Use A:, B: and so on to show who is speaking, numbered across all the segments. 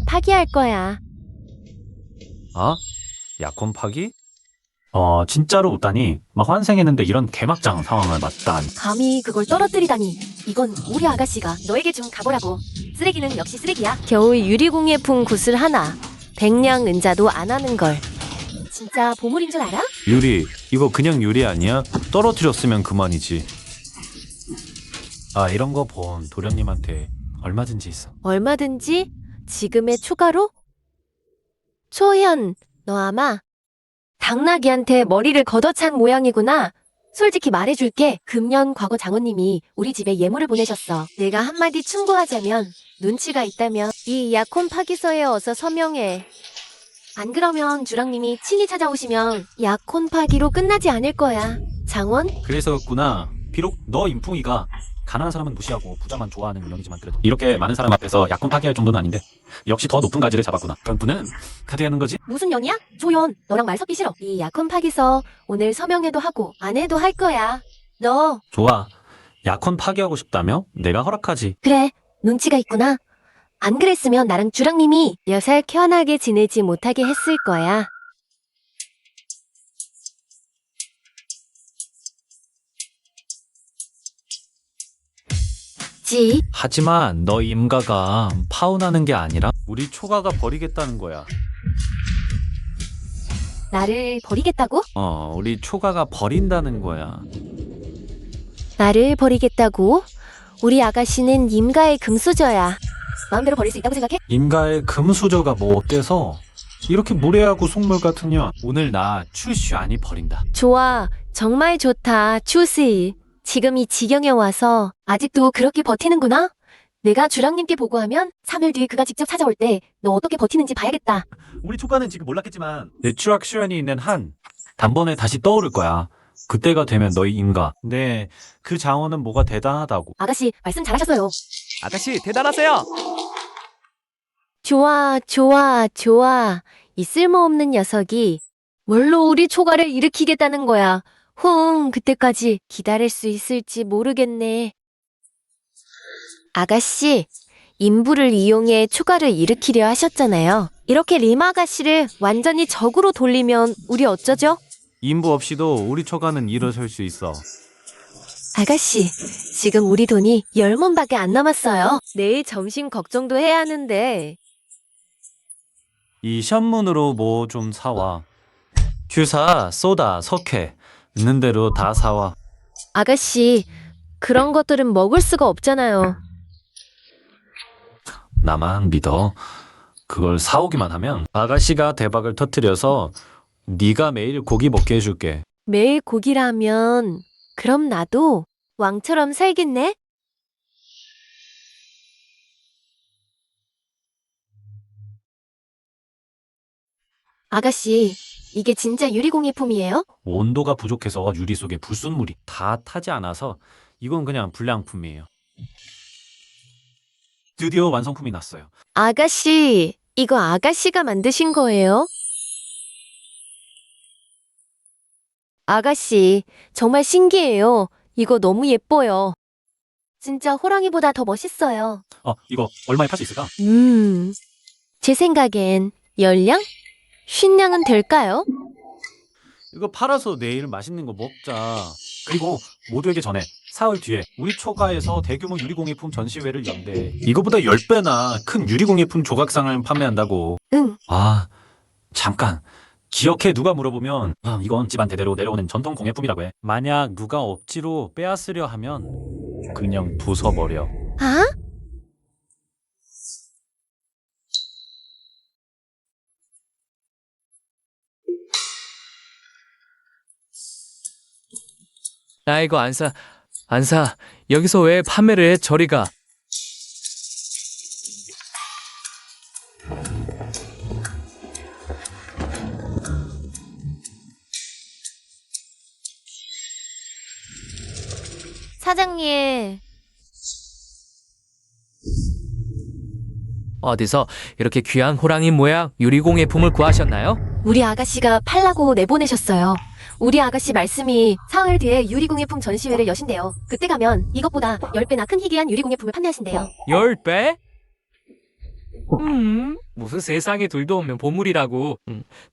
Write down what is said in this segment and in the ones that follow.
A: 파기할 거야.
B: 아? 약혼 파기?
C: 진짜로 웃다니. 막 환생했는데 이런 개막장 상황을 맞다니.
A: 감히 그걸 떨어뜨리다니. 이건 우리 아가씨가 너에게 좀 가보라고. 쓰레기는 역시 쓰레기야. 겨우 유리공예품 구슬 하나. 백냥 은자도 안 하는 걸. 진짜 보물인 줄 알아?
B: 유리, 이거 그냥 유리 아니야? 떨어뜨렸으면 그만이지.
C: 아, 이런 거 본 도련님한테 얼마든지 있어.
A: 얼마든지 지금의 추가로? 초현, 너 아마 당나귀한테 머리를 걷어찬 모양이구나. 솔직히 말해줄게. 금년 과거 장모님이 우리 집에 예물을 보내셨어. 내가 한마디 충고하자면 눈치가 있다면 이 약혼 파기서에 어서 서명해. 안 그러면 주랑님이 친히 찾아오시면 약혼 파기로 끝나지 않을 거야. 장원?
C: 그래서였구나. 비록 너 인풍이가 가난한 사람은 무시하고 부자만 좋아하는 운명이지만 그래도 이렇게 많은 사람 앞에서 약혼 파기할 정도는 아닌데 역시 더 높은 가지를 잡았구나. 그런 분은 카드하는 거지?
A: 무슨 연이야? 조연, 너랑 말 섞기 싫어. 이 약혼 파기서 오늘 서명해도 하고 안 해도 할 거야. 너
C: 좋아. 약혼 파기하고 싶다며? 내가 허락하지.
A: 그래, 눈치가 있구나. 안 그랬으면 나랑 주랑님이 여살 편하게 지내지 못하게 했을 거야. 지,
C: 하지만 너 임가가 파혼하는 게 아니라
B: 우리 초가가 버리겠다는 거야.
A: 나를 버리겠다고?
B: 우리 초가가 버린다는 거야.
A: 나를 버리겠다고? 우리 아가씨는 임가의 금수저야. 마음대로 버릴 수 있다고 생각해?
C: 임가의 금수저가 뭐 어때서? 이렇게 무례하고 속물 같은 년. 오늘 나 출시안이 버린다.
A: 좋아, 정말 좋다, 추스. 지금 이 지경에 와서 아직도 그렇게 버티는구나? 내가 주랑님께 보고하면 3일 뒤에 그가 직접 찾아올 때 너 어떻게 버티는지 봐야겠다.
C: 우리 초가는 지금 몰랐겠지만 내 추락 시련이 있는 한 단번에 다시 떠오를 거야. 그때가 되면 너희 임가. 네, 그 장원은 뭐가 대단하다고.
A: 아가씨, 말씀 잘하셨어요.
B: 아가씨, 대단하세요!
A: 좋아, 좋아, 좋아. 이 쓸모없는 녀석이 뭘로 우리 초가를 일으키겠다는 거야. 그때까지 기다릴 수 있을지 모르겠네. 아가씨, 인부를 이용해 초가를 일으키려 하셨잖아요. 이렇게 림 아가씨를 완전히 적으로 돌리면 우리 어쩌죠?
B: 인부 없이도 우리 초가는 일어설 수 있어.
A: 아가씨, 지금 우리 돈이 10문밖에 안 남았어요. 내일 점심 걱정도 해야 하는데.
B: 이 션문으로 뭐 좀 사와. 규사, 소다, 석회 있는 대로 다 사와.
A: 아가씨, 그런 것들은 먹을 수가 없잖아요.
C: 나만 믿어. 그걸 사오기만 하면
B: 아가씨가 대박을 터뜨려서 네가 매일 고기 먹게 해줄게.
A: 매일 고기라면 그럼 나도 왕처럼 살겠네? 아가씨, 이게 진짜 유리공예품이에요?
C: 온도가 부족해서 유리 속에 불순물이.
B: 다 타지 않아서 이건 그냥 불량품이에요.
C: 드디어 완성품이 났어요.
A: 아가씨, 이거 아가씨가 만드신 거예요? 아가씨, 정말 신기해요. 이거 너무 예뻐요. 진짜 호랑이보다 더 멋있어요.
C: 이거 얼마에 팔 수 있을까?
A: 제 생각엔 10량? 50량은 될까요?
B: 이거 팔아서 내일 맛있는 거 먹자.
C: 그리고 모두에게 전해. 사흘 뒤에 우리 초가에서 대규모 유리공예품 전시회를 연대. 이거보다 10배나 큰 유리공예품 조각상을 판매한다고.
A: 응.
C: 아, 잠깐. 기억해. 누가 물어보면 이건 집안 대대로 내려오는 전통 공예품이라고 해.
B: 만약 누가 억지로 빼앗으려 하면 그냥 부숴버려.
A: 아?
D: 나 이거 안 사. 여기서 왜 판매를 해? 저리 가.
A: 사장님,
D: 어디서 이렇게 귀한 호랑이 모양 유리공예품을 구하셨나요?
A: 우리 아가씨가 팔라고 내보내셨어요. 우리 아가씨 말씀이 사흘 뒤에 유리공예품 전시회를 여신대요. 그때 가면 이것보다 10배나 큰 희귀한 유리공예품을 판매하신대요.
D: 10배? 무슨 세상에 둘도 없는 보물이라고.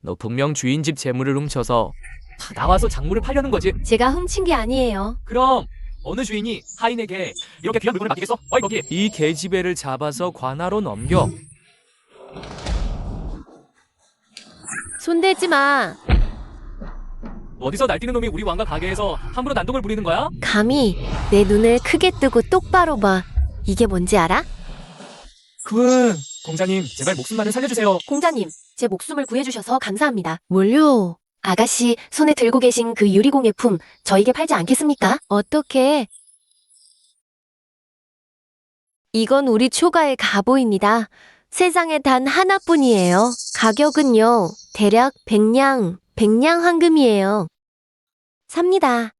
D: 너 분명 주인 집 재물을 훔쳐서 나와서 작물을 팔려는 거지.
A: 제가 훔친 게 아니에요.
D: 그럼 어느 주인이 하인에게 이렇게 귀한 물건을 맡기겠어? 어이 거기. 이 계집애를 잡아서 관하로 넘겨.
A: 손대지 마.
D: 어디서 날뛰는 놈이 우리 왕가 가게에서 함부로 난동을 부리는 거야?
A: 감히 내 눈을 크게 뜨고 똑바로 봐. 이게 뭔지 알아?
D: 공자님 제발 목숨만은 살려주세요.
A: 공자님, 제 목숨을 구해주셔서 감사합니다. 뭘요? 아가씨 손에 들고 계신 그 유리공예품 저에게 팔지 않겠습니까? 어떻게? 이건 우리 초가의 갑오입니다. 세상에 단 하나뿐이에요. 가격은요, 대략 100냥 황금이에요. 삽니다.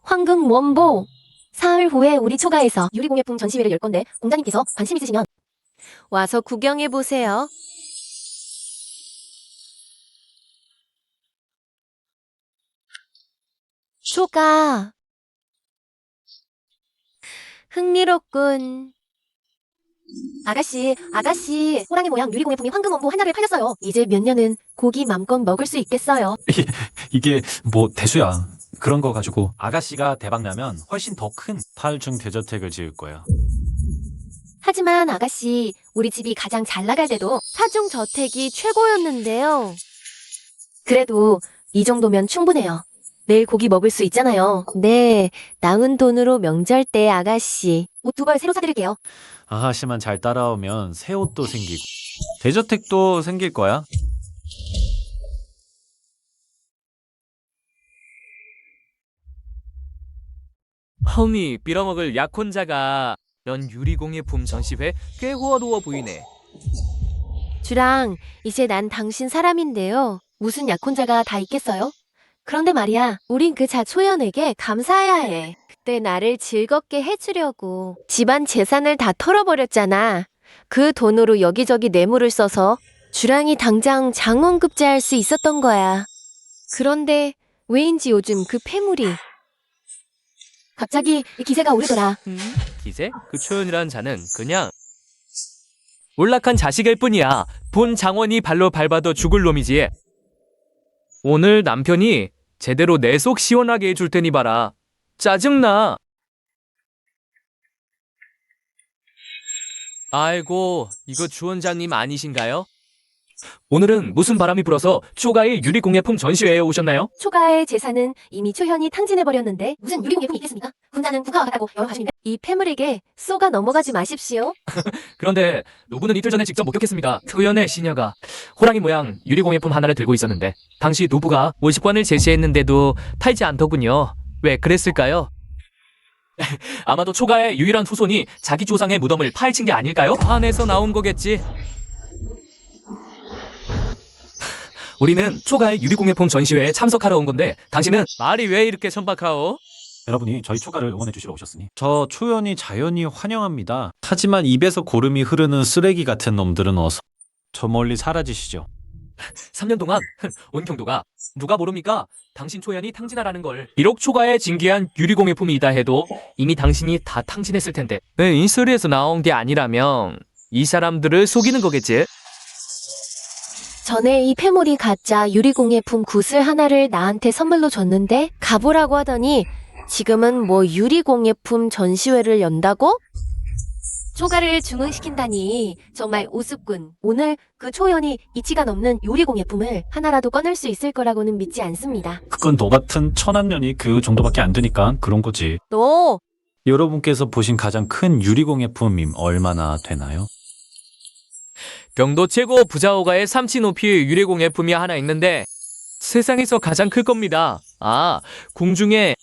A: 황금 원보. 사흘 후에 우리 초가에서 유리공예품 전시회를 열 건데 공자님께서 관심 있으시면 와서 구경해 보세요. 초가. 흥미롭군. 아가씨, 호랑이 모양 유리공예품이 황금 원보 하나를 팔렸어요. 이제 몇 년은 고기 맘껏 먹을 수 있겠어요.
C: 이게 뭐 대수야. 그런 거 가지고 아가씨가 대박나면 훨씬 더 큰
B: 8중 대저택을 지을 거야.
A: 하지만 아가씨, 우리 집이 가장 잘 나갈 때도 사중 저택이 최고였는데요. 그래도 이 정도면 충분해요. 내일 고기 먹을 수 있잖아요. 네, 남은 돈으로 명절 때 아가씨. 옷 2벌 새로 사드릴게요.
B: 아가씨만 잘 따라오면 새 옷도 생기고 대저택도 생길 거야.
D: 험이 빌어먹을 약혼자가 이런 유리공예품 전시회 꽤 호화로워 보이네.
A: 주랑, 이제 난 당신 사람인데요. 무슨 약혼자가 다 있겠어요? 그런데 말이야, 우린 그 자초연에게 감사해야 해. 그때 나를 즐겁게 해주려고 집안 재산을 다 털어버렸잖아. 그 돈으로 여기저기 뇌물을 써서 주랑이 당장 장원급제할 수 있었던 거야. 그런데 왜인지 요즘 그 폐물이 갑자기 기세가 오르더라.
D: 기세? 그 초연이란 자는 그냥 몰락한 자식일 뿐이야. 본 장원이 발로 밟아도 죽을 놈이지. 오늘 남편이 제대로 내 속 시원하게 해줄 테니 봐라. 짜증나. 아이고, 이거 주원장님 아니신가요? 오늘은 무슨 바람이 불어서 초가의 유리공예품 전시회에 오셨나요?
A: 초가의 재산은 이미 초현이 탕진해버렸는데 무슨 유리공예품이 있겠습니까? 군자는 국가와 같다고 여러 하시는데 이 폐물에게 쏘가 넘어가지 마십시오.
D: 그런데 노부는 이틀 전에 직접 목격했습니다. 초연의 시녀가 호랑이 모양 유리공예품 하나를 들고 있었는데 당시 노부가 50관을 제시했는데도 팔지 않더군요. 왜 그랬을까요? 아마도 초가의 유일한 후손이 자기 조상의 무덤을 파헤친 게 아닐까요? 판에서 나온 거겠지. 우리는 초가의 유리공예품 전시회에 참석하러 온 건데 당신은 말이 왜 이렇게 천박하오?
C: 여러분이 저희 초가를 응원해 주시러 오셨으니
B: 저 초연이 자연히 환영합니다. 하지만 입에서 고름이 흐르는 쓰레기 같은 놈들은 어서 저 멀리 사라지시죠.
D: 3년 동안 온 경도가 누가 모릅니까? 당신 초연이 탕진하라는 걸. 비록 초가의 진귀한 유리공예품이다 해도 이미 당신이 다 탕진했을 텐데 왜 인스리에서 나온 게 아니라면 이 사람들을 속이는 거겠지?
A: 전에 이 폐물이 가짜 유리공예품 구슬 하나를 나한테 선물로 줬는데 가보라고 하더니 지금은 뭐 유리공예품 전시회를 연다고? 초가를 주문시킨다니 정말 우습군. 오늘 그 초연이 이치가 넘는 유리공예품을 하나라도 꺼낼 수 있을 거라고는 믿지 않습니다.
C: 그건 너 같은 천한년이 그 정도밖에 안 되니까 그런 거지.
A: 너
B: 여러분께서 보신 가장 큰 유리공예품임 얼마나 되나요?
D: 경도 최고 부자호가의 삼치 높이의 유리공예품이 하나 있는데 세상에서 가장 클 겁니다. 아, 궁중에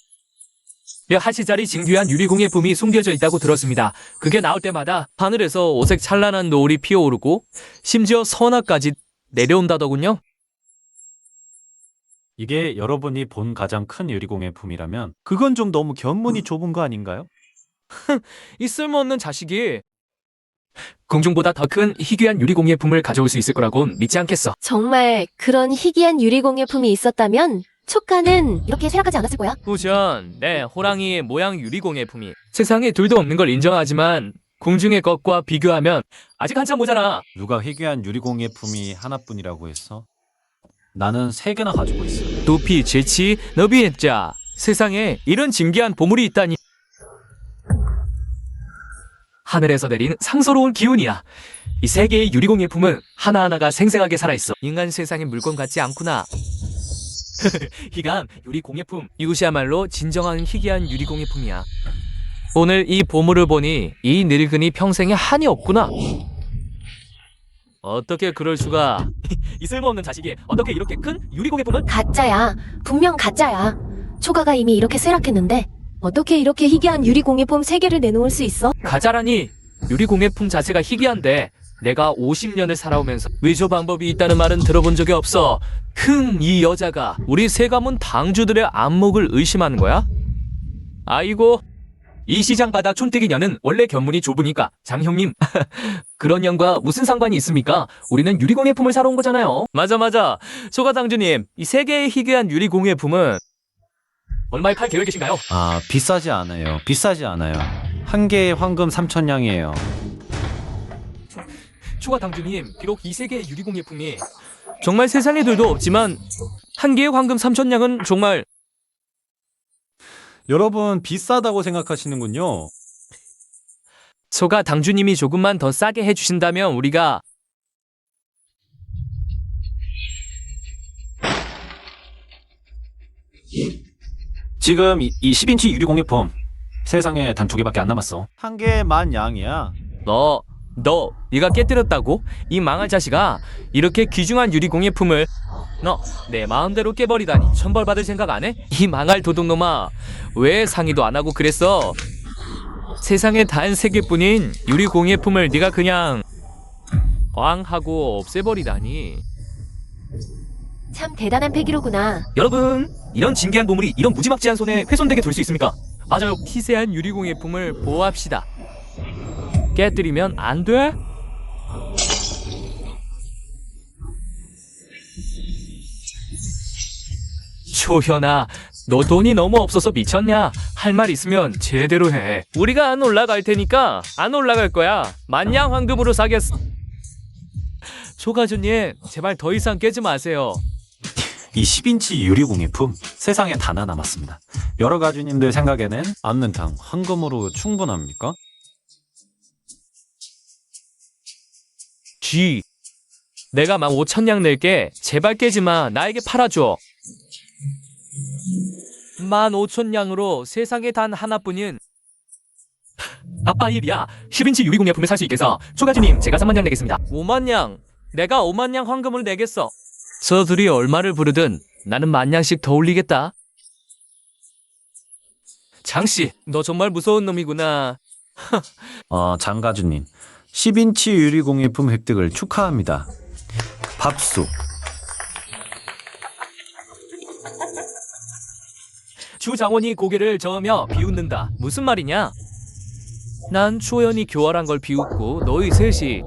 D: 몇 하시짜리 진귀한 유리공예품이 숨겨져 있다고 들었습니다. 그게 나올 때마다 하늘에서 오색 찬란한 노을이 피어오르고 심지어 선하까지 내려온다더군요.
B: 이게 여러분이 본 가장 큰 유리공예품이라면 그건 좀 너무 견문이 좁은 거 아닌가요?
D: 이 쓸모없는 자식이 궁중보다 더 큰 희귀한 유리공예품을 가져올 수 있을 거라고는 믿지 않겠어.
A: 정말 그런 희귀한 유리공예품이 있었다면 초가는 이렇게 쇠락하지 않았을 거야.
D: 우선 내 호랑이의 모양 유리공예품이 세상에 둘도 없는 걸 인정하지만 궁중의 것과 비교하면 아직 한참 모자라.
B: 누가 희귀한 유리공예품이 하나뿐이라고 했어? 나는 3개나 가지고 있어.
D: 높이 질치 너비했자 세상에 이런 진귀한 보물이 있다니. 하늘에서 내린 상서로운 기운이야. 이 세 개의 유리공예품은 하나하나가 생생하게 살아있어. 인간 세상의 물건 같지 않구나. 희귀한 유리공예품. 이것이야말로 진정한 희귀한 유리공예품이야. 오늘 이 보물을 보니 이 늙은이 평생에 한이 없구나. 어떻게 그럴 수가. 이 쓸모없는 자식이 어떻게 이렇게 큰 유리공예품을.
A: 가짜야. 분명 가짜야. 초가가 이미 이렇게 쇠락했는데 어떻게 이렇게 희귀한 유리공예품 3개를 내놓을 수 있어?
D: 가짜라니. 유리공예품 자체가 희귀한데 내가 50년을 살아오면서 위조 방법이 있다는 말은 들어본 적이 없어. 이 여자가 우리 세가문 당주들의 안목을 의심하는 거야? 아이고, 이 시장 바닥 촌뜨기 년은 원래 견문이 좁으니까 장형님 그런 년과 무슨 상관이 있습니까? 우리는 유리공예품을 사러 온 거잖아요. 맞아. 소가당주님, 이 세 개의 희귀한 유리공예품은 얼마에 팔 계획이신가요?
B: 아, 비싸지 않아요. 비싸지 않아요. 한 개에 황금 3,000냥이에요.
D: 초가당주님, 비록 이 세 개의 유리공예품이 정말 세상에 둘도 없지만 한 개의 황금 3,000냥은 정말.
B: 여러분, 비싸다고 생각하시는군요.
D: 소가당주님이 조금만 더 싸게 해주신다면 우리가.
C: 지금 이 10인치 유리공예품 세상에 단 2개밖에 안 남았어.
B: 한 개에 10,000냥이야.
D: 네가 깨뜨렸다고? 이 망할 자식아. 이렇게 귀중한 유리공예품을 너 내 마음대로 깨버리다니 천벌받을 생각 안 해? 이 망할 도둑놈아, 왜 상의도 안 하고 그랬어? 세상에 단 3개뿐인 유리공예품을 네가 그냥 꽝 하고 없애버리다니.
A: 참 대단한 패기로구나.
D: 여러분, 이런 진귀한 보물이 이런 무지막지한 손에 훼손되게 둘 수 있습니까? 맞아요. 희세한 유리공예품을 보호합시다. 깨뜨리면 안 돼? 초현아, 너 돈이 너무 없어서 미쳤냐? 할 말 있으면 제대로 해. 우리가 안 올라갈 테니까 안 올라갈 거야. 만냥 황금으로 사겠어. 초가주님, 제발 더 이상 깨지 마세요.
C: 이 10인치 유리공예품 세상에 단 하나 남았습니다. 여러 가주님들 생각에는
B: 안는탕 황금으로 충분합니까?
D: G, 내가 15,000냥 낼게. 제발 깨지 마. 나에게 팔아줘. 15,000냥으로 세상에 단 하나뿐인. 아빠 입이야. 10인치 유리공예품을 살 수 있겠어. 초가주님, 제가 30,000냥 내겠습니다. 50,000냥. 내가 50,000냥 황금을 내겠어. 저들이 얼마를 부르든 나는 10,000냥씩 더 올리겠다. 장씨, 너 정말 무서운 놈이구나.
B: 장가주님, 10인치 유리공예품 획득을 축하합니다. 밥수.
D: 주장원이 고개를 저으며 비웃는다. 무슨 말이냐? 난 초연이 교활한 걸 비웃고 너희 셋이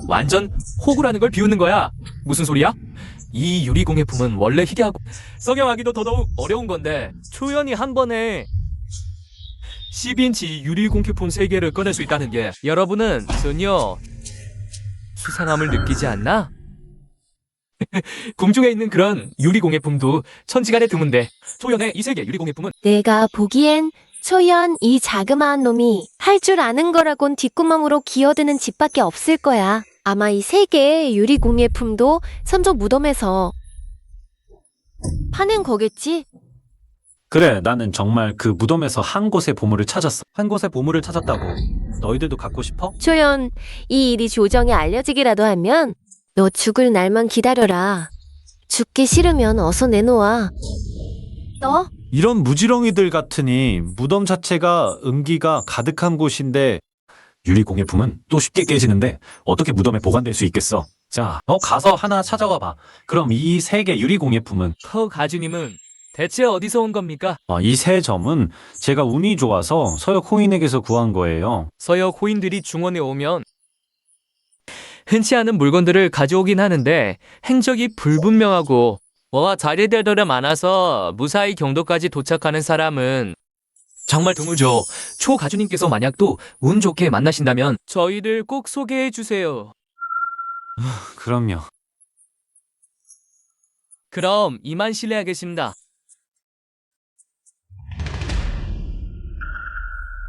D: 완전 호구라는 걸 비웃는 거야. 무슨 소리야? 이 유리공예품은 원래 희귀하고 성형하기도 더더욱 어려운 건데 초연이 한 번에 10인치 유리공예품 3개를 꺼낼 수 있다는 게 여러분은 전혀 수상함을 느끼지 않나? 궁중에 있는 그런 유리공예품도 천지간에 드문데 초연의 이 3개 유리공예품은
A: 내가 보기엔 초연 이 자그마한 놈이 할 줄 아는 거라곤 뒷구멍으로 기어드는 집밖에 없을 거야. 아마 이 3개의 유리공예품도 선조 무덤에서 파는 거겠지?
C: 그래, 나는 정말 그 무덤에서 한 곳의 보물을 찾았어. 한 곳의 보물을 찾았다고. 너희들도 갖고 싶어?
A: 초연, 이 일이 조정에 알려지기라도 하면 너 죽을 날만 기다려라. 죽기 싫으면 어서 내놓아. 너?
B: 이런 무지렁이들 같으니 무덤 자체가 은기가 가득한 곳인데
C: 유리공예품은 또 쉽게 깨지는데 어떻게 무덤에 보관될 수 있겠어? 자, 너 가서 하나 찾아와 봐. 그럼 이 3개 유리공예품은
D: 가주님은 대체 어디서 온 겁니까?
B: 이 3점은 제가 운이 좋아서 서역 호인에게서 구한 거예요.
D: 서역 호인들이 중원에 오면 흔치 않은 물건들을 가져오긴 하는데 행적이 불분명하고 자리들이 많아서 무사히 경도까지 도착하는 사람은 정말 드물죠. 초가주님께서 만약 또 운 좋게 만나신다면 저희를 꼭 소개해 주세요.
B: 그럼요.
D: 그럼 이만 실례하겠습니다.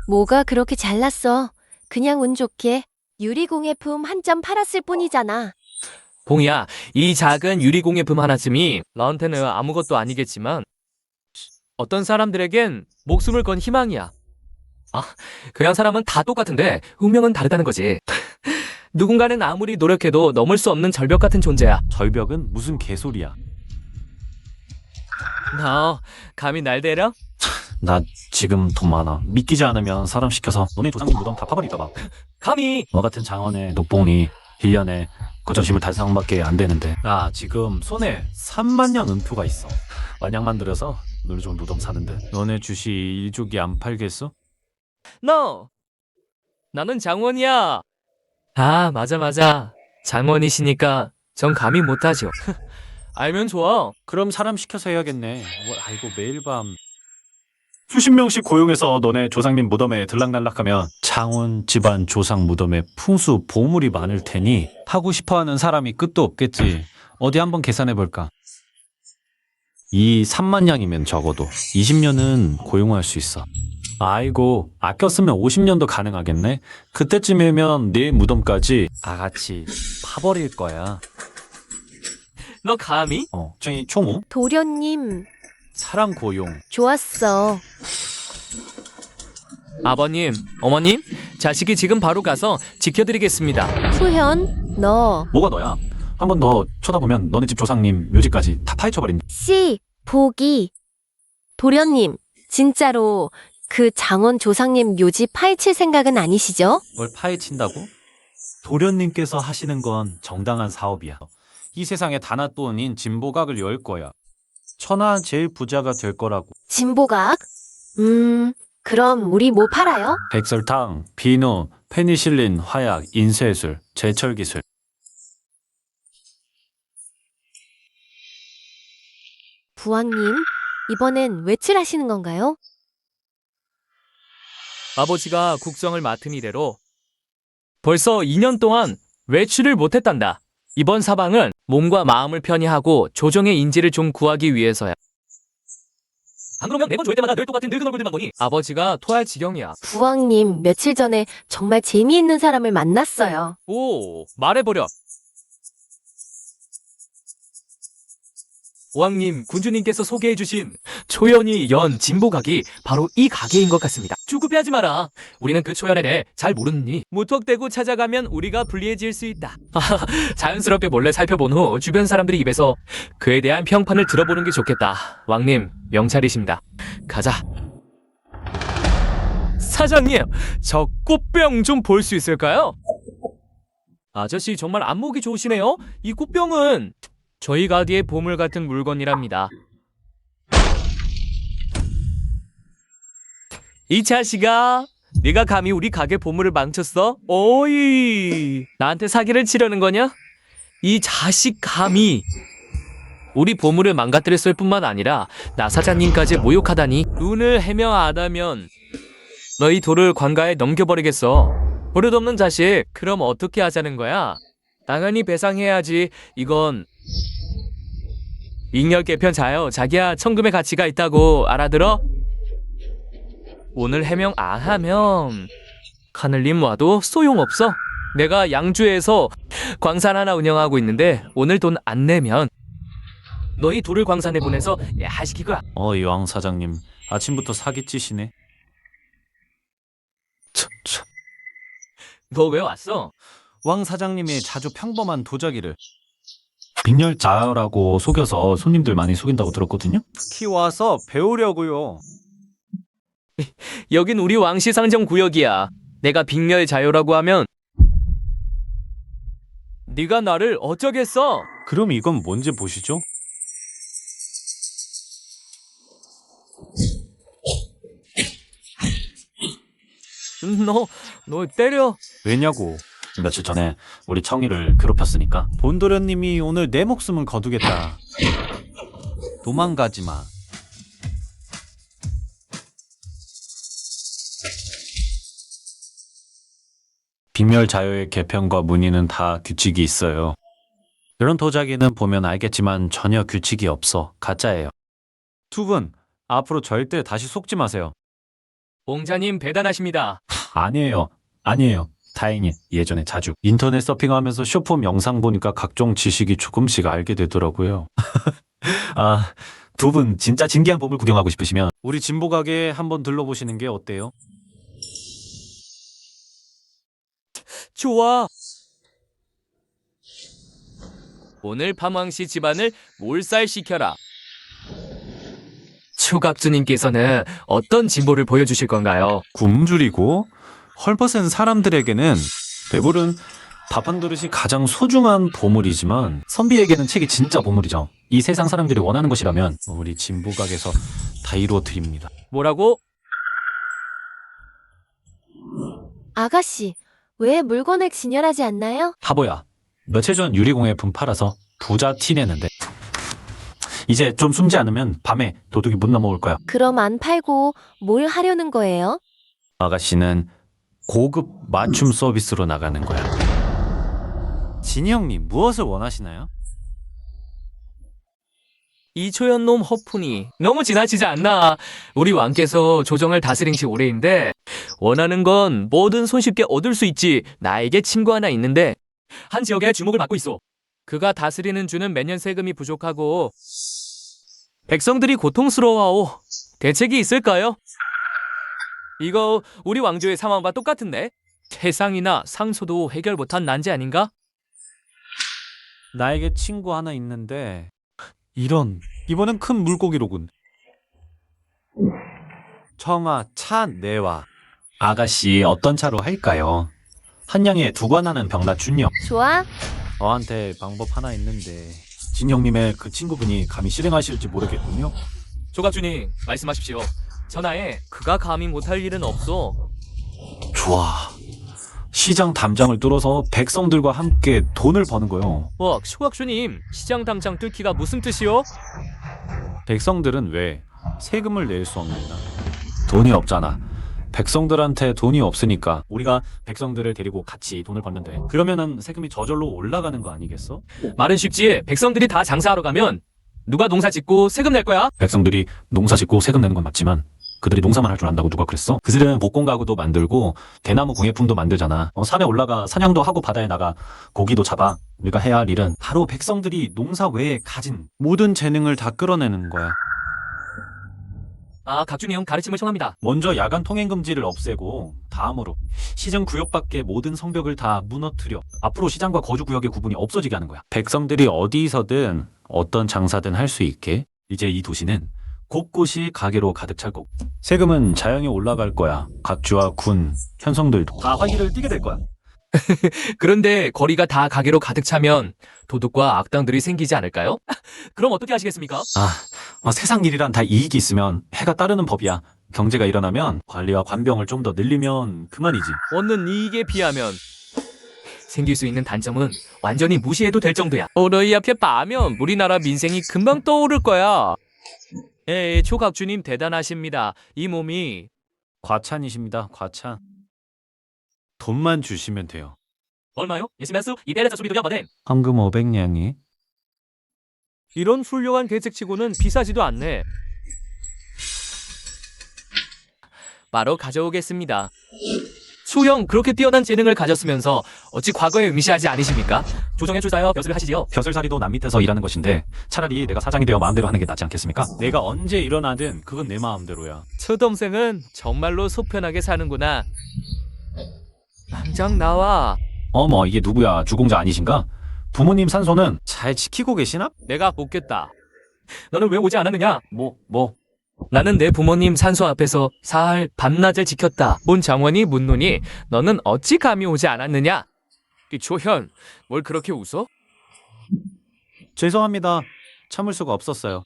A: 뭐가 그렇게 잘났어? 그냥 운 좋게 유리공예품 한 점 팔았을 뿐이잖아.
D: 봉이야, 이 작은 유리공예품 하나쯤이 나한테는 아무것도 아니겠지만 어떤 사람들에겐 목숨을 건 희망이야. 그냥 사람은 다 똑같은데 운명은 다르다는 거지. 누군가는 아무리 노력해도 넘을 수 없는 절벽 같은 존재야.
B: 절벽은 무슨 개소리야.
D: 너 감히 날 대려?
C: 나 지금 돈 많아. 믿기지 않으면 사람 시켜서 너네 조상님 무덤 다 파버릴까 봐.
D: 감히!
C: 너 같은 장원의 녹봉이 1년에 그 점심을 달성밖에 안 되는데 나 지금 손에 3만 년 은표가 있어. 만약만 들여서 오늘 좀 무덤 사는데.
B: 너네 주식 일족이 안 팔겠어?
D: 너! 나는 장원이야. 맞아. 장원이시니까 전 감히 못하죠. 알면 좋아.
B: 그럼 사람 시켜서 해야겠네. 아이고 매일 밤
C: 수십 명씩 고용해서 너네 조상님 무덤에 들락날락하면
B: 창원 집안 조상 무덤에 풍수 보물이 많을 테니 하고 싶어하는 사람이 끝도 없겠지. 어디 한번 계산해 볼까? 이 3만 양이면 적어도 20년은 고용할 수 있어. 아이고 아껴 쓰면 50년도 가능하겠네. 그때쯤이면 내 무덤까지 다 같이 파버릴 거야.
D: 너 감히?
B: 저희 총무
A: 도련님,
B: 사랑 고용.
A: 좋았어.
D: 아버님, 어머님, 자식이 지금 바로 가서 지켜드리겠습니다.
A: 소현, 너,
C: 뭐가 너야? 한 번 더 쳐다보면 너네 집 조상님 묘지까지 다 파헤쳐버린다.
A: 씨, 보기. 도련님, 진짜로 그 장원 조상님 묘지 파헤칠 생각은 아니시죠?
B: 뭘 파헤친다고? 도련님께서 하시는 건 정당한 사업이야. 이 세상에 다나또인 진보각을 열 거야. 천하 제일 부자가 될 거라고.
A: 진보각? 그럼 우리 뭐 팔아요?
B: 백설탕, 비누, 페니실린, 화약, 인쇄술, 제철기술.
A: 부왕님, 이번엔 외출하시는 건가요?
D: 아버지가 국정을 맡은 이래로 벌써 2년 동안 외출을 못했단다. 이번 사방은 몸과 마음을 편히 하고 조정의 인지를 좀 구하기 위해서야. 안 그러면 매번 조회 때마다 늘 똑같은 늙은 얼굴들만 보니 아버지가 토할 지경이야.
A: 부왕님, 며칠 전에 정말 재미있는 사람을 만났어요.
D: 오, 말해버려. 오왕님, 군주님께서 소개해주신 초연이 연 진보각이 바로 이 가게인 것 같습니다. 주급해하지 마라. 우리는 그 초연에 대해 잘 모르니 무턱대고 찾아가면 우리가 불리해질 수 있다. 자연스럽게 몰래 살펴본 후 주변 사람들의 입에서 그에 대한 평판을 들어보는 게 좋겠다. 왕님, 명찰이십니다. 가자. 사장님, 저 꽃병 좀 볼 수 있을까요? 아저씨 정말 안목이 좋으시네요. 이 꽃병은 저희 가디의 보물 같은 물건이랍니다. 이 자식아, 네가 감히 우리 가게 보물을 망쳤어? 어이, 나한테 사기를 치려는 거냐? 이 자식 감히 우리 보물을 망가뜨렸을 뿐만 아니라 나 사장님까지 모욕하다니. 눈을 해명 안 하면 너희 돌을 관가에 넘겨버리겠어. 버릇없는 자식. 그럼 어떻게 하자는 거야? 당연히 배상해야지. 이건 잉여 개편 자요. 자기야, 천금의 가치가 있다고 알아들어? 오늘 해명 안 하면 하늘님 와도 소용없어. 내가 양주에서 광산 하나 운영하고 있는데 오늘 돈 안 내면 너희 돌을 광산에 보내서 야시키고.
B: 이 왕 사장님 아침부터 사기치시네.
D: 너 왜 왔어?
B: 왕 사장님이 자주 평범한 도자기를
C: 빅렬자라고 속여서 손님들 많이 속인다고 들었거든요.
B: 특히 와서 배우려고요.
D: 여긴 우리 왕시 상정 구역이야. 내가 빅렬 자요라고 하면 네가 나를 어쩌겠어?
B: 그럼 이건 뭔지 보시죠.
D: 너 때려.
B: 왜냐고.
C: 며칠 전에 우리 청이를 괴롭혔으니까.
B: 본도련님이 오늘 내 목숨을 거두겠다. 도망가지 마. 빅멸 자유의 개편과 문의는 다 규칙이 있어요. 이런 도자기는 보면 알겠지만 전혀 규칙이 없어. 가짜예요. 두 분, 앞으로 절대 다시 속지 마세요.
D: 봉자님 대단하십니다.
B: 아니에요. 아니에요. 다행히 예전에 자주 인터넷 서핑하면서 쇼폼 영상 보니까 각종 지식이 조금씩 알게 되더라고요. 아, 두 분 진짜 진기한 보물 구경하고 싶으시면 우리 진보 가게에 한번 들러보시는 게 어때요?
D: 좋아. 오늘 파망시 집안을 몰살시켜라. 초각주님께서는 어떤 진보를 보여주실 건가요?
B: 굶주리고 헐벗은 사람들에게는 배부른 밥 한 그릇이 가장 소중한 보물이지만 선비에게는 책이 진짜 보물이죠. 이 세상 사람들이 원하는 것이라면 우리 진보각에서 다 이루어 드립니다.
D: 뭐라고?
A: 아가씨, 왜 물건을 진열하지 않나요?
B: 하보야, 며칠 전 유리공예품 팔아서 부자 티 내는데 이제 좀 숨지 않으면 밤에 도둑이 못 넘어올 거야.
A: 그럼 안 팔고 뭘 하려는 거예요?
B: 아가씨는 고급 맞춤 서비스로 나가는 거야. 진이 형님, 무엇을 원하시나요?
D: 이초연 놈 허푼이 너무 지나치지 않나? 우리 왕께서 조정을 다스린 지 오래인데 원하는 건 뭐든 손쉽게 얻을 수 있지. 나에게 친구 하나 있는데 한 지역에 주목을 받고 있어. 그가 다스리는 주는 매년 세금이 부족하고 백성들이 고통스러워하오. 대책이 있을까요? 이거 우리 왕조의 상황과 똑같은데? 태상이나 상소도 해결 못한 난제 아닌가?
B: 나에게 친구 하나 있는데 이런, 이번엔 큰 물고기로군. 청아, 차 내와. 아가씨, 어떤 차로 할까요? 한 양에 두 관하는 병라 준요.
A: 좋아.
B: 저한테 방법 하나 있는데 진 형님의 그 친구분이 감히 실행하실지 모르겠군요.
D: 조각주님 말씀하십시오. 전하에 그가 감히 못할 일은 없어.
B: 좋아. 시장 담장을 뚫어서 백성들과 함께 돈을 버는 거요.
D: 조각주님 시장 담장 뚫기가 무슨 뜻이요?
B: 백성들은 왜 세금을 낼 수 없는가? 돈이 없잖아. 백성들한테 돈이 없으니까 우리가 백성들을 데리고 같이 돈을 벌는데 그러면은 세금이 저절로 올라가는 거 아니겠어?
D: 말은 쉽지. 백성들이 다 장사하러 가면 누가 농사 짓고 세금 낼 거야?
B: 백성들이 농사 짓고 세금 내는 건 맞지만 그들이 농사만 할 줄 안다고 누가 그랬어? 그들은 복권 가구도 만들고 대나무 공예품도 만들잖아. 산에 올라가 사냥도 하고 바다에 나가 고기도 잡아. 우리가 해야 할 일은 바로 백성들이 농사 외에 가진 모든 재능을 다 끌어내는 거야.
D: 각주님 가르침을 청합니다.
B: 먼저 야간 통행 금지를 없애고 다음으로 시정 구역 밖의 모든 성벽을 다 무너뜨려 앞으로 시장과 거주 구역의 구분이 없어지게 하는 거야. 백성들이 어디서든 어떤 장사든 할 수 있게 이제 이 도시는 곳곳이 가게로 가득 찰 거고 세금은 자연히 올라갈 거야. 각주와 군, 현성들도 다 활기를 띠게 될 거야.
D: 그런데 거리가 다 가게로 가득 차면 도둑과 악당들이 생기지 않을까요? 그럼 어떻게 하시겠습니까?
B: 세상 일이란 다 이익이 있으면 해가 따르는 법이야. 경제가 일어나면 관리와 관병을 좀 더 늘리면 그만이지.
D: 얻는 이익에 비하면 생길 수 있는 단점은 완전히 무시해도 될 정도야. 너희 앞에 빠면 우리나라 민생이 금방 떠오를 거야. 초각주님 대단하십니다. 이 몸이
B: 과찬이십니다. 과찬. 돈만 주시면 돼요.
D: 얼마요? 예스메스 이대레자 소비도냐 버덴.
B: 황금 500냥이.
D: 이런 훌륭한 계책치고는 비싸지도 않네. 바로 가져오겠습니다. 소형 그렇게 뛰어난 재능을 가졌으면서 어찌 과거에 응시하지 않으십니까? 조정에 출사하여 벼슬을 하시지요.
B: 벼슬살이도 남 밑에서 일하는 것인데 차라리 내가 사장이 되어 마음대로 하는 게 낫지 않겠습니까? 내가 언제 일어나든 그건 내 마음대로야.
D: 저 동생은 정말로 속편하게 사는구나. 당장 나와.
B: 어머, 이게 누구야? 주공자 아니신가? 부모님 산소는 잘 지키고 계시나?
D: 내가 묻겠다. 너는 왜 오지 않았느냐? 나는 내 부모님 산소 앞에서 사흘 밤낮을 지켰다. 본 장원이 묻노니 너는 어찌 감히 오지 않았느냐? 조현, 뭘 그렇게 웃어?
B: 죄송합니다. 참을 수가 없었어요.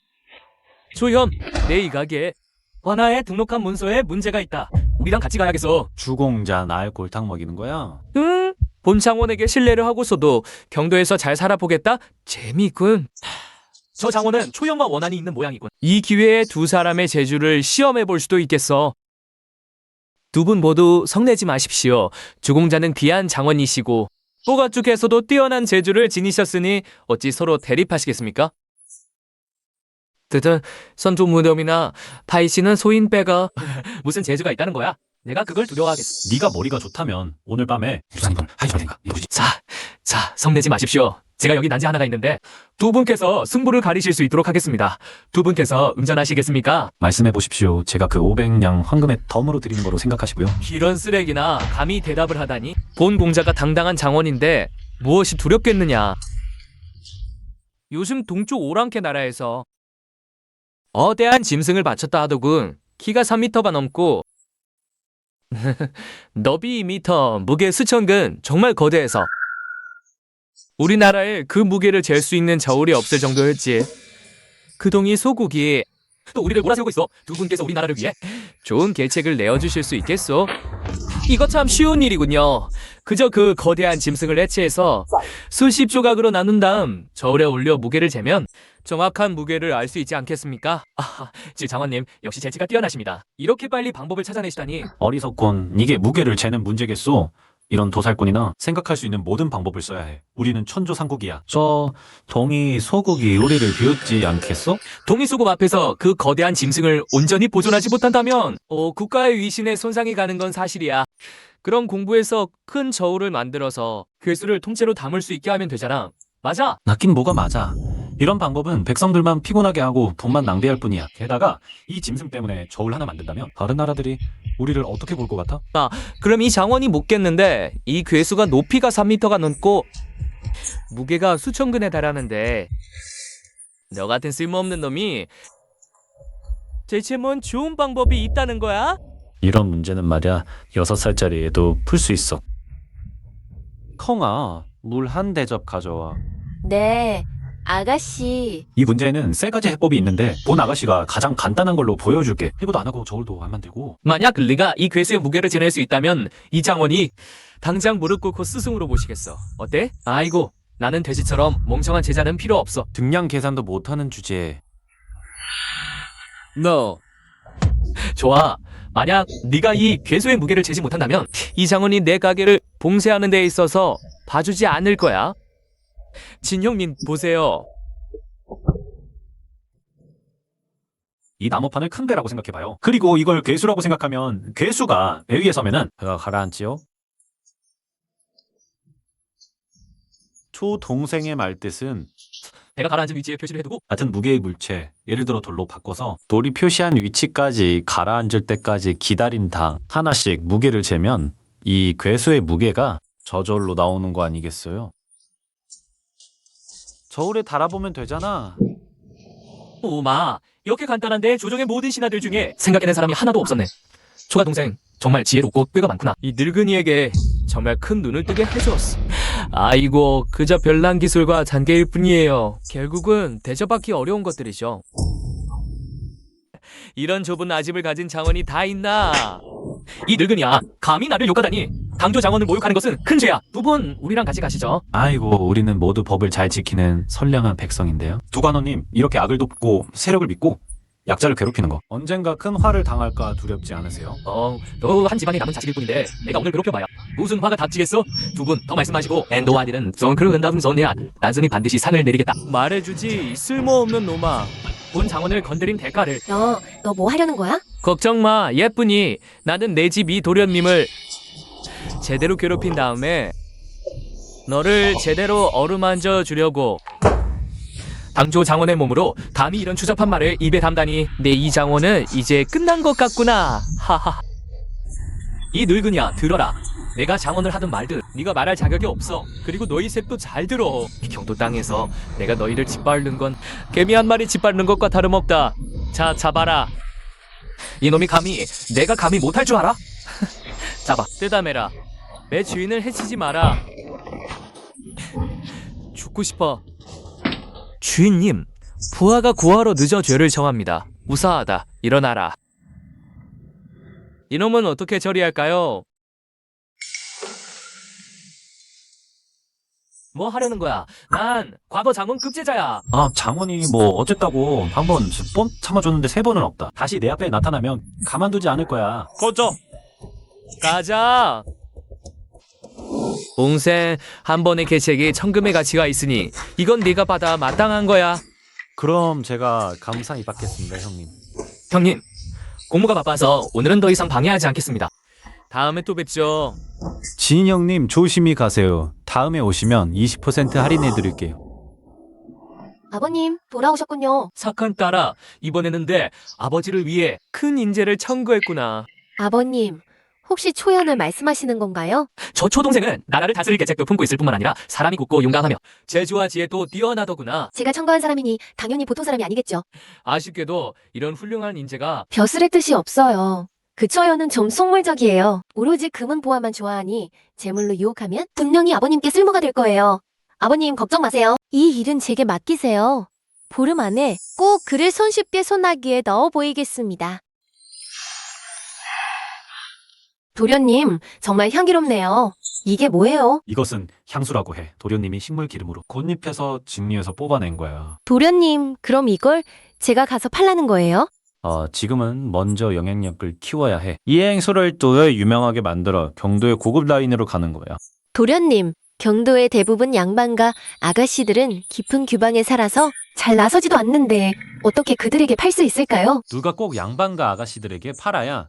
D: 조현, 내 이 가게에 관아에 등록한 문서에 문제가 있다. 우리랑 같이 가야겠어.
B: 주공자 날 골탕 먹이는 거야?
D: 응? 본 장원에게 신뢰를 하고서도 경도에서 잘 살아보겠다? 재미군. 저 장원은 초연과 원한이 있는 모양이군. 이 기회에 두 사람의 재주를 시험해 볼 수도 있겠어. 두 분 모두 성내지 마십시오. 주공자는 귀한 장원이시고 뽀가 쪽에서도 뛰어난 재주를 지니셨으니 어찌 서로 대립하시겠습니까? 드든 선조 무덤이나 파이 씨는 소인배가 무슨 재주가 있다는 거야? 내가 그걸 두려워하겠어.
C: 네가 머리가 좋다면 오늘 밤에 부산이건 하이저인가 이거지.
D: 자, 성내지 마십시오. 제가 여기 난지 하나가 있는데 두 분께서 승부를 가리실 수 있도록 하겠습니다. 두 분께서 응전하시겠습니까?
C: 말씀해 보십시오. 제가 그 500냥 황금의 덤으로 드리는 거로 생각하시고요.
D: 이런 쓰레기나 감히 대답을 하다니. 본 공자가 당당한 장원인데 무엇이 두렵겠느냐. 요즘 동쪽 오랑캐 나라에서 거대한 짐승을 바쳤다 하더군. 키가 3m가 넘고 너비 2m, 무게 수천 근, 정말 거대해서 우리나라에 그 무게를 잴 수 있는 저울이 없을 정도였지. 그동이 소국이 또 우리를 몰아세우고 있어. 두 분께서 우리나라를 위해 좋은 계책을 내어주실 수 있겠소? 이거 참 쉬운 일이군요. 그저 그 거대한 짐승을 해체해서 수십 조각으로 나눈 다음 저울에 올려 무게를 재면 정확한 무게를 알 수 있지 않겠습니까? 장관님 역시 재치가 뛰어나십니다. 이렇게 빨리 방법을 찾아내시다니.
C: 어리석군. 이게 무게를 재는 문제겠소. 이런 도살꾼이나 생각할 수 있는 모든 방법을 써야 해. 우리는 천조상국이야. 저 동이 소국이 우리를 비웃지 않겠어?
D: 동이소국 앞에서 그 거대한 짐승을 온전히 보존하지 못한다면 국가의 위신에 손상이 가는 건 사실이야. 그럼 공부해서 큰 저울을 만들어서 괴수를 통째로 담을 수 있게 하면 되잖아. 맞아?
C: 낫긴 뭐가 맞아. 이런 방법은 백성들만 피곤하게 하고 돈만 낭비할 뿐이야. 게다가 이 짐승 때문에 저울 하나 만든다면 다른 나라들이 우리를 어떻게 볼 것 같아?
D: 그럼 이 장원이 못 깼는데 이 괴수가 높이가 3m가 넘고 무게가 수천 근에 달하는데 너 같은 쓸모없는 놈이 대체 뭔 좋은 방법이 있다는 거야?
C: 이런 문제는 말이야 6살짜리 애도 풀 수 있어.
B: 컹아, 물 한 대접 가져와.
A: 네, 아가씨.
C: 이 문제는 세 가지 해법이 있는데 본 아가씨가 가장 간단한 걸로 보여줄게. 해고도 안 하고 저울도 안 만들고.
D: 만약 네가 이 괴수의 무게를 재낼 수 있다면 이 장원이 당장 무릎 꿇고 스승으로 모시겠어. 어때? 아이고, 나는 돼지처럼 멍청한 제자는 필요 없어.
B: 등량 계산도 못하는 주제에
D: No. 좋아. 만약 네가 이 괴수의 무게를 재지 못한다면 이 장원이 내 가게를 봉쇄하는 데 있어서 봐주지 않을 거야. 진형님 보세요.
C: 이 나무판을 큰 배라고 생각해봐요. 그리고 이걸 괴수라고 생각하면 괴수가 배 위에 서면은
B: 배가 가라앉지요? 초동생의 말뜻은
D: 배가 가라앉은 위치에 표시를 해두고
C: 같은 무게의 물체, 예를 들어 돌로 바꿔서
B: 돌이 표시한 위치까지 가라앉을 때까지 기다린다. 하나씩 무게를 재면 이 괴수의 무게가 저절로 나오는 거 아니겠어요? 저울에 달아보면 되잖아.
D: 오마, 이렇게 간단한데 조정의 모든 신하들 중에 생각해낸 사람이 하나도 없었네. 초가 동생 정말 지혜롭고 꾀가 많구나. 이 늙은이에게 정말 큰 눈을 뜨게 해주었어. 아이고, 그저 별난 기술과 잔계일 뿐이에요. 결국은 대접받기 어려운 것들이죠. 이런 좁은 아집을 가진 장원이 다 있나? 이 늙은이야, 감히 나를 욕하다니. 당조 장원을 모욕하는 것은 큰 죄야. 두 분 우리랑 같이 가시죠.
C: 아이고 우리는 모두 법을 잘 지키는 선량한 백성인데요. 두관호님 이렇게 악을 돕고 세력을 믿고 약자를 괴롭히는 거 언젠가 큰 화를 당할까 두렵지 않으세요?
D: 너 한 집안에 남은 자식일 뿐인데 내가 오늘 괴롭혀봐야 무슨 화가 닥치겠어? 두 분 더 말씀하시고 엔도와디는 son크를 은다음 손해야 난선이 반드시 상을 내리겠다. 말해주지 쓸모없는 놈아. 본 장원을 건드린 대가를.
A: 너 뭐 하려는 거야?
D: 걱정 마 예쁘니. 나는 내 집 이 도련님을 제대로 괴롭힌 다음에 너를 제대로 어루만져 주려고. 당조 장원의 몸으로 감히 이런 추잡한 말을 입에 담다니 내 이 장원은 이제 끝난 것 같구나. 하하. 이 늙은이야 들어라. 내가 장원을 하든 말든 네가 말할 자격이 없어. 그리고 너희 셋도 잘 들어. 경도 땅에서 내가 너희를 짓밟는 건 개미 한 마리 짓밟는 것과 다름없다. 자 잡아라. 이놈이 감히 내가 감히 못할 줄 알아? 잡아 떼다매라. 내 주인을 해치지 마라. 죽고 싶어. 주인님, 부하가 구하러 늦어 죄를 정합니다. 무사하다. 일어나라. 이놈은 어떻게 처리할까요? 뭐 하려는 거야? 난 과거 장원 급제자야.
C: 아, 장원이 뭐 어쨌다고 한 번 참아줬는데 3번은 없다. 다시 내 앞에 나타나면 가만두지 않을 거야.
D: 꺼져. 가자. 옹생, 한 번의 계책이 천금의 가치가 있으니 이건 네가 받아 마땅한 거야.
B: 그럼 제가 감사히 받겠습니다, 형님.
D: 형님, 공무가 바빠서 오늘은 더 이상 방해하지 않겠습니다. 다음에 또 뵙죠.
B: 지인 형님 조심히 가세요. 다음에 오시면 20% 할인해 드릴게요.
A: 아버님, 돌아오셨군요.
D: 착한 딸아, 이번에는 내 아버지를 위해 큰 인재를 청구했구나.
A: 아버님, 혹시 초연을 말씀하시는 건가요?
D: 저 초동생은 나라를 다스릴 계책도 품고 있을 뿐만 아니라 사람이 굳고 용감하며 재주와 지혜도 뛰어나더구나.
A: 제가 청구한 사람이니 당연히 보통 사람이 아니겠죠.
D: 아쉽게도 이런 훌륭한 인재가
A: 벼슬의 뜻이 없어요. 그 초연은 좀 속물적이에요. 오로지 금은 보화만 좋아하니 재물로 유혹하면 분명히 아버님께 쓸모가 될 거예요. 아버님 걱정 마세요. 이 일은 제게 맡기세요. 보름 안에 꼭 그를 손쉽게 소나기에 넣어 보이겠습니다. 도련님, 정말 향기롭네요. 이게 뭐예요?
C: 이것은 향수라고 해. 도련님이 식물 기름으로 꽃잎에서 직리에서 뽑아낸 거야.
A: 도련님, 그럼 이걸 제가 가서 팔라는 거예요?
B: 지금은 먼저 영향력을 키워야 해. 이 행소를 또 유명하게 만들어 경도의 고급 라인으로 가는 거야.
A: 도련님, 경도의 대부분 양반과 아가씨들은 깊은 규방에 살아서 잘 나서지도 않는데 어떻게 그들에게 팔 수 있을까요?
B: 누가 꼭 양반과 아가씨들에게 팔아야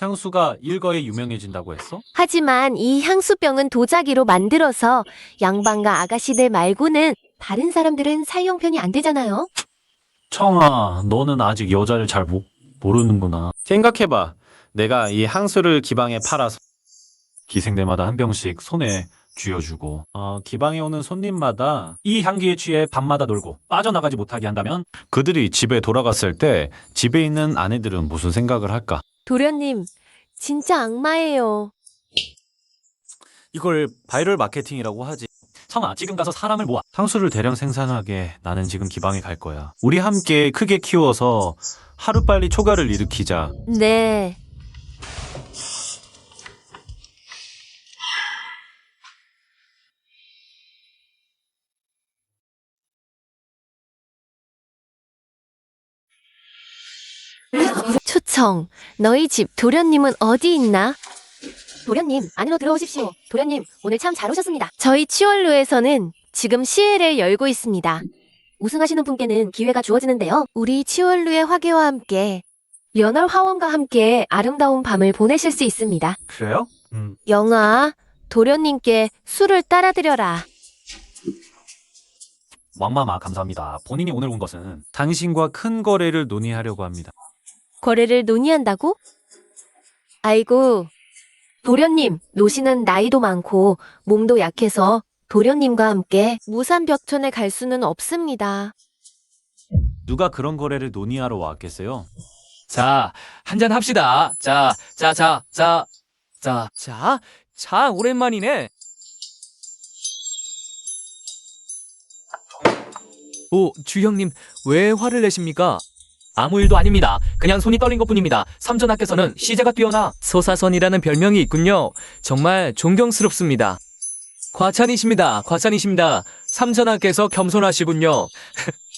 B: 향수가 일거에 유명해진다고 했어?
A: 하지만 이 향수병은 도자기로 만들어서 양반과 아가씨들 말고는 다른 사람들은 사용편이 안 되잖아요.
C: 청아, 너는 아직 여자를 잘 모르는구나.
B: 생각해봐. 내가 이 향수를 기방에 팔아서
C: 기생대마다 한 병씩 손에 쥐어주고
B: 기방에 오는 손님마다
C: 이 향기에 취해 밤마다 놀고 빠져나가지 못하게 한다면
B: 그들이 집에 돌아갔을 때 집에 있는 아내들은 무슨 생각을 할까?
A: 도련님, 진짜 악마예요.
B: 이걸 바이럴 마케팅이라고 하지.
C: 청아, 지금 가서 사람을 모아.
B: 향수를 대량 생산하게 나는 지금 기방에 갈 거야. 우리 함께 크게 키워서 하루빨리 초가를 일으키자.
A: 네. 초청, 너희 집 도련님은 어디 있나? 도련님, 안으로 들어오십시오. 도련님, 오늘 참 잘 오셨습니다. 저희 치월루에서는 지금 시회를 열고 있습니다. 우승하시는 분께는 기회가 주어지는데요. 우리 치월루의 화계와 함께 연월 화원과 함께 아름다운 밤을 보내실 수 있습니다.
C: 그래요?
A: 영아, 도련님께 술을 따라드려라.
C: 왕마마 감사합니다. 본인이 오늘 온 것은
B: 당신과 큰 거래를 논의하려고 합니다.
A: 거래를 논의한다고? 아이고, 도련님, 노씨는 나이도 많고 몸도 약해서 도련님과 함께 무산벽천에 갈 수는 없습니다.
B: 누가 그런 거래를 논의하러 왔겠어요?
D: 자, 한잔 합시다. 자, 오랜만이네. 오, 주형님, 왜 화를 내십니까? 아무 일도 아닙니다. 그냥 손이 떨린 것뿐입니다. 삼전하께서는 시제가 뛰어나 서사선이라는 별명이 있군요. 정말 존경스럽습니다. 과찬이십니다. 삼전하께서 겸손하시군요.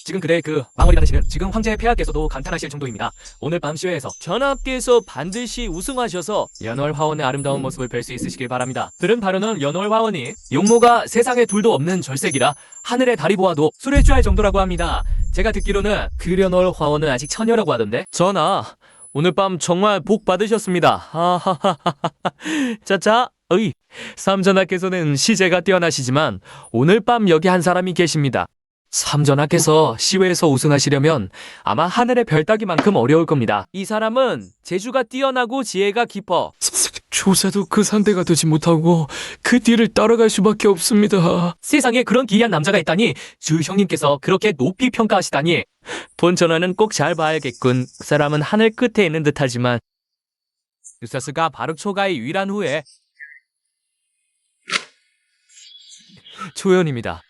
D: 지금 그래 망원이 받으시는 지금 황제의 폐하께서도 감탄하실 정도입니다. 오늘 밤 시회에서 전하께서 반드시 우승하셔서 연월 화원의 아름다운 모습을 뵐 수 있으시길 바랍니다. 들은 바로는 연월 화원이 용모가 세상에 둘도 없는 절색이라 하늘의 달이 보아도 술에 취할 정도라고 합니다. 제가 듣기로는 그 연월 화원은 아직 처녀라고 하던데. 전하, 오늘 밤 정말 복 받으셨습니다. 자자, 삼전하께서는 시제가 뛰어나시지만 오늘 밤 여기 한 사람이 계십니다. 삼전하께서 시외에서 우승하시려면 아마 하늘의 별 따기만큼 어려울 겁니다. 이 사람은 재주가 뛰어나고 지혜가 깊어. 조사도 그 상대가 되지 못하고 그 뒤를 따라갈 수밖에 없습니다. 세상에 그런 기이한 남자가 있다니 주 형님께서 그렇게 높이 평가하시다니. 본 전화는 꼭 잘 봐야겠군. 그 사람은 하늘 끝에 있는 듯하지만 유사스가 바룩 초가의 위란 후에 초연입니다.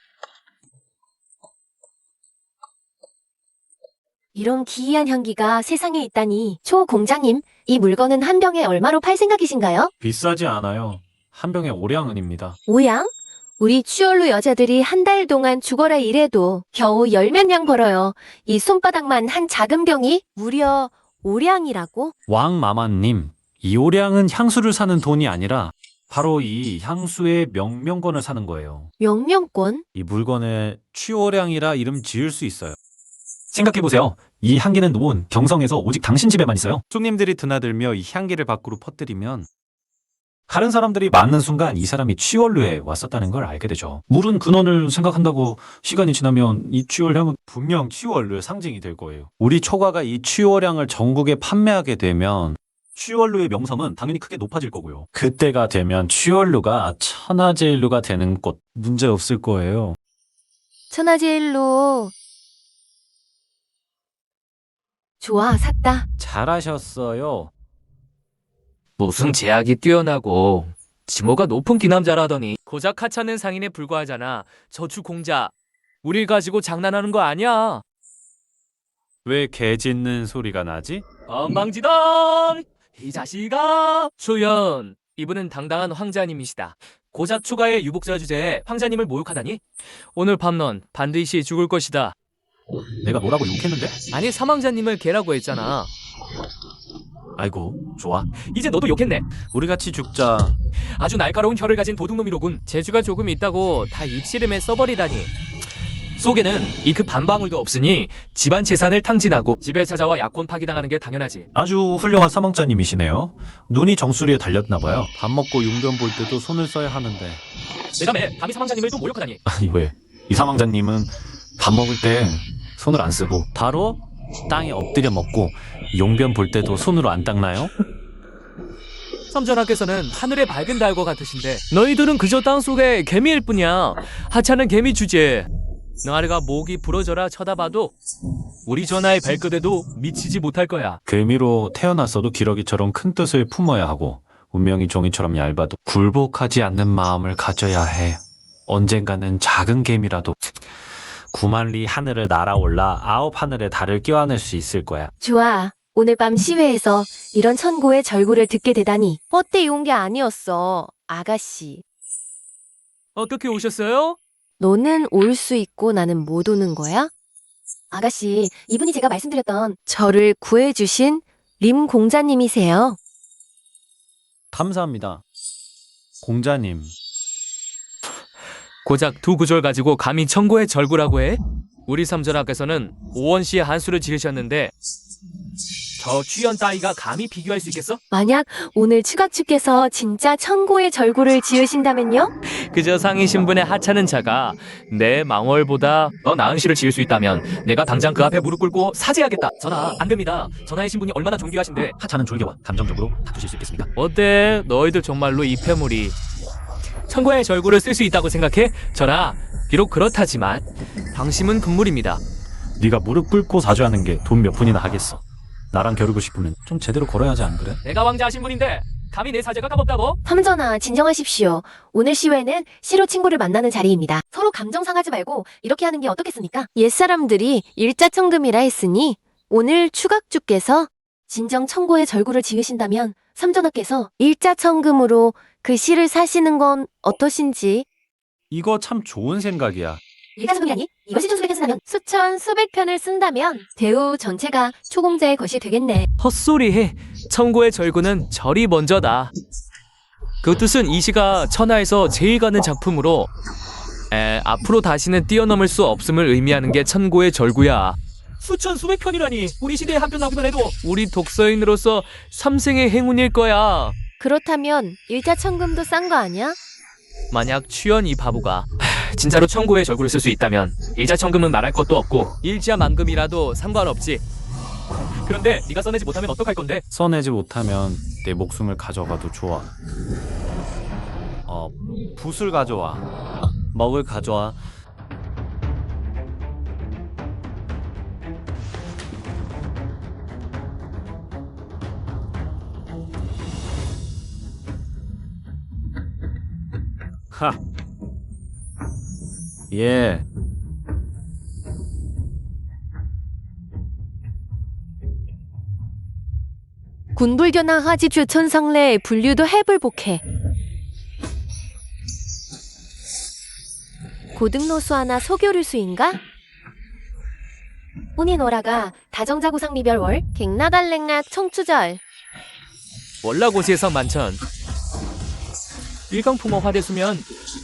A: 이런 기이한 향기가 세상에 있다니. 초 공장님, 이 물건은 한 병에 얼마로 팔 생각이신가요?
C: 비싸지 않아요. 한 병에 5량은입니다.
A: 5양? 우리 취월로 여자들이 한 달 동안 죽어라 일해도 겨우 열몇 냥 벌어요. 이 손바닥만 한 작은 병이 무려 오량이라고?
B: 왕마마님, 이 오량은 향수를 사는 돈이 아니라 바로 이 향수의 명명권을 사는 거예요.
A: 명명권?
B: 이 물건에 취오량이라 이름 지을 수 있어요.
C: 생각해보세요. 이 향기는 노은 경성에서 오직 당신 집에만 있어요.
B: 손님들이 드나들며 이 향기를 밖으로 퍼뜨리면
C: 다른 사람들이 맞는 순간 이 사람이 취월루에 왔었다는 걸 알게 되죠. 물은 근원을 생각한다고 시간이 지나면 이 취월향은
B: 분명 취월루의 상징이 될 거예요. 우리 초가가 이 취오량을 전국에 판매하게 되면
C: 취월루의 명성은 당연히 크게 높아질 거고요.
B: 그때가 되면 취월루가 천하제일루가 되는 곳 문제 없을 거예요.
A: 천하제일로. 좋아, 샀다.
B: 잘하셨어요.
D: 무슨 제약이 뛰어나고 지모가 높은 기남자라더니 고작 하찮은 상인에 불과하잖아. 저축공자. 우릴 가지고 장난하는 거 아니야.
B: 왜 개 짖는 소리가 나지?
D: 엉망지당! 이 자식아! 초연, 이분은 당당한 황자님이시다. 고작 초가의 유복자 주제에 황자님을 모욕하다니? 오늘 밤 넌 반드시 죽을 것이다.
C: 내가 뭐라고 욕했는데?
D: 아니, 사망자님을 개라고 했잖아.
C: 아이고, 좋아.
D: 이제 너도 욕했네.
B: 우리 같이 죽자.
D: 아주 날카로운 혀를 가진 도둑놈이로군. 재주가 조금 있다고 다 입씨름에 써버리다니. 속에는 이 그 반방울도 없으니 집안 재산을 탕진하고 집에 찾아와 약혼 파기당하는 게 당연하지.
C: 아주 훌륭한 사망자님이시네요. 눈이 정수리에 달렸나 봐요.
B: 밥 먹고 용변 볼 때도 손을 써야 하는데.
D: 내가 매 감히 사망자님을 또 모욕하다니.
C: 아니 왜? 이 사망자님은 밥 먹을 때 손을 안 쓰고
B: 바로 땅에 엎드려 먹고 용변 볼 때도 손으로 안 닦나요?
D: 삼전하께서는 하늘의 밝은 달과 같으신데 너희들은 그저 땅속의 개미일 뿐이야. 하찮은 개미 주제. 너아래가 목이 부러져라 쳐다봐도 우리 전하의 발끝에도 미치지 못할 거야.
B: 개미로 태어났어도 기러기처럼 큰 뜻을 품어야 하고 운명이 종이처럼 얇아도 굴복하지 않는 마음을 가져야 해. 언젠가는 작은 개미라도 9만리 하늘을 날아올라 9하늘의 달을 껴안을 수 있을 거야.
A: 좋아. 오늘 밤 시외에서 이런 천고의 절구를 듣게 되다니 뻗대 온 게 아니었어. 아가씨.
D: 어떻게 오셨어요?
A: 너는 올 수 있고 나는 못 오는 거야? 아가씨, 이분이 제가 말씀드렸던 저를 구해주신 림 공자님이세요.
B: 감사합니다. 공자님.
D: 고작 두 구절 가지고 감히 천고의 절구라고 해? 우리 삼전하께서는 오원시의 한수를 지으셨는데 저 취연 따위가 감히 비교할 수 있겠어?
A: 만약 오늘 추각주께서 진짜 천고의 절구를 지으신다면요?
D: 그저 상위 신분의 하찮은 자가 내 망월보다 더 나은 시를 지을 수 있다면 내가 당장 그 앞에 무릎 꿇고 사죄하겠다. 전하, 안 됩니다. 전하의 신분이 얼마나 존귀하신데
C: 하찮은 졸개와 감정적으로 다투실 수 있겠습니까?
D: 어때? 너희들 정말로 이 폐물이 천고의 절구를 쓸 수 있다고 생각해? 전하, 비록 그렇다지만 당심은 금물입니다.
C: 네가 무릎 꿇고 사죄하는 게 돈 몇 푼이나 하겠어. 나랑 겨루고 싶으면 좀 제대로 걸어야 하지 안 그래?
D: 내가 왕자 신분인데 감히 내 사죄가 까먹다고?
A: 삼전하, 진정하십시오. 오늘 시외는 시로 친구를 만나는 자리입니다. 서로 감정 상하지 말고 이렇게 하는 게 어떻겠습니까? 옛사람들이 일자천금이라 했으니 오늘 추각주께서 진정 천고의 절구를 지으신다면 삼전하께서 일자천금으로 그 시를 사시는 건 어떠신지.
B: 이거 참 좋은 생각이야.
A: 일자천금이라니? 이것이 천수백 편 쓴다면 수천 수백 편을 쓴다면 대우 전체가 초공자의 것이 되겠네.
D: 헛소리해. 천고의 절구는 절이 먼저다. 그 뜻은 이 시가 천하에서 제일 가는 작품으로 앞으로 다시는 뛰어넘을 수 없음을 의미하는 게 천고의 절구야. 수천 수백 편이라니. 우리 시대에 한 편 나오기만 해도 우리 독서인으로서 삼생의 행운일 거야.
A: 그렇다면 일자천금도 싼 거 아니야?
D: 만약 취연 이 바보가 진짜로 천고의 절구를 쓸 수 있다면 일자천금은 말할 것도 없고 일자만금이라도 상관없지. 그런데 네가 써내지 못하면 어떡할 건데?
B: 써내지 못하면 내 목숨을 가져가도 좋아. 붓을 가져와. 먹을 가져와. 하. 예.
A: 군불견화 하지 주천성래 분류도 해불복해. 고등노수 하나 소교류수인가? 운이노라가 다정자구상 미별월 갱나달랭락 청추절
D: 월라고시에서 만천. 일강풍어 화대수면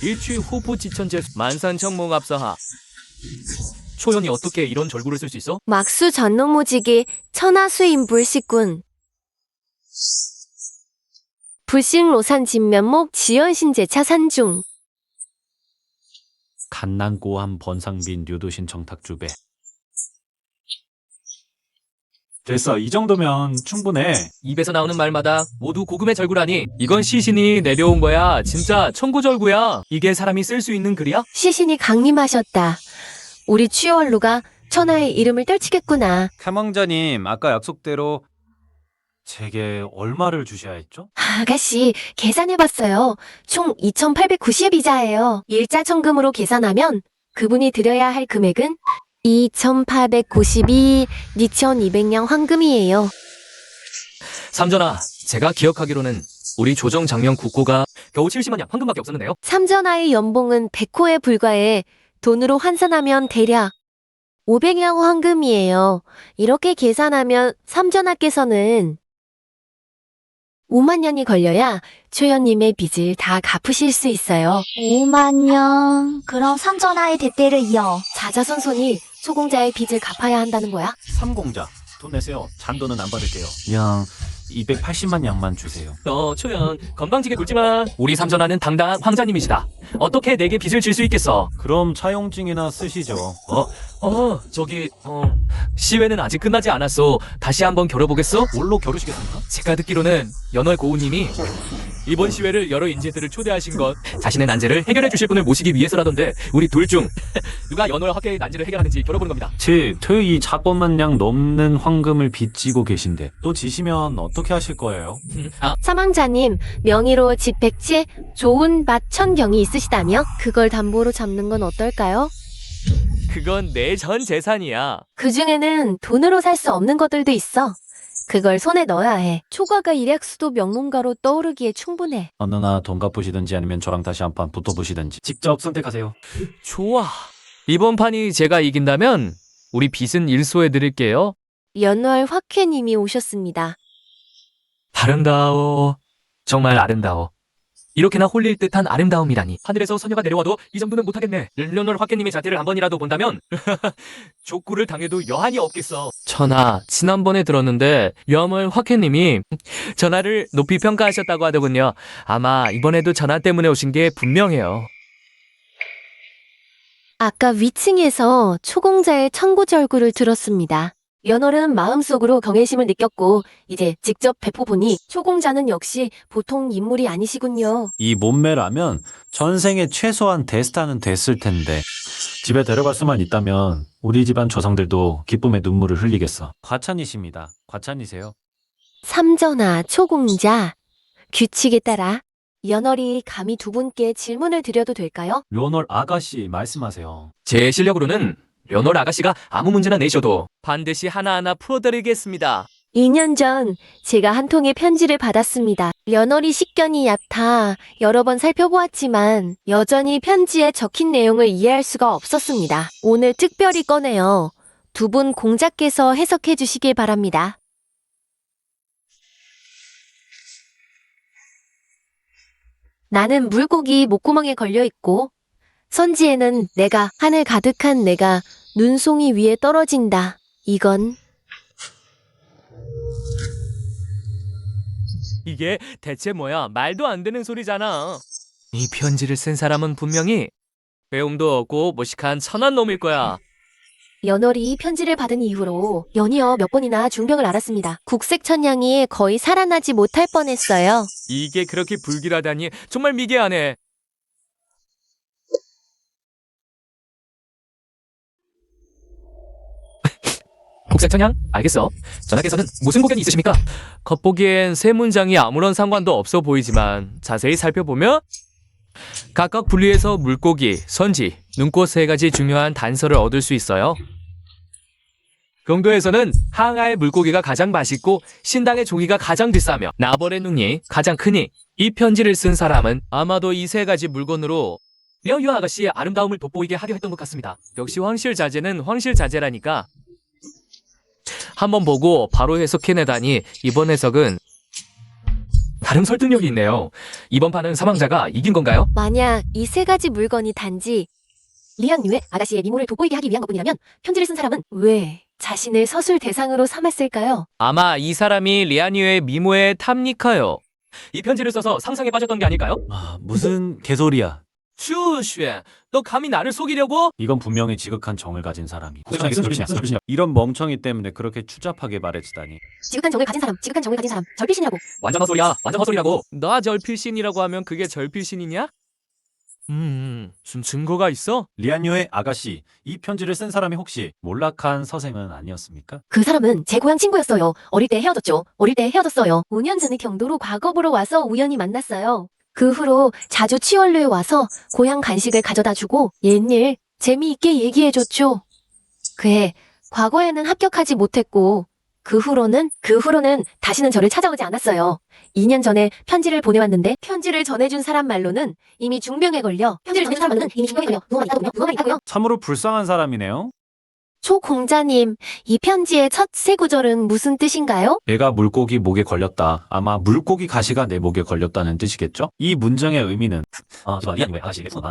D: 일취 후부 지천제 만산청몽합사하. 초연이 어떻게 이런 절구를 쓸 수 있어?
A: 막수 전노무지기 천하수인 불식군 불식로산 진면목 지연신제 차산중
B: 갓난고함 번상빈 류도신 정탁주배.
C: 됐어. 이 정도면 충분해.
D: 입에서 나오는 말마다 모두 고금의 절구라니. 이건 시신이 내려온 거야. 진짜 천구절구야. 이게 사람이 쓸 수 있는 글이야?
A: 시신이 강림하셨다. 우리 취월루가 천하의 이름을 떨치겠구나.
B: 탐왕자님, 아까 약속대로
C: 제게 얼마를 주셔야 했죠?
A: 아가씨, 계산해봤어요. 총 2,890이자예요. 일자 천금으로 계산하면 그분이 드려야 할 금액은 2,892, 2,200냥 황금이에요.
D: 삼전아, 제가 기억하기로는 우리 조정 장명 국고가 겨우 70만 냥 황금밖에 없었는데요.
A: 삼전하의 연봉은 100호에 불과해 돈으로 환산하면 대략 500냥 황금이에요. 이렇게 계산하면 삼전하께서는 5만 년이 걸려야 초연님의 빚을 다 갚으실 수 있어요.
E: 5만 년. 그럼 삼전하의 대대를 이어.
A: 자자손손이 소공자의 빚을 갚아야 한다는 거야?
C: 삼공자. 돈 내세요. 잔돈은 안 받을게요. 양 280만 양만 주세요.
D: 초연, 건방지게 굴지만 우리 삼전하는 당당한 황자님이시다. 어떻게 내게 빚을 질 수 있겠어?
C: 그럼 차용증이나 쓰시죠.
D: 시외는 아직 끝나지 않았어. 다시 한번 겨뤄보겠어?
C: 뭘로 겨루시겠습니까?
D: 제가 듣기로는 연월 고우님이 이번 시회를 여러 인재들을 초대하신 것 자신의 난제를 해결해 주실 분을 모시기 위해서라던데 우리 둘 중 누가 연월 학계의 난제를 해결하는지 겨뤄보는 겁니다.
C: 제 토요이 4번만 양 넘는 황금을 빚지고 계신데 또 지시면 어떻게 하실 거예요?
A: 사망자님, 명의로 집 100채 좋은 밭 1000경이 있으시다며? 그걸 담보로 잡는 건 어떨까요?
D: 그건 내 전 재산이야.
A: 그 중에는 돈으로 살 수 없는 것들도 있어. 그걸 손에 넣어야 해. 초과가 일약수도 명문가로 떠오르기에 충분해.
C: 어느 나 돈 갚으시든지 아니면 저랑 다시 한 판 붙어보시든지 직접 선택하세요.
D: 좋아. 이번 판이 제가 이긴다면 우리 빚은 일소해 드릴게요.
A: 연월 화쾌님이 오셨습니다.
D: 아름다워. 정말 아름다워. 이렇게나 홀릴 듯한 아름다움이라니. 하늘에서 소녀가 내려와도 이 정도는 못하겠네. 연월 화께님의 자태를 한 번이라도 본다면 족구를 당해도 여한이 없겠어. 전하, 지난번에 들었는데 연월 화께님이 전하를 높이 평가하셨다고 하더군요. 아마 이번에도 전하 때문에 오신 게 분명해요.
A: 아까 위층에서 초공자의 청구절구를 들었습니다. 연월은 마음속으로 경외심을 느꼈고 이제 직접 뵙고보니 초공자는 역시 보통 인물이 아니시군요.
C: 이 몸매라면 전생에 최소한 대스타는 됐을 텐데 집에 데려갈 수만 있다면 우리 집안 조상들도 기쁨의 눈물을 흘리겠어. 과찬이십니다. 과찬이세요.
A: 삼전하 초공자, 규칙에 따라 연월이 감히 두 분께 질문을 드려도 될까요?
C: 료널 아가씨 말씀하세요.
D: 제 실력으로는 연월 아가씨가 아무 문제나 내셔도 반드시 하나하나 풀어드리겠습니다.
A: 2년 전 제가 한 통의 편지를 받았습니다. 연월이 식견이 얕아 여러 번 살펴보았지만 여전히 편지에 적힌 내용을 이해할 수가 없었습니다. 오늘 특별히 꺼내어 두 분 공자께서 해석해 주시길 바랍니다. 나는 물고기 목구멍에 걸려 있고 선지에는 내가 하늘 가득한 내가 눈송이 위에 떨어진다. 이건
D: 이게 대체 뭐야? 말도 안 되는 소리잖아. 이 편지를 쓴 사람은 분명히 배움도 없고 무식한 천한 놈일 거야.
A: 연월이 편지를 받은 이후로 연이어 몇 번이나 중병을 앓았습니다. 국색천냥이 거의 살아나지 못할 뻔했어요.
D: 이게 그렇게 불길하다니 정말 미개하네. 국색천양? 알겠어. 전하께서는 무슨 고견이 있으십니까? 겉보기엔 세 문장이 아무런 상관도 없어 보이지만 자세히 살펴보면 각각 분리해서 물고기, 선지, 눈꽃 세 가지 중요한 단서를 얻을 수 있어요. 경도에서는 항아의 물고기가 가장 맛있고 신당의 종이가 가장 비싸며 나벌의 눈이 가장 크니 이 편지를 쓴 사람은 아마도 이 세 가지 물건으로 려유 아가씨의 아름다움을 돋보이게 하려 했던 것 같습니다. 역시 황실자제는 황실자제라니까. 한번 보고 바로 해석해내다니 이번 해석은 다른 설득력이 있네요. 이번 판은 사망자가 이긴 건가요?
A: 만약 이 세 가지 물건이 단지 리안유의 아가씨의 미모를 돋보이게 하기 위한 것뿐이라면 편지를 쓴 사람은 왜 자신을 서술 대상으로 삼았을까요?
D: 아마 이 사람이 리아니의 미모에 탐닉하여 이 편지를 써서 상상에 빠졌던 게 아닐까요?
B: 무슨 개소리야.
D: 슈슈, 너 감히 나를 속이려고?
B: 이건 분명히 지극한 정을 가진 사람이. 이런 멍청이 때문에 그렇게 추잡하게 말해주다니.
A: 지극한 정을 가진 사람, 지극한 정을 가진 사람, 절필신이라고.
D: 완전 헛소리야, 완전 헛소리라고. 나 절필신이라고 하면 그게 절필신이냐? 무슨 증거가 있어?
B: 리안요의 아가씨, 이 편지를 쓴 사람이 혹시 몰락한 서생은 아니었습니까?
A: 그 사람은 제 고향 친구였어요. 어릴 때 헤어졌죠. 어릴 때 헤어졌어요. 5년 전에 경도로 과거 보러 와서 우연히 만났어요. 그 후로 자주 치월루에 와서 고향 간식을 가져다 주고 옛일 재미있게 얘기해줬죠. 그해 과거에는 합격하지 못했고 그 후로는 다시는 저를 찾아오지 않았어요. 2년 전에 편지를 보내왔는데 편지를 전해준 사람 말로는 이미 중병에 걸려 누워만 있다고요.
B: 참으로 불쌍한 사람이네요.
A: 초 공자님, 이 편지의 첫 세 구절은 무슨 뜻인가요?
B: 얘가 물고기 목에 걸렸다. 아마 물고기 가시가 내 목에 걸렸다는 뜻이겠죠? 이 문장의 의미는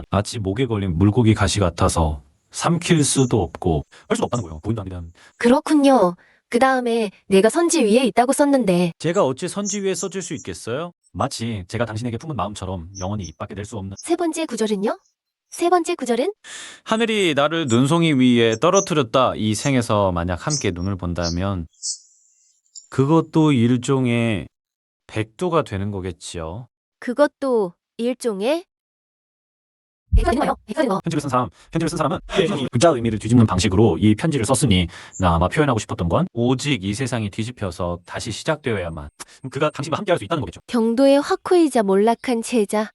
B: 마치 목에 걸린 물고기 가시 같아서 삼킬 수도 없고 할 수 없다는 거예요. 보인다 아니다.
A: 그렇군요. 그 다음에 내가 선지 위에 있다고 썼는데
B: 제가 어찌 선지 위에 써줄 수 있겠어요? 마치 제가 당신에게 품은 마음처럼 영원히 입 밖에 낼 수 없는.
A: 세 번째 구절은요? 세 번째 구절은?
B: 하늘이 나를 눈송이 위에 떨어뜨렸다. 이 생에서 만약 함께 눈을 본다면 그것도 일종의 백도가 되는 거겠지요.
A: 그것도 일종의 백설이요.
B: 편지를 쓴 사람은 글자 의미를 뒤집는 방식으로 이 편지를 썼으니 나 아마 표현하고 싶었던 건 오직 이 세상이 뒤집혀서 다시 시작되어야만 그가 당신과 함께할 수 있다는 거겠죠.
A: 경도의 화쿠이자 몰락한 제자.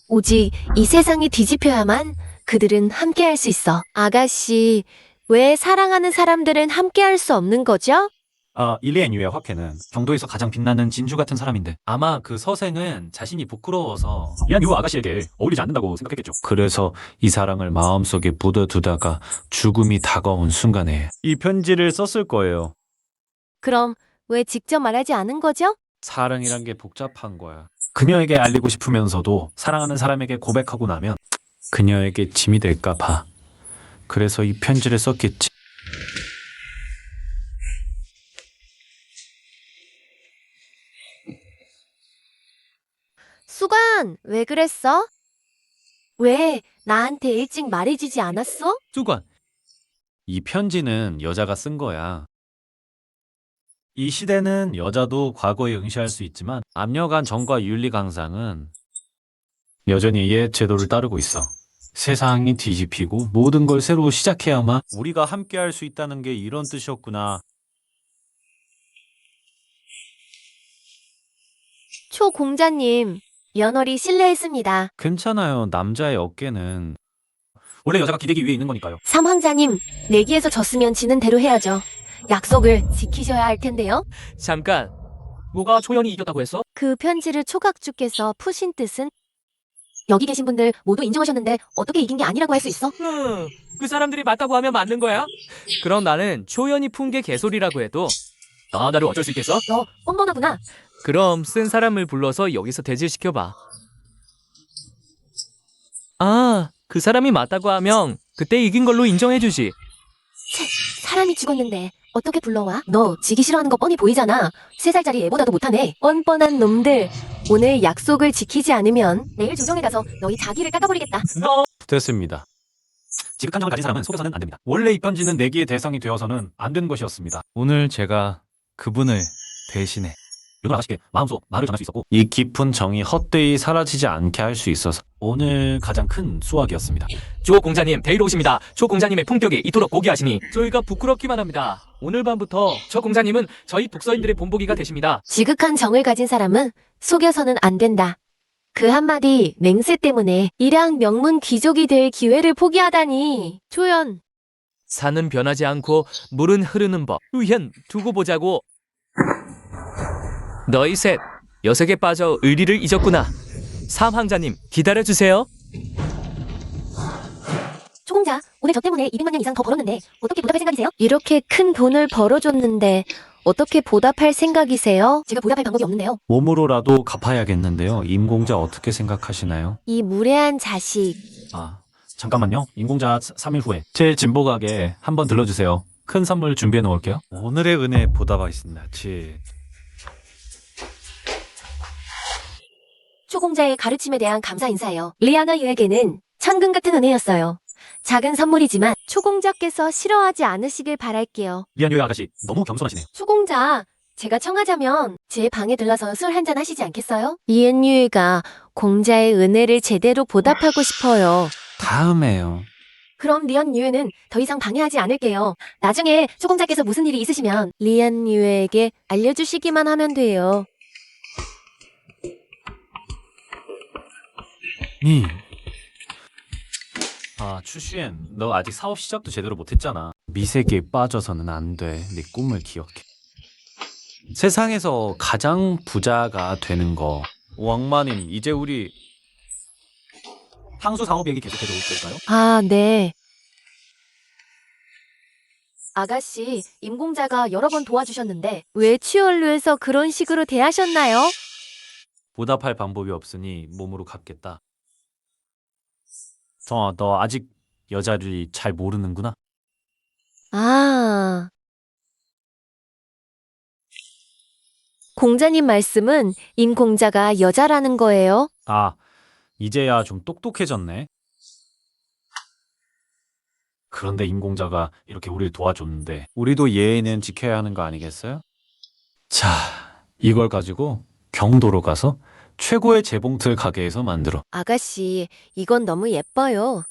A: 오직 이 세상이 뒤집혀야만 그들은 함께할 수 있어. 아가씨, 왜 사랑하는 사람들은 함께할 수 없는 거죠?
B: 일리앤유의 화케는 경도에서 가장 빛나는 진주 같은 사람인데 아마 그 서생은 자신이 부끄러워서 리안유 아가씨에게 어울리지 않는다고 생각했겠죠. 그래서 이 사랑을 마음속에 묻어두다가 죽음이 다가온 순간에 이 편지를 썼을 거예요.
A: 그럼 왜 직접 말하지 않은 거죠?
B: 사랑이란 게 복잡한 거야. 그녀에게 알리고 싶으면서도 사랑하는 사람에게 고백하고 나면 그녀에게 짐이 될까 봐. 그래서 이 편지를 썼겠지.
A: 수관, 왜 그랬어? 왜 나한테 일찍 말해주지 않았어?
D: 수관,
B: 이 편지는 여자가 쓴 거야. 이 시대는 여자도 과거에 응시할 수 있지만 압력한 정과 윤리 강상은 여전히 옛 제도를 따르고 있어. 세상이 뒤집히고 모든 걸 새로 시작해야만 우리가 함께할 수 있다는 게 이런 뜻이었구나.
A: 초 공자님, 연월이 실례했습니다.
B: 괜찮아요. 남자의 어깨는 원래 여자가 기대기 위해 있는 거니까요.
A: 삼황자님, 내기에서 졌으면 지는 대로 해야죠. 약속을 지키셔야 할 텐데요.
D: 잠깐. 뭐가 초연이 이겼다고 했어?
A: 그 편지를 초각주께서 푸신 뜻은? 여기 계신 분들 모두 인정하셨는데 어떻게 이긴 게 아니라고 할 수 있어?
D: 그 사람들이 맞다고 하면 맞는 거야? 그럼 나는 초연이 푼 게 개소리라고 해도 나를 어쩔 수 있겠어?
A: 너 뻔뻔하구나.
D: 그럼 쓴 사람을 불러서 여기서 대질시켜봐. 아, 그 사람이 맞다고 하면 그때 이긴 걸로 인정해주지.
A: 사람이 죽었는데 어떻게 불러와? 너 지기 싫어하는 거 뻔히 보이잖아. 3살짜리 애보다도 못하네. 뻔뻔한 놈들. 오늘 약속을 지키지 않으면 내일 조정에 가서 너희 자기를 깎아버리겠다.
B: 됐습니다. 지극한 정을 가진 사람은 속여서는 안 됩니다. 원래 이 편지는 내기의 대상이 되어서는 안 되는 것이었습니다. 오늘 제가 그분을 대신해 윤호 아가씨께 마음속 말을 전할 수 있었고 이 깊은 정이 헛되이 사라지지 않게 할 수 있어서 오늘 가장 큰 수확이었습니다.
D: 조 공자님 데리러 오십니다. 조 공자님의 품격이 이토록 고귀하시니 저희가 부끄럽기만 합니다. 오늘 밤부터 조 공자님은 저희 독서인들의 본보기가 되십니다.
A: 지극한 정을 가진 사람은 속여서는 안 된다. 그 한마디 맹세 때문에 일양 명문 귀족이 될 기회를 포기하다니. 초연.
D: 산은 변하지 않고 물은 흐르는 법. 우현 두고 보자고. 너희 셋 여색에 빠져 의리를 잊었구나. 삼황자님 기다려주세요.
A: 초공자, 오늘 저 때문에 200만 년 이상 더 벌었는데 어떻게 보답할 생각이세요? 이렇게 큰 돈을 벌어줬는데 어떻게 보답할 생각이세요? 제가 보답할 방법이 없는데요.
B: 몸으로라도 갚아야겠는데요. 임공자 어떻게 생각하시나요?
A: 이 무례한 자식.
C: 아, 잠깐만요. 인공자 3일 후에 제 진보가게 한번 들러주세요. 큰 선물 준비해 놓을게요.
B: 오늘의 은혜 보답하겠습니다.
A: 초공자의 가르침에 대한 감사 인사예요. 리아나 유에게는 천금 같은 은혜였어요. 작은 선물이지만 초공자께서 싫어하지 않으시길 바랄게요.
C: 리안유의 아가씨 너무 겸손하시네요.
A: 초공자, 제가 청하자면 제 방에 들러서 술 한잔 하시지 않겠어요? 이은유이가 공자의 은혜를 제대로 보답하고 싶어요.
B: 다음에요.
A: 그럼 리안 유에는 더 이상 방해하지 않을게요. 나중에 초공자께서 무슨 일이 있으시면 리안 유에게 알려주시기만 하면 돼요.
C: 아, 추슈엔, 너 아직 사업 시작도 제대로 못했잖아.
B: 미세계에 빠져서는 안 돼. 네 꿈을 기억해. 세상에서 가장 부자가 되는 거. 왕마님, 이제 우리
C: 향수 상업 얘기 계속해도 될까요?
A: 아, 네. 아가씨, 임공자가 여러 번 도와주셨는데 왜 취월루에서 그런 식으로 대하셨나요?
B: 보답할 방법이 없으니 몸으로 갚겠다. 너 아직 여자를 잘 모르는구나.
A: 아. 공자님 말씀은 임공자가 여자라는 거예요?
B: 아, 이제야 좀 똑똑해졌네.
C: 그런데 인공자가 이렇게 우리를 도와줬는데
B: 우리도 예의는 지켜야 하는 거 아니겠어요? 자, 이걸 가지고 경도로 가서 최고의 재봉틀 가게에서 만들어.
A: 아가씨, 이건 너무 예뻐요.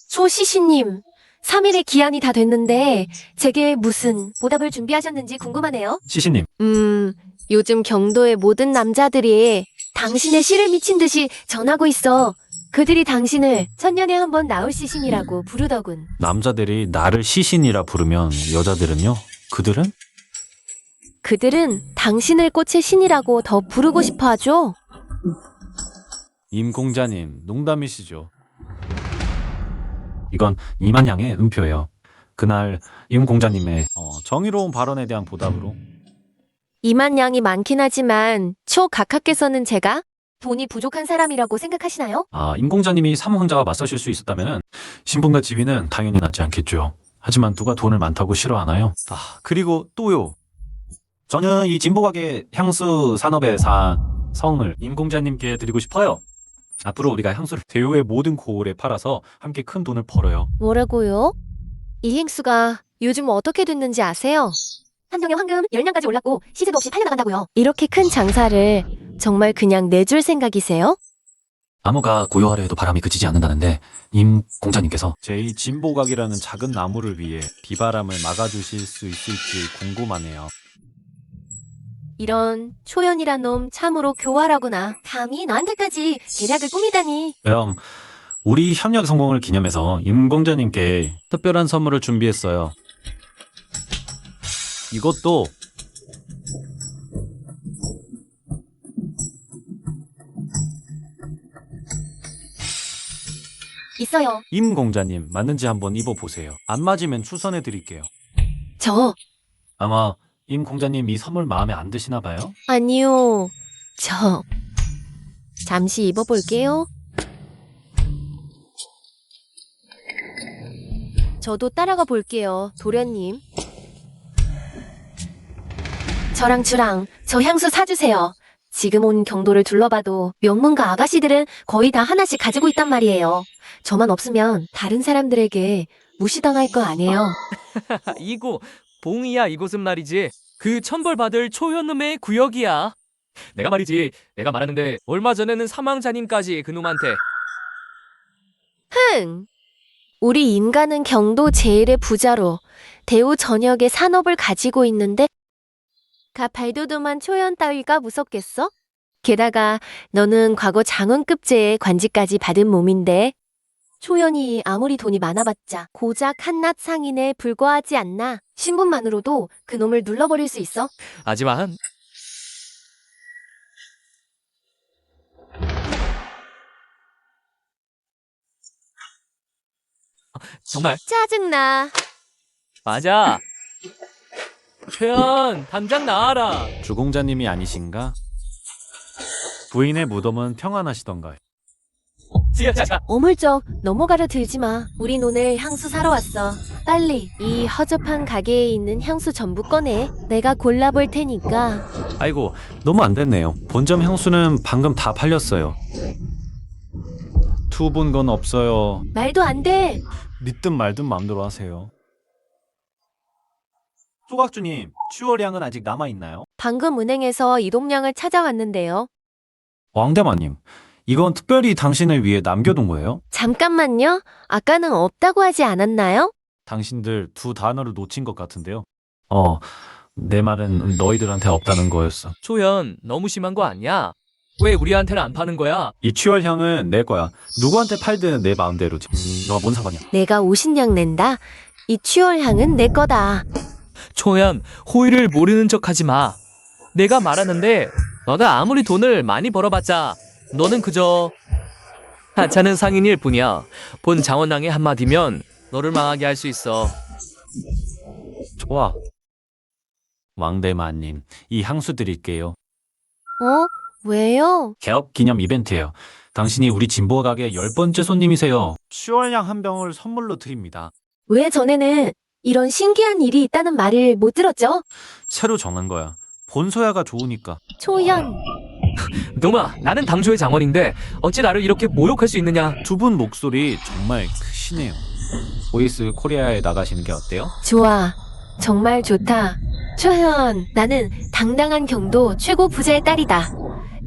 A: 소시시님, 3일의 기한이 다 됐는데 제게 무슨 보답을 준비하셨는지 궁금하네요.
C: 시시님,
A: 요즘 경도의 모든 남자들이 당신의 시를 미친 듯이 전하고 있어. 그들이 당신을 천년에 한 번 나올 시신이라고 부르더군.
B: 남자들이 나를 시신이라 부르면 여자들은요?
A: 그들은 당신을 꽃의 신이라고 더 부르고 싶어 하죠.
B: 임공자님, 농담이시죠?
C: 이건 이만양의 음표예요. 그날 임공자님의
B: 정의로운 발언에 대한 보답으로.
A: 이만 양이 많긴 하지만 초각하께서는 제가 돈이 부족한 사람이라고 생각하시나요?
C: 임공자님이 삼형자와 맞서실 수 있었다면 신분과 지위는 당연히 낮지 않겠죠. 하지만 누가 돈을 많다고 싫어하나요?
B: 그리고 또요.
C: 저는 이 진보가게 향수 산업의 성을 임공자님께 드리고 싶어요. 앞으로 우리가 향수를 대우의 모든 고을에 팔아서 함께 큰 돈을 벌어요.
A: 뭐라고요? 이 행수가 요즘 어떻게 됐는지 아세요? 한 통에 황금 10냥까지 올랐고 시세도 없이 팔려나간다고요. 이렇게 큰 장사를 정말 그냥 내줄 생각이세요?
C: 나무가 고요하려 해도 바람이 그치지 않는다는데 임공자님께서
B: 제2 진보각이라는 작은 나무를 위해 비바람을 막아주실 수 있을지 궁금하네요.
A: 이런 초연이란 놈 참으로 교활하구나. 감히 나한테까지 계략을 꾸미다니.
C: 형, 우리 협력 성공을 기념해서 임공자님께
B: 특별한 선물을 준비했어요. 이것도
A: 있어요.
B: 임공자님 맞는지 한번 입어보세요. 안 맞으면 추선해 드릴게요.
A: 저
C: 아마 임공자님 이 선물 마음에 안 드시나 봐요?
A: 아니요. 저 잠시 입어볼게요. 저도 따라가 볼게요, 도련님. 저랑 주랑 저 향수 사주세요. 지금 온 경도를 둘러봐도 명문가 아가씨들은 거의 다 하나씩 가지고 있단 말이에요. 저만 없으면 다른 사람들에게 무시당할 거 아니에요.
D: 이곳 봉이야. 이곳은 말이지 그 천벌받을 초현음의 구역이야. 내가 말하는데 얼마 전에는 사망자님까지 그놈한테.
A: 흥! 우리 인간은 경도 제일의 부자로 대우 전역의 산업을 가지고 있는데 발도도만 초연 따위가 무섭겠어? 게다가 너는 과거 장원급제의 관직까지 받은 몸인데 초연이 아무리 돈이 많아봤자 고작 한낱 상인에 불과하지 않나. 신분만으로도 그놈을 눌러버릴 수 있어.
D: 하지만 정말
A: 짜증나.
D: 맞아. 최연, 당장 나와라.
B: 주공자님이 아니신가? 부인의 무덤은 평안하시던가요?
D: 자.
A: 오물쩍 넘어가려 들지 마. 우린 오늘 향수 사러 왔어. 빨리 이 허접한 가게에 있는 향수 전부 꺼내. 내가 골라볼 테니까.
B: 아이고, 너무 안 됐네요. 본점 향수는 방금 다 팔렸어요. 투분 건 없어요.
A: 말도 안 돼.
B: 믿든 말든 마음대로 하세요. 소각주님, 추월향은 아직 남아있나요?
A: 방금 은행에서 이동량을 찾아왔는데요.
B: 왕대마님, 이건 특별히 당신을 위해 남겨둔 거예요?
A: 잠깐만요. 아까는 없다고 하지 않았나요?
B: 당신들 두 단어를 놓친 것 같은데요. 내 말은 너희들한테 없다는 거였어.
D: 초연, 너무 심한 거 아니야? 왜 우리한테는 안 파는 거야?
B: 이 추월향은 내 거야. 누구한테 팔든 내 마음대로지. 너가 뭔 상관이야?
A: 내가 50냥 낸다. 이 취월향은 내 거다.
D: 초연, 호의를 모르는 척 하지 마. 내가 말하는데 너가 아무리 돈을 많이 벌어봤자 너는 그저 하찮은 상인일 뿐이야. 본 장원왕의 한마디면 너를 망하게 할 수 있어.
B: 좋아. 왕대마님, 이 향수 드릴게요.
A: 어? 왜요?
B: 개업 기념 이벤트예요. 당신이 우리 진보 가게 10번째 손님이세요. 추월향 한 병을 선물로 드립니다.
A: 왜 전에는 이런 신기한 일이 있다는 말을 못 들었죠?
B: 새로 정한 거야. 본소야가 좋으니까.
A: 초연.
D: 놈아, 나는 당초의 장원인데 어찌 나를 이렇게 모욕할 수 있느냐?
B: 두 분 목소리 정말 크시네요. 보이스 코리아에 나가시는 게 어때요?
A: 좋아. 정말 좋다. 초연, 나는 당당한 경도 최고 부자의 딸이다.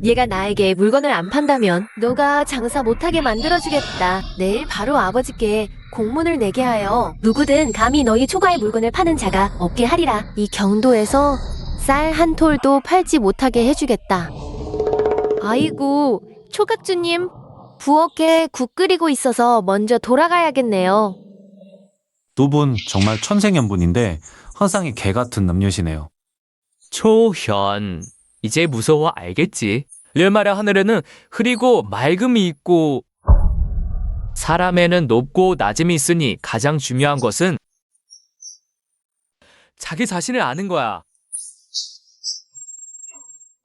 A: 얘가 나에게 물건을 안 판다면 너가 장사 못하게 만들어주겠다. 내일 바로 아버지께 공문을 내게 하여 누구든 감히 너희 초가의 물건을 파는 자가 없게 하리라. 이 경도에서 쌀 한 톨도 팔지 못하게 해주겠다. 아이고, 초각주님, 부엌에 국 끓이고 있어서 먼저 돌아가야겠네요.
B: 두 분 정말 천생연분인데 환상의 개 같은 남녀시네요.
D: 초현, 이제 무서워 알겠지? 르마라 하늘에는 흐리고 맑음이 있고 사람에는 높고 낮음이 있으니 가장 중요한 것은 자기 자신을 아는 거야.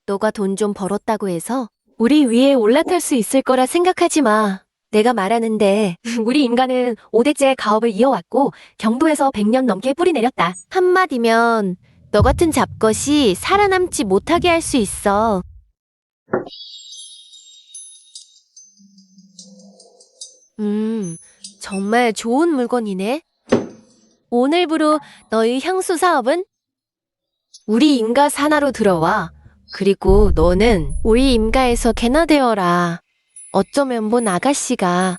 A: 너가 돈 좀 벌었다고 해서 우리 위에 올라탈 수 있을 거라 생각하지 마. 내가 말하는데 우리 인간은 5대째 가업을 이어왔고 경도에서 100년 넘게 뿌리 내렸다. 한마디면 너 같은 잡것이 살아남지 못하게 할 수 있어. 정말 좋은 물건이네. 오늘부로 너희 향수 사업은 우리 임가 산하로 들어와. 그리고 너는 우리 임가에서 개나 되어라. 어쩌면 본 아가씨가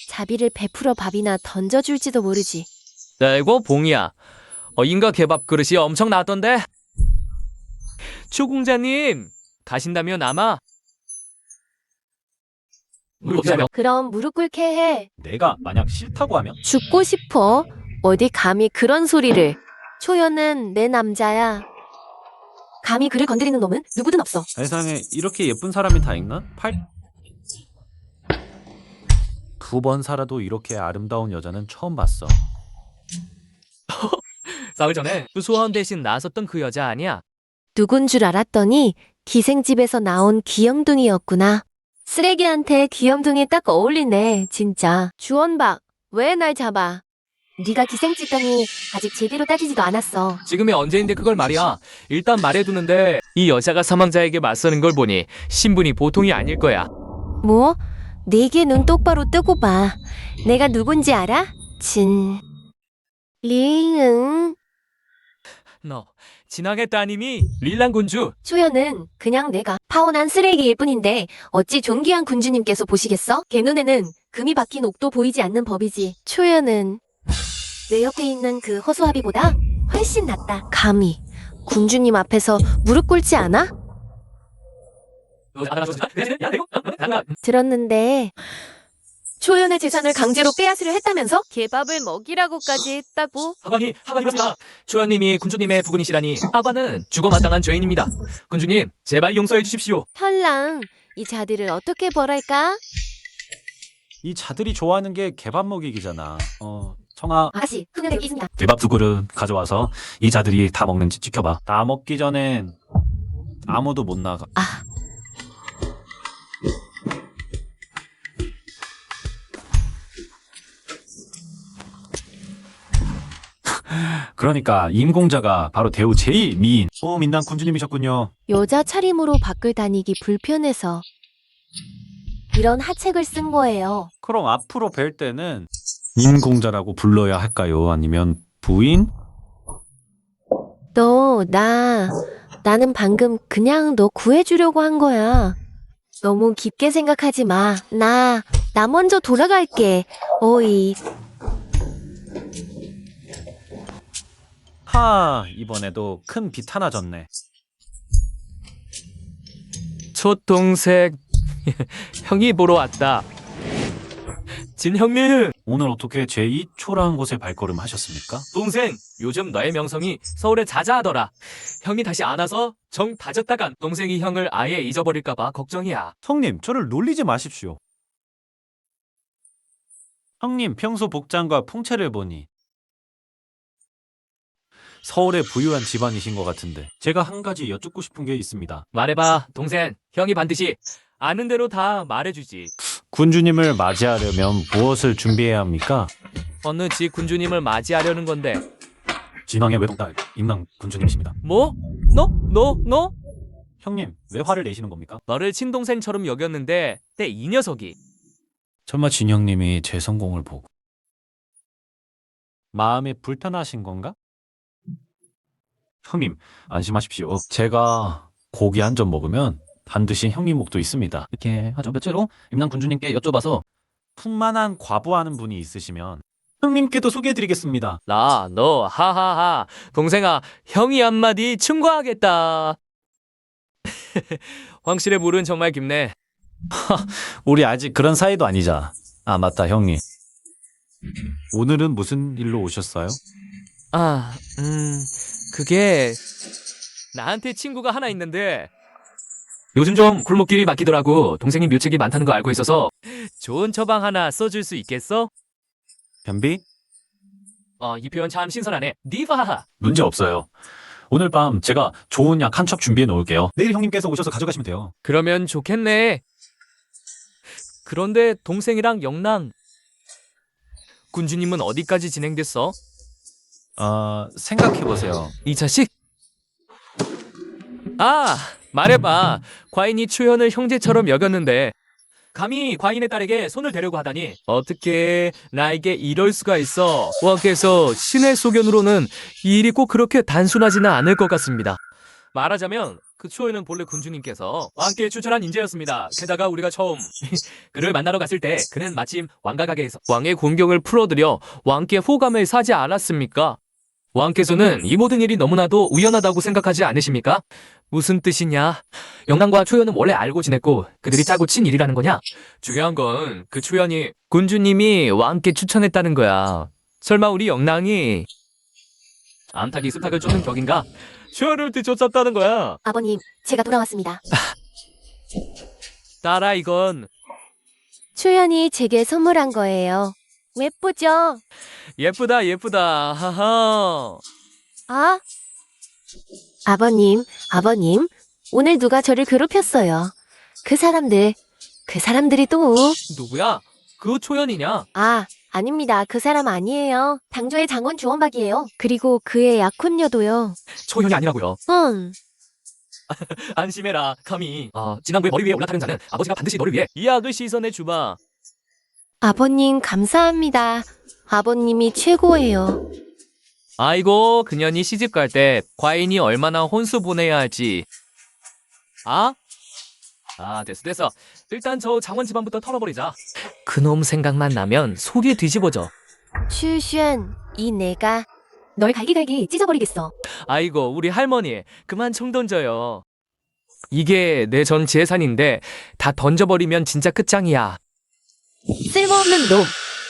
A: 자비를 베풀어 밥이나 던져줄지도 모르지.
D: 이거 봉이야. 인가 개밥 그릇이 엄청 나던데? 초공자님, 가신다면 아마
A: 그럼 무릎 꿇게 해.
B: 내가 만약 싫다고 하면?
A: 죽고 싶어? 어디 감히 그런 소리를. 초연은 내 남자야. 감히 그를 건드리는 놈은 누구든 없어.
B: 세상에 이렇게 예쁜 사람이 다 있나? 9번 살아도 이렇게 아름다운 여자는 처음 봤어.
D: 싸울 전에 그 소원 대신 나섰던 그 여자 아니야?
A: 누군 줄 알았더니 기생집에서 나온 귀염둥이였구나. 쓰레기한테 귀염둥이 딱 어울리네, 진짜. 주원박, 왜 날 잡아? 네가 기생집 가니 아직 제대로 따지지도 않았어.
D: 지금이 언제인데 그걸 말이야. 일단 말해두는데 이 여자가 사망자에게 맞서는 걸 보니 신분이 보통이 아닐 거야.
A: 뭐? 네게 눈 똑바로 뜨고 봐. 내가 누군지 알아? 링응.
D: 너 진왕의 따님이 릴란 군주.
A: 초연은 그냥 내가 파혼한 쓰레기일 뿐인데 어찌 존귀한 군주님께서 보시겠어? 걔 눈에는 금이 박힌 옥도 보이지 않는 법이지. 초연은 내 옆에 있는 그 허수아비보다 훨씬 낫다. 감히 군주님 앞에서 무릎 꿇지 않아? 들었는데 초연의 재산을 강제로 빼앗으려 했다면서? 개밥을 먹이라고까지 했다고?
D: 하관이 그렇습니다. 초연님이 군주님의 부군이시라니 하관은 죽어마땅한 죄인입니다. 군주님, 제발 용서해 주십시오.
A: 현랑, 이 자들을 어떻게 벌할까?
B: 이 자들이 좋아하는 게 개밥 먹이기잖아. 청아,
A: 아가씨, 흑연에 있습니다.
C: 개밥 2그릇 가져와서 이 자들이 다 먹는지 지켜봐.
B: 다 먹기 전엔 아무도 못 나가.
A: 아,
C: 그러니까 임공자가 바로 대우 제1미인 민당 군주님이셨군요.
A: 여자 차림으로 밖을 다니기 불편해서 이런 하책을 쓴 거예요.
B: 그럼 앞으로 뵐 때는 임공자라고 불러야 할까요? 아니면 부인?
A: 나는 방금 그냥 너 구해주려고 한 거야. 너무 깊게 생각하지 마. 나 먼저 돌아갈게. 어이.
B: 이번에도 큰 빚 하나 졌네.
D: 초동생 형이 보러 왔다. 진 형님,
C: 오늘 어떻게 제2 초라한 곳에 발걸음 하셨습니까?
D: 동생, 요즘 너의 명성이 서울에 자자하더라. 형이 다시 안 와서 정 다졌다간 동생이 형을 아예 잊어버릴까봐 걱정이야.
B: 형님, 저를 놀리지 마십시오. 형님, 평소 복장과 풍채를 보니 서울의 부유한 집안이신 것 같은데.
C: 제가 한 가지 여쭙고 싶은 게 있습니다.
D: 말해봐, 동생. 형이 반드시 아는 대로 다 말해주지.
B: 군주님을 맞이하려면 무엇을 준비해야 합니까?
D: 어느 지 군주님을 맞이하려는 건데.
C: 진왕의 외동딸 임당 군주님이십니다.
D: 뭐? 너?
C: 형님, 왜 화를 내시는 겁니까?
D: 너를 친동생처럼 여겼는데 때 이 녀석이.
B: 설마 진형님이 제 성공을 보고 마음이 불편하신 건가?
C: 형님, 안심하십시오.
B: 제가 고기 한 점 먹으면 반드시 형님 목도 있습니다.
C: 이렇게 하죠. 며칠로 임당 군주님께 여쭤봐서
B: 풍만한 과부하는 분이 있으시면 형님께도 소개해드리겠습니다.
D: 너, 하하하. 동생아, 형이 한마디 충고하겠다. 황실의 물은 정말 깊네.
B: 우리 아직 그런 사이도 아니자. 아, 맞다, 형님. 오늘은 무슨 일로 오셨어요?
D: 그게 나한테 친구가 하나 있는데 요즘 좀 골목길이 막히더라고. 동생이 묘책이 많다는 거 알고 있어서 좋은 처방 하나 써줄 수 있겠어?
B: 변비?
D: 이 표현 참 신선하네. 니바하하.
C: 문제 없어요. 오늘 밤 제가 좋은 약 한 첩 준비해 놓을게요. 내일 형님께서 오셔서 가져가시면 돼요.
D: 그러면 좋겠네. 그런데 동생이랑 영랑 군주님은 어디까지 진행됐어?
B: 생각해보세요.
D: 이 자식? 말해봐. 과인이 추현을 형제처럼 여겼는데 감히 과인의 딸에게 손을 대려고 하다니. 어떻게 나에게 이럴 수가 있어. 왕께서 신의 소견으로는 이 일이 꼭 그렇게 단순하지는 않을 것 같습니다. 말하자면 그 추현은 본래 군주님께서 왕께 추천한 인재였습니다. 게다가 우리가 처음 그를 만나러 갔을 때 그는 마침 왕가가게에서 왕의 공경을 풀어드려 왕께 호감을 사지 않았습니까? 왕께서는 이 모든 일이 너무나도 우연하다고 생각하지 않으십니까? 무슨 뜻이냐? 영랑과 초연은 원래 알고 지냈고 그들이 짜고 친 일이라는 거냐? 중요한 건 그 초연이 군주님이 왕께 추천했다는 거야. 설마 우리 영랑이 암탉이 습탉을 쫓는 격인가? 초연을 뒤쫓았다는 거야.
A: 아버님, 제가 돌아왔습니다.
D: 딸아, 이건
A: 초연이 제게 선물한 거예요. 예쁘죠?
D: 예쁘다. 하하.
A: 아? 아버님, 오늘 누가 저를 괴롭혔어요. 그 사람들이 또.
D: 누구야? 그 초연이냐?
A: 아닙니다. 그 사람 아니에요. 당조의 장원 주원박이에요. 그리고 그의 약혼녀도요.
D: 초연이 아니라고요. 안심해라. 감히 진앙부의 머리 위에 올라타는 자는 아버지가 반드시 너를 위해 이 약을 씻어내 주마.
A: 아버님, 감사합니다. 아버님이 최고예요.
D: 아이고, 그년이 시집 갈 때 과인이 얼마나 혼수 보내야 할지. 됐어. 일단 저 장원 집안부터 털어버리자. 그놈 생각만 나면 속이 뒤집어져.
A: 추쉔, 이 내가 널 갈기갈기 찢어버리겠어.
D: 아이고, 우리 할머니 그만 총 던져요. 이게 내 전 재산인데 다 던져버리면 진짜 끝장이야.
A: 쓸모없는 놈.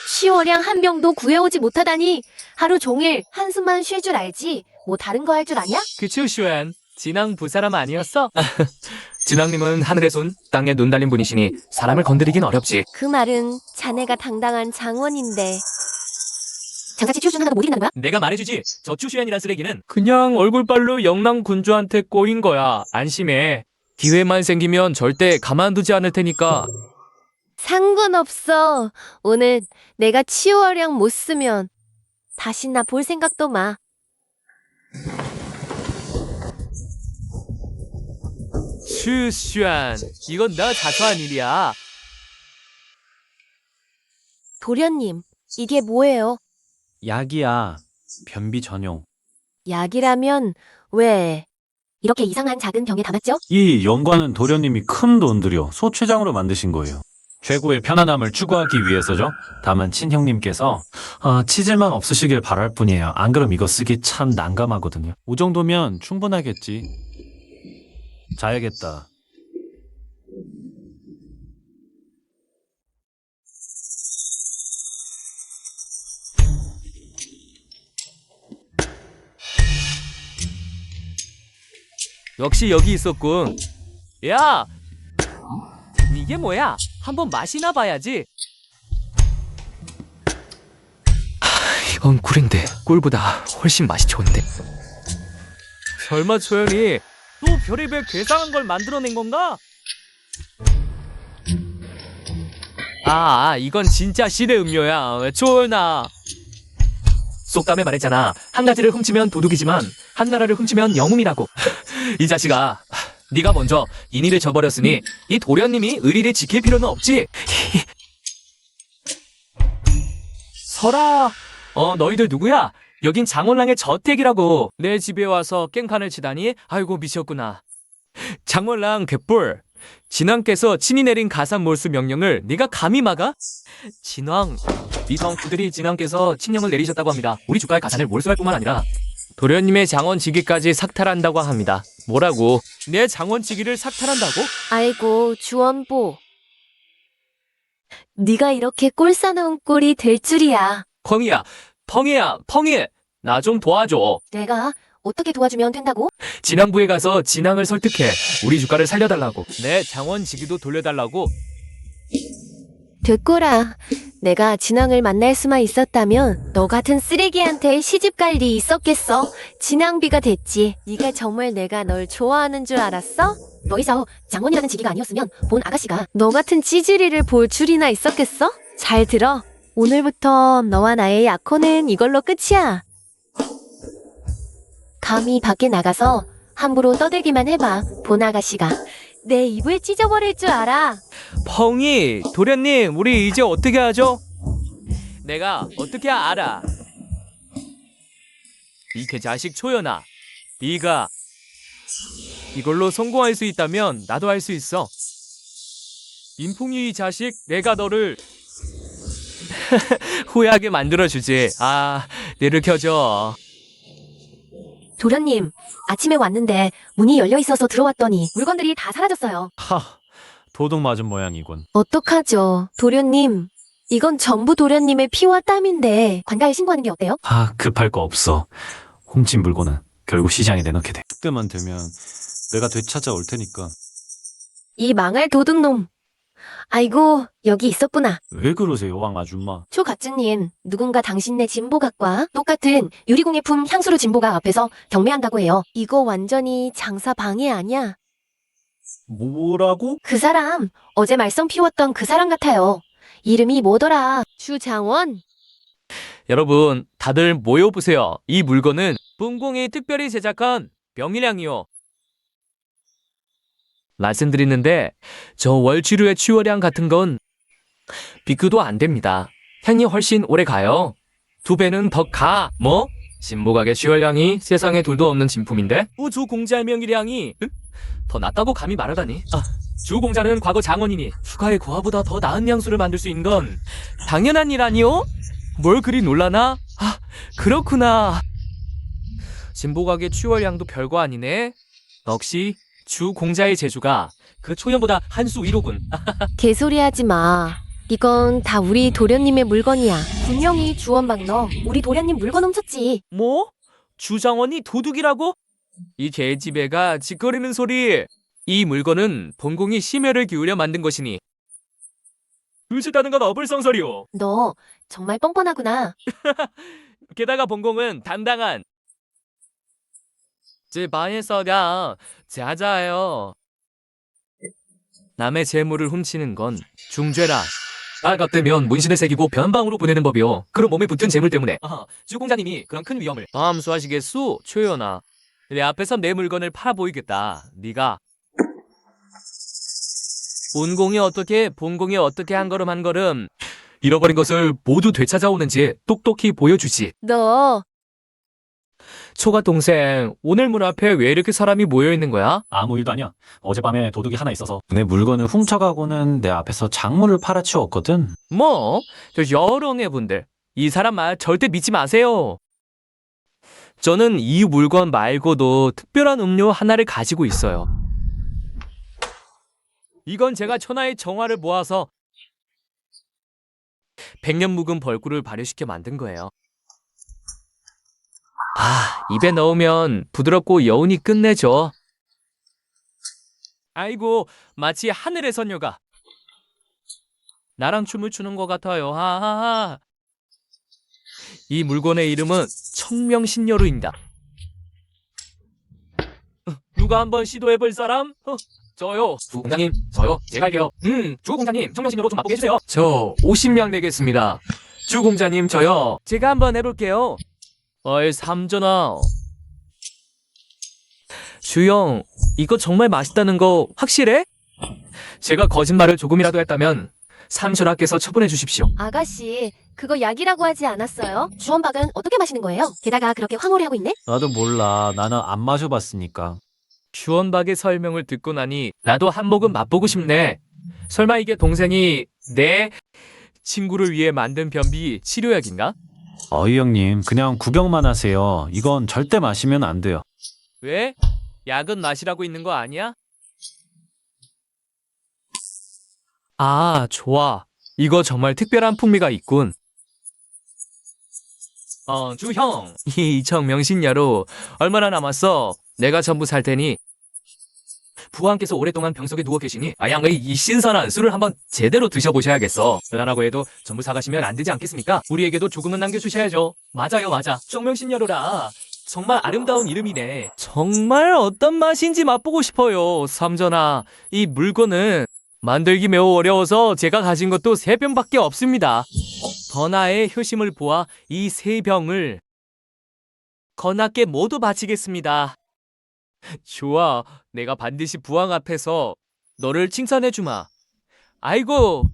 A: 시월량 한 병도 구해오지 못하다니. 하루 종일 한숨만 쉴 줄 알지. 뭐 다른 거 할 줄 아냐?
D: 그치, 슈엔. 진앙 부사람 아니었어? 진왕님은 하늘의 손, 땅에 눈 달린 분이시니 사람을 건드리긴 어렵지.
A: 그 말은 자네가 당당한 장원인데. 장사치 치우준 하나도 못 이긴다는 거야?
D: 내가 말해주지. 저 추슈현이란 쓰레기는 그냥 얼굴빨로 영랑 군주한테 꼬인 거야. 안심해. 기회만 생기면 절대 가만두지 않을 테니까.
A: 상관없어. 오늘 내가 치유어량 못 쓰면 다시 나 볼 생각도 마.
D: 추슈현, 이건 나 자초한 일이야.
A: 도련님, 이게 뭐예요?
B: 약이야. 변비 전용.
A: 약이라면 왜 이렇게 이상한 작은 병에 담았죠?
C: 이 연관은 도련님이 큰 돈 들여 소췌장으로 만드신 거예요. 최고의 편안함을 추구하기 위해서죠. 다만 친형님께서 치질만 없으시길 바랄 뿐이에요. 안 그럼 이거 쓰기 참 난감하거든요.
B: 이 정도면 충분하겠지.
C: 자야겠다.
D: 역시 여기 있었군. 야! 이게 뭐야? 한번 맛이나 봐야지. 이건 꿀인데 꿀보다 훨씬 맛이 좋은데. 설마 초연이 또 별의별 괴상한 걸 만들어낸 건가? 이건 진짜 시대 음료야. 초연아. 속담에 말했잖아. 한 가지를 훔치면 도둑이지만 한 나라를 훔치면 영웅이라고. 이 자식아, 네가 먼저 인의를 저버렸으니 이 도련님이 의리를 지킬 필요는 없지. 설아, 너희들 누구야? 여긴 장원랑의 저택이라고. 내 집에 와서 깽판을 치다니. 아이고 미쳤구나. 장원랑 갯볼, 진왕께서 친히 내린 가산 몰수 명령을 네가 감히 막아? 진왕, 이 성구들이 진왕께서 칙령을 내리셨다고 합니다. 우리 주가의 가산을 몰수할 뿐만 아니라 도련님의 장원직위까지 삭탈한다고 합니다. 뭐라고? 내 장원직위를 삭탈한다고?
A: 아이고, 주원보. 네가 이렇게 꼴 싸놓은 꼴이 될 줄이야.
D: 펑이야, 펑이! 나 좀 도와줘.
A: 내가 어떻게 도와주면 된다고?
D: 진왕부에 가서 진왕을 설득해. 우리 주가를 살려달라고. 내 장원직위도 돌려달라고.
A: 됐거라. 내가 진왕을 만날 수만 있었다면 너 같은 쓰레기한테 시집갈 일이 있었겠어. 진왕비가 됐지. 네가 정말 내가 널 좋아하는 줄 알았어? 너희서 장원이라는 직위가 아니었으면 본 아가씨가 너 같은 찌질이를 볼 줄이나 있었겠어? 잘 들어. 오늘부터 너와 나의 약혼은 이걸로 끝이야. 감히 밖에 나가서 함부로 떠들기만 해봐. 본 아가씨가 내 입을 찢어버릴 줄 알아.
D: 펑이, 도련님, 우리 이제 어떻게 하죠? 내가 어떻게 알아? 이 개자식 초연아, 네가 이걸로 성공할 수 있다면 나도 할 수 있어. 인풍이 이 자식, 내가 너를 후회하게 만들어주지. 뇌를 켜줘.
A: 도련님, 아침에 왔는데 문이 열려 있어서 들어왔더니 물건들이 다 사라졌어요.
C: 도둑 맞은 모양이군.
A: 어떡하죠? 도련님, 이건 전부 도련님의 피와 땀인데 관가에 신고하는 게 어때요?
C: 급할 거 없어. 훔친 물건은 결국 시장에 내놓게 돼.
B: 그때만 되면 내가 되찾아올 테니까.
A: 이 망할 도둑놈. 아이고, 여기 있었구나.
C: 왜 그러세요, 왕 아줌마?
A: 초가츠님, 누군가 당신네 진보각과 똑같은 유리공예품 향수루 진보각 앞에서 경매한다고 해요. 이거 완전히 장사 방해 아니야?
C: 뭐라고?
A: 그 사람, 어제 말썽 피웠던 그 사람 같아요. 이름이 뭐더라? 주장원?
D: 여러분, 다들 모여보세요. 이 물건은 bun공이 특별히 제작한 명일향이요. 말씀드리는데 저 월취류의 취월향 같은 건 비교도 안 됩니다. 향이 훨씬 오래 가요. 2배는 더 가. 뭐? 진보각의 취월향이 세상에 둘도 없는 진품인데 우주 공자의 명일향이 더 낫다고 감히 말하다니. 주공자는 과거 장원이니 추가의 고화보다 더 나은 향수를 만들 수 있는 건 당연한 일 아니오? 뭘 그리 놀라나? 그렇구나. 진보각의 취월향도 별거 아니네. 역시 주공자의 재주가 그 초연보다 한 수 위로군.
A: 개소리 하지 마. 이건 다 우리 도련님의 물건이야. 분명히 주원박 너 우리 도련님 물건 훔쳤지.
D: 뭐? 주장원이 도둑이라고? 이 개집애가 짓거리는 소리. 이 물건은 본공이 심혈을 기울여 만든 것이니 의식하는 건 어불성설이오.
A: 너 정말 뻔뻔하구나.
D: 게다가 본공은 당당한 제 방에서가 자자예요. 남의 재물을 훔치는 건 중죄라. 나 같으면 문신을 새기고 변방으로 보내는 법이요. 그런 몸에 붙은 재물 때문에. 주공자님이 그런 큰 위험을 감수하시겠소, 최연아. 내 앞에서 내 물건을 팔아 보이겠다. 네가 본공이 어떻게 한 걸음 한 걸음 잃어버린 것을 모두 되찾아오는지 똑똑히 보여주지.
A: 너
D: 초가 동생, 오늘 문 앞에 왜 이렇게 사람이 모여 있는 거야?
C: 아무 일도 아니야. 어젯밤에 도둑이 하나 있어서.
B: 내 물건을 훔쳐가고는 내 앞에서 작물을 팔아치웠거든.
D: 뭐? 저 여롱의 분들, 이 사람 말 절대 믿지 마세요. 저는 이 물건 말고도 특별한 음료 하나를 가지고 있어요. 이건 제가 천하의 정화를 모아서 100년 묵은 벌꿀을 발효시켜 만든 거예요. 입에 넣으면 부드럽고 여운이 끝내죠. 아이고, 마치 하늘의 선녀가 나랑 춤을 추는 것 같아요. 하하하. 이 물건의 이름은 청명신녀루입니다. 누가 한번 시도해볼 사람? 저요. 주공장님, 저요. 제가 할게요. 주공장님, 청명신녀로 좀 맛보게 해주세요. 저 50냥 내겠습니다. 주공자님, 저요. 제가 한번 해볼게요. 어이, 삼전아. 주영, 이거 정말 맛있다는 거 확실해? 제가 거짓말을 조금이라도 했다면 삼전하께서 처분해 주십시오.
A: 아가씨, 그거 약이라고 하지 않았어요? 주원박은 어떻게 마시는 거예요? 게다가 그렇게 황홀히 하고 있네?
B: 나도 몰라. 나는 안 마셔봤으니까.
D: 주원박의 설명을 듣고 나니 나도 한 모금 맛보고 싶네. 설마 이게 동생이 내 친구를 위해 만든 변비 치료약인가?
B: 어이 형님, 그냥 구경만 하세요. 이건 절대 마시면 안 돼요.
D: 왜? 약은 마시라고 있는 거 아니야? 아, 좋아. 이거 정말 특별한 풍미가 있군. 주형. 이 청명신야로 얼마나 남았어? 내가 전부 살 테니. 부왕께서 오랫동안 병석에 누워 계시니 아양의 이 신선한 술을 한번 제대로 드셔보셔야겠어. 편안하고 해도 전부 사가시면 안 되지 않겠습니까? 우리에게도 조금은 남겨주셔야죠. 맞아요, 맞아. 청명신야로라. 정말 아름다운 이름이네. 정말 어떤 맛인지 맛보고 싶어요. 삼전아, 이 물건은 만들기 매우 어려워서 제가 가진 것도 3병밖에 없습니다. 번화의 효심을 보아 이 3병을 건하께 모두 바치겠습니다. 좋아, 내가 반드시 부왕 앞에서 너를 칭찬해주마. 아이고,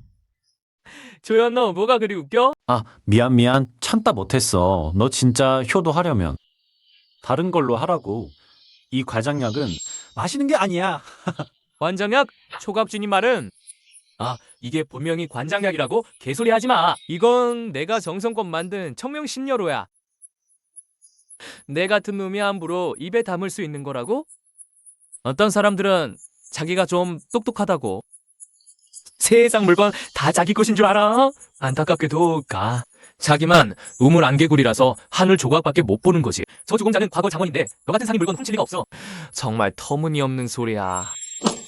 D: 조연 너 뭐가 그리 웃겨?
B: 아, 미안. 참다 못했어. 너 진짜 효도하려면 다른 걸로 하라고. 이 과장약은 마시는 게 아니야.
D: 관장약? 초갑주님 말은? 이게 분명히 관장약이라고? 개소리 하지 마. 이건 내가 정성껏 만든 청명신녀로야. 내 같은 놈이 함부로 입에 담을 수 있는 거라고? 어떤 사람들은 자기가 좀 똑똑하다고 세상 물건 다 자기 것인 줄 알아? 안타깝게도 자기만 우물 안개구리라서 하늘 조각밖에 못 보는 거지. 저 주공자는 과거 장원인데 너 같은 상인 물건 훔칠 리가 없어. 정말 터무니없는 소리야.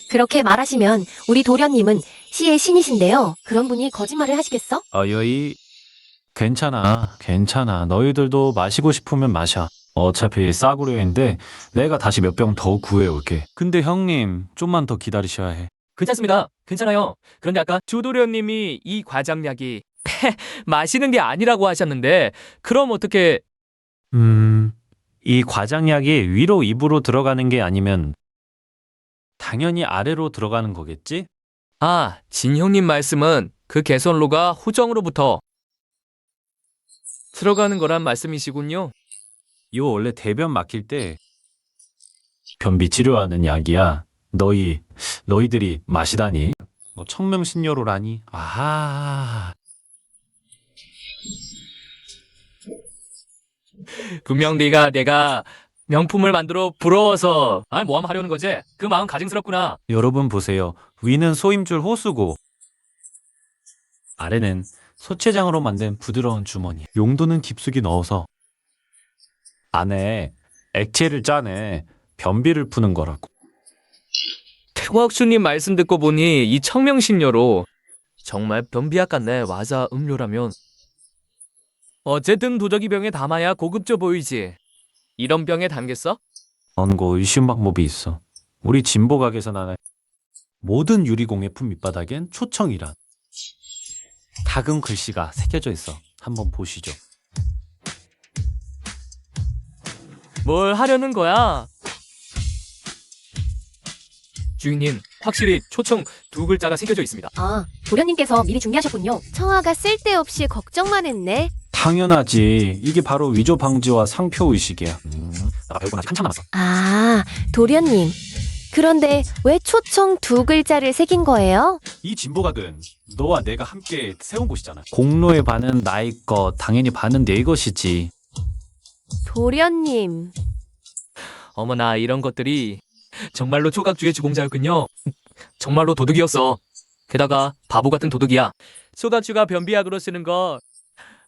A: 그렇게 말하시면 우리 도련님은 시의 신이신데요. 그런 분이 거짓말을 하시겠어?
B: 어여이, 괜찮아. 너희들도 마시고 싶으면 마셔. 어차피 싸구려인데 내가 다시 몇 병 더 구해올게. 근데 형님, 좀만 더 기다리셔야 해.
D: 괜찮습니다. 괜찮아요. 그런데 아까 주도련님이 이 과장약이 마시는 게 아니라고 하셨는데 그럼 어떻게...
B: 이 과장약이 위로 입으로 들어가는 게 아니면 당연히 아래로 들어가는 거겠지?
D: 진형님 말씀은 그 개선로가 후정으로부터 들어가는 거란 말씀이시군요.
B: 이거 원래 대변 막힐 때 변비 치료하는 약이야. 너희들이 마시다니. 뭐 청명신여로라니. 아하.
D: 분명 내가 명품을 만들어 부러워서 모함 하려는 거지? 그 마음 가증스럽구나.
B: 여러분 보세요. 위는 소임줄 호수고 아래는 소체장으로 만든 부드러운 주머니. 용도는 깊숙이 넣어서 안에 액체를 짜내 변비를 푸는 거라고.
D: 호학수님 말씀 듣고 보니 이 청명신료로 정말 변비약 같네. 와자 음료라면. 어쨌든 도자기 병에 담아야 고급져 보이지. 이런 병에 담겠어?
B: 언고 쉬운 방법이 있어. 우리 진보 가게에서 나는 모든 유리공예품 밑바닥엔 초청이란 작은 글씨가 새겨져 있어. 한번 보시죠.
D: 뭘 하려는 거야? 주인님, 확실히 초청 두 글자가 새겨져 있습니다.
A: 아, 도련님께서 미리 준비하셨군요. 청아가 쓸데없이 걱정만 했네.
B: 당연하지. 이게 바로 위조 방지와 상표 의식이야. 나 배우고 아직 한참 남았어.
A: 아, 도련님. 그런데 왜 초청 두 글자를 새긴 거예요?
B: 이 진보각은 너와 내가 함께 세운 곳이잖아. 공로의 반은 나의 것, 당연히 반은 내 것이지.
A: 도련님.
D: 어머나, 이런 것들이 정말로 초각주의 주공자였군요. 정말로 도둑이었어. 게다가 바보 같은 도둑이야. 초각주가 변비약으로 쓰는 거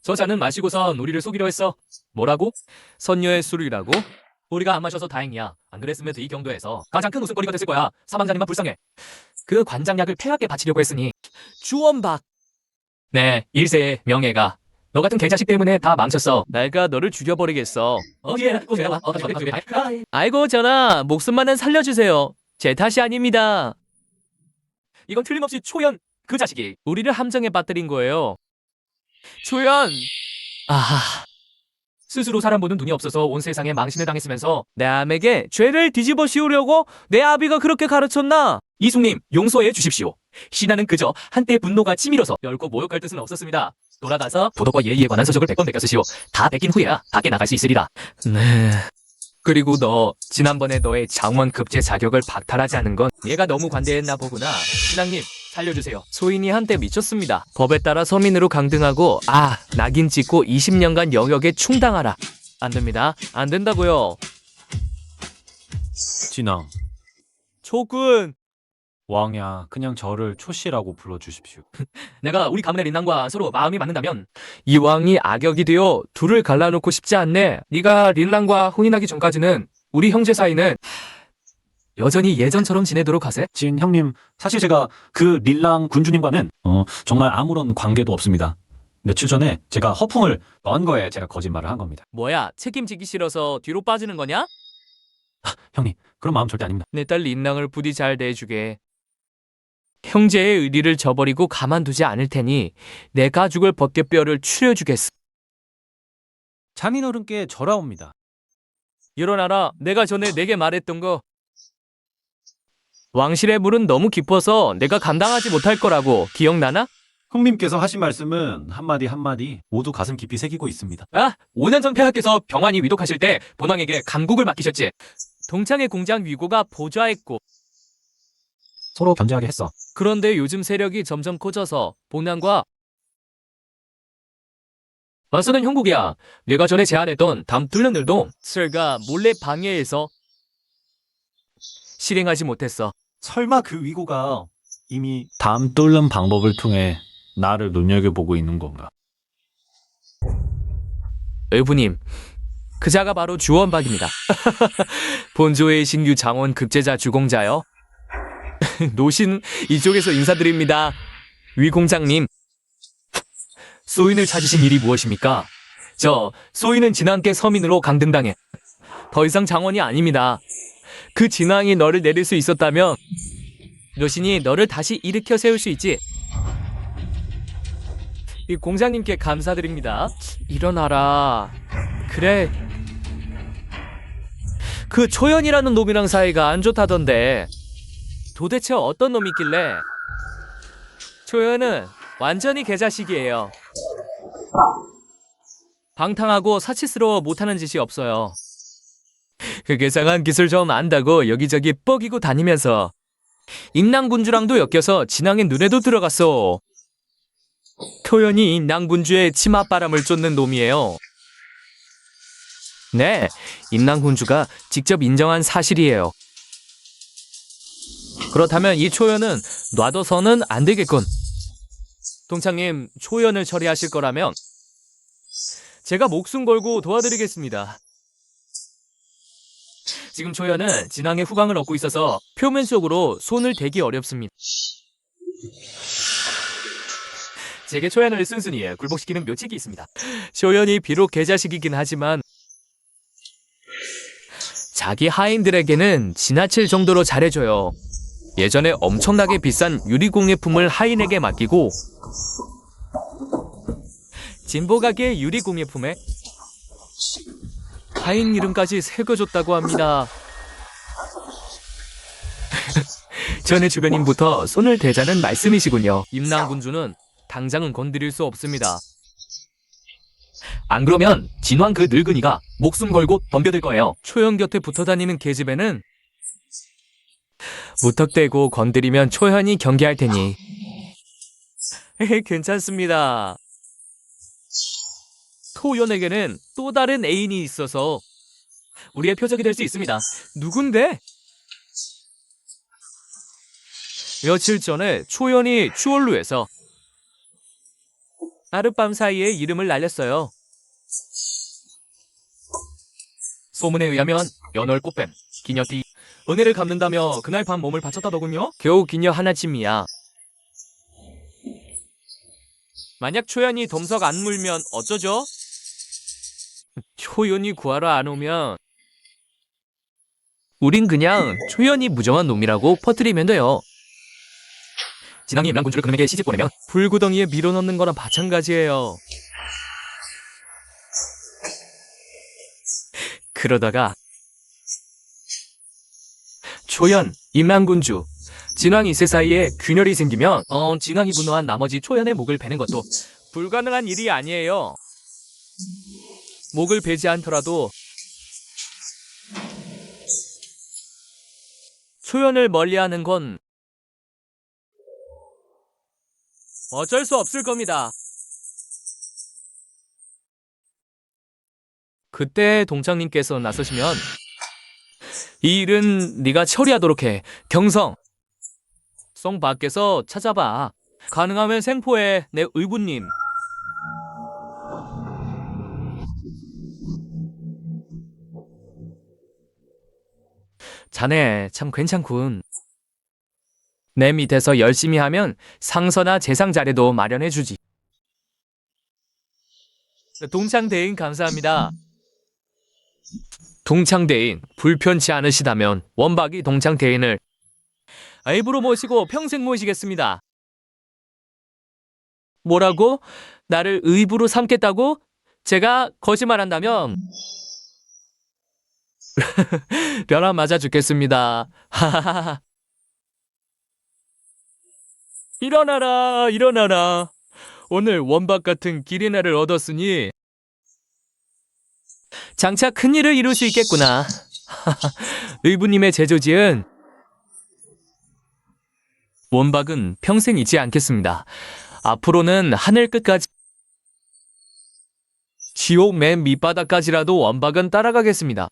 D: 저자는 마시고선 우리를 속이려 했어. 뭐라고? 선녀의 술이라고? 우리가 안 마셔서 다행이야. 안 그랬으면 이 경도에서 가장 큰 웃음거리가 됐을 거야. 사망자님만 불쌍해. 그 관장약을 폐하께 바치려고 했으니 주원박. 네, 일세의 명예가 너 같은 개자식 때문에 다 망쳤어. 내가 너를 죽여버리겠어. 아이고 전하, 목숨만은 살려주세요. 제 탓이 아닙니다. 이건 틀림없이 초연 그 자식이 우리를 함정에 빠뜨린 거예요. 초연! 아하. 스스로 사람 보는 눈이 없어서 온 세상에 망신을 당했으면서 내 암에게 죄를 뒤집어 씌우려고 내 아비가 그렇게 가르쳤나? 이숙님, 용서해 주십시오. 신하는 그저 한때 분노가 치밀어서 결코 모욕할 뜻은 없었습니다. 돌아가서 도덕과 예의에 관한 서적을 100권 베껴 쓰시오. 다 베낀 후에야 밖에 나갈 수 있으리라. 네. 그리고 너 지난번에 너의 장원 급제 자격을 박탈하지 않은 건 얘가 너무 관대했나 보구나. 신하님, 살려주세요. 소인이 한때 미쳤습니다. 법에 따라 서민으로 강등하고 낙인 찍고 20년간 영역에 충당하라. 안 됩니다. 안 된다고요.
B: 진왕,
D: 초군.
B: 왕야, 그냥 저를 초씨라고 불러주십시오.
D: 내가 우리 가문의 린랑과 서로 마음이 맞는다면 이 왕이 악역이 되어 둘을 갈라놓고 싶지 않네. 네가 린랑과 혼인하기 전까지는 우리 형제 사이는 여전히 예전처럼 지내도록 하세.
B: 진 형님, 사실 제가 그 릴랑 군주님과는 정말 아무런 관계도 없습니다. 며칠 전에 제가 허풍을 넣은 거에 제가 거짓말을 한 겁니다.
D: 뭐야, 책임지기 싫어서 뒤로 빠지는 거냐?
B: 형님, 그런 마음 절대 아닙니다.
D: 내 딸 린랑을 부디 잘 대해주게. 형제의 의리를 저버리고 가만두지 않을 테니 내가 죽을 벗개뼈를 추려주겠어.
B: 장인어른께 절하옵니다.
D: 일어나라. 내가 전에 내게 말했던 거. 왕실의 물은 너무 깊어서 내가 감당하지 못할 거라고 기억나나?
B: 형님께서 하신 말씀은 한마디 한마디 모두 가슴 깊이 새기고 있습니다.
D: 5년 전 폐하께서 병환이 위독하실 때 본왕에게 감국을 맡기셨지. 동창의 공장 위고가 보좌했고
B: 서로 견제하게 했어.
D: 그런데 요즘 세력이 점점 커져서 본왕과 맞서는 형국이야. 내가 전에 제안했던 담 뚫는 일도 설가 몰래 방해해서 실행하지 못했어.
B: 설마 그 위고가 이미 담 뚫는 방법을 통해 나를 눈여겨보고 있는 건가?
D: 의부님, 그 자가 바로 주원박입니다. 본조의 신규 장원 급제자 주공자요. 노신 이쪽에서 인사드립니다. 위 공장님. 소인을 찾으신 일이 무엇입니까? 소인은 진왕께 서민으로 강등당해. 더 이상 장원이 아닙니다. 그 진왕이 너를 내릴 수 있었다면 노신이 너를 다시 일으켜 세울 수 있지. 이 공장님께 감사드립니다. 일어나라. 그래. 그 초연이라는 놈이랑 사이가 안 좋다던데 도대체 어떤 놈이 있길래? 초연은 완전히 개자식이에요. 방탕하고 사치스러워 못하는 짓이 없어요. 그 괴상한 기술 좀 안다고 여기저기 뻐기고 다니면서 임랑군주랑도 엮여서 진왕의 눈에도 들어갔어. 초연이 임랑군주의 치맛바람을 쫓는 놈이에요. 네, 임랑군주가 직접 인정한 사실이에요. 그렇다면 이 초연은 놔둬서는 안 되겠군. 동창님, 초연을 처리하실 거라면 제가 목숨 걸고 도와드리겠습니다. 지금 초연은 진왕의 후광을 얻고 있어서 표면 속으로 손을 대기 어렵습니다. 제게 초연을 순순히 굴복시키는 묘책이 있습니다. 초연이 비록 개자식이긴 하지만 자기 하인들에게는 지나칠 정도로 잘해줘요. 예전에 엄청나게 비싼 유리공예품을 하인에게 맡기고 진보가게 유리공예품에 하인 이름까지 새겨줬다고 합니다. 전에 주변인부터 손을 대자는 말씀이시군요. 임랑군주는 당장은 건드릴 수 없습니다. 안 그러면 진왕 그 늙은이가 목숨 걸고 덤벼들 거예요. 초연 곁에 붙어 다니는 계집애는 무턱대고 건드리면 초연이 경계할 테니 괜찮습니다. 토연에게는 또 다른 애인이 있어서 우리의 표적이 될 수 있습니다. 누군데? 며칠 전에 초연이 추월루에서 하룻밤 사이에 이름을 날렸어요. 소문에 의하면 연월 꽃뱀, 기녀띠, 은혜를 갚는다며 그날 밤 몸을 바쳤다더군요. 겨우 기녀 하나쯤이야. 만약 초연이 덤석 안 물면 어쩌죠? 초연이 구하러 안 오면 우린 그냥 초연이 무정한 놈이라고 퍼뜨리면 돼요. 진왕이 임랑군주를 그놈에게 시집 보내면 불구덩이에 밀어넣는 거랑 마찬가지예요. 그러다가 초연, 임랑군주, 진왕 2세 사이에 균열이 생기면 진왕이 분노한 나머지 초연의 목을 베는 것도 불가능한 일이 아니에요. 목을 베지 않더라도 초연을 멀리하는 건 어쩔 수 없을 겁니다. 그때 동창님께서 나서시면 이 일은 네가 처리하도록 해. 경성, 성 밖에서 찾아봐. 가능하면 생포해, 내 의부님. 자네 참 괜찮군. 내 밑에서 열심히 하면 상서나 재상 자리도 마련해주지. 동창대인 감사합니다. 동창대인 불편치 않으시다면 원박이 동창대인을 입으로 모시고 평생 모시겠습니다. 뭐라고? 나를 의부로 삼겠다고? 제가 거짓말한다면 벼락 맞아 죽겠습니다. 하하하. 일어나라, 일어나라. 오늘 원박 같은 기린애를 얻었으니 장차 큰일을 이룰 수 있겠구나. 의부님의 제조지은 원박은 평생 잊지 않겠습니다. 앞으로는 하늘 끝까지 지옥 맨 밑바닥까지라도 원박은 따라가겠습니다.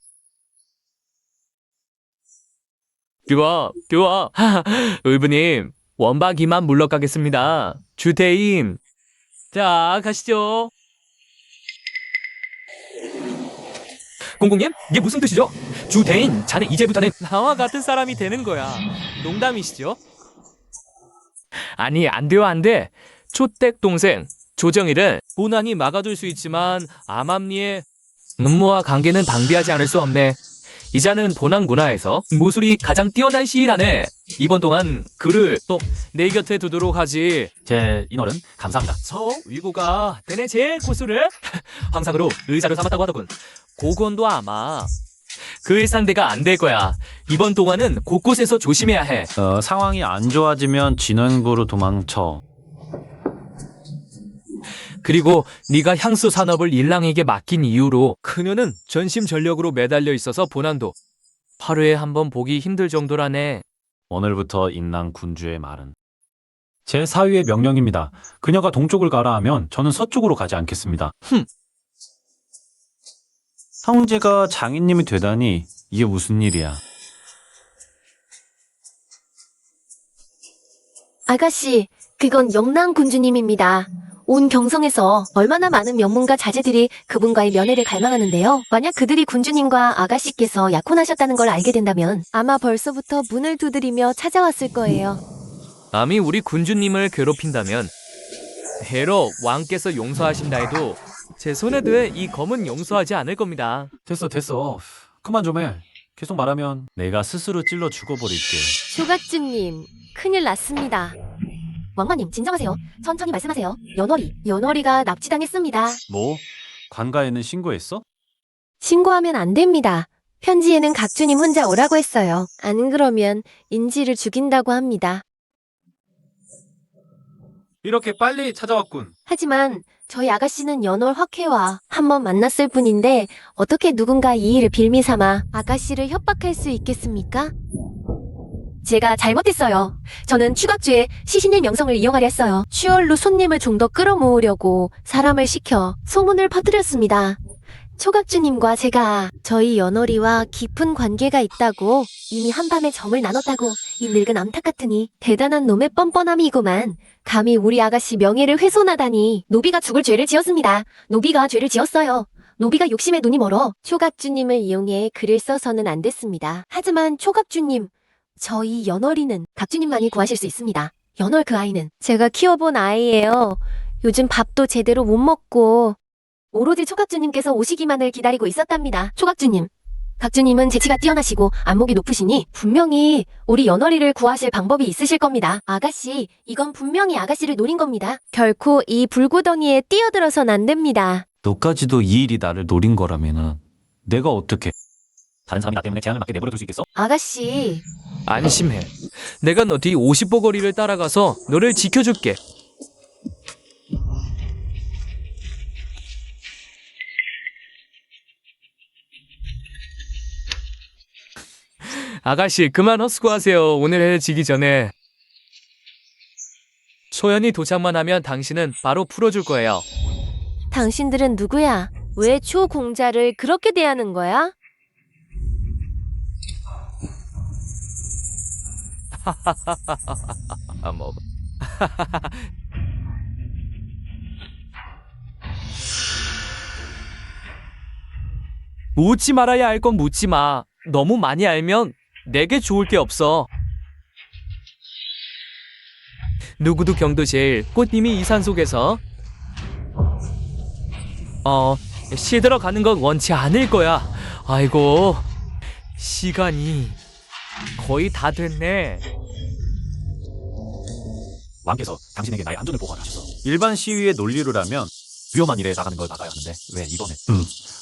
D: 좋아, 좋아. 의부님, 원박 이만 물러가겠습니다. 주대임. 자, 가시죠. 공공님, 이게 무슨 뜻이죠? 주대인, 자네 이제부터는 나와 같은 사람이 되는 거야. 농담이시죠? 아니, 안 돼요, 안 돼. 초댁 동생 조정일은 고난이 막아둘 수 있지만 암암리의 음모와 관계는 방비하지 않을 수 없네. 이자는 본항 문화에서 무술이 가장 뛰어난 시인하네. 이번 동안 그를 또 내 곁에 두도록 하지.
C: 제 인어른 감사합니다.
D: 위고가 내내 제 고수를 황상으로 의사를 삼았다고 하더군. 고건도 아마 그의 상대가 안 될 거야. 이번 동안은 곳곳에서 조심해야 해.
B: 상황이 안 좋아지면 진흥부로 도망쳐.
D: 그리고 네가 향수 산업을 일랑에게 맡긴 이후로 그녀는 전심전력으로 매달려 있어서 본안도 하루에 한 번 보기 힘들 정도라네.
B: 오늘부터 인랑 군주의 말은 제 사위의 명령입니다. 그녀가 동쪽을 가라 하면 저는 서쪽으로 가지 않겠습니다. 형제가 장인님이 되다니 이게 무슨 일이야.
A: 아가씨, 그건 영랑 군주님입니다. 온 경성에서 얼마나 많은 명문가 자제들이 그분과의 면회를 갈망하는데요. 만약 그들이 군주님과 아가씨께서 약혼하셨다는 걸 알게 된다면 아마 벌써부터 문을 두드리며 찾아왔을 거예요.
D: 남이 우리 군주님을 괴롭힌다면 해로 왕께서 용서하신다 해도 제 손에 드에 이 검은 용서하지 않을 겁니다.
B: 됐어. 그만 좀 해. 계속 말하면 내가 스스로 찔러 죽어버릴게.
A: 조각주님, 큰일 났습니다. 왕마님, 진정하세요. 천천히 말씀하세요. 연월이가 납치당했습니다.
B: 뭐? 관가에는 신고했어?
A: 신고하면 안 됩니다. 편지에는 각주님 혼자 오라고 했어요. 안 그러면 인지를 죽인다고 합니다.
B: 이렇게 빨리 찾아왔군.
A: 하지만 저희 아가씨는 연월 화쾌와 한 번 만났을 뿐인데 어떻게 누군가 이 일을 빌미 삼아 아가씨를 협박할 수 있겠습니까? 제가 잘못했어요. 저는 추각주의 시신의 명성을 이용하려 했어요. 추월로 손님을 좀 더 끌어모으려고 사람을 시켜 소문을 퍼뜨렸습니다. 초각주님과 제가 저희 연월이와 깊은 관계가 있다고 이미 한밤에 점을 나눴다고 이 늙은 암탉 같으니 대단한 놈의 뻔뻔함이구만. 감히 우리 아가씨 명예를 훼손하다니. 노비가 죽을 죄를 지었습니다. 노비가 죄를 지었어요. 노비가 욕심에 눈이 멀어 초각주님을 이용해 글을 써서는 안 됐습니다. 하지만 초각주님, 저희 연월이는 각주님만이 구하실 수 있습니다. 연월 그 아이는 제가 키워본 아이예요. 요즘 밥도 제대로 못 먹고 오로지 초각주님께서 오시기만을 기다리고 있었답니다. 초각주님, 각주님은 재치가 뛰어나시고 안목이 높으시니 분명히 우리 연월이를 구하실 방법이 있으실 겁니다. 아가씨, 이건 분명히 아가씨를 노린 겁니다. 결코 이 불구덩이에 뛰어들어선 안 됩니다.
B: 너까지도 이 일이 나를 노린 거라면은 내가 어떻게? 다른 사람이 나 때문에 재앙을 맞게 내버려 둘 수 있겠어?
A: 아가씨,
D: 안심해. 내가 너 뒤 50보 거리를 따라가서 너를 지켜줄게. 아가씨, 그만 헛수고하세요. 오늘 해 지기 전에. 초연이 도착만 하면 당신은 바로 풀어줄 거예요.
A: 당신들은 누구야? 왜 초공자를 그렇게 대하는 거야?
D: 뭐. 묻지 말아야 할 건 묻지 마. 너무 많이 알면 내게 좋을 게 없어. 누구도 경도실 꽃님이 이 산속에서 시들어가는 건 원치 않을 거야. 아이고, 시간이 거의 다 됐네.
C: 왕께서 당신에게 나의 안전을 보호하라 하셔서 일반 시위의 논리로라면 위험한 일에 나가는 걸 막아야 하는데 왜 이번에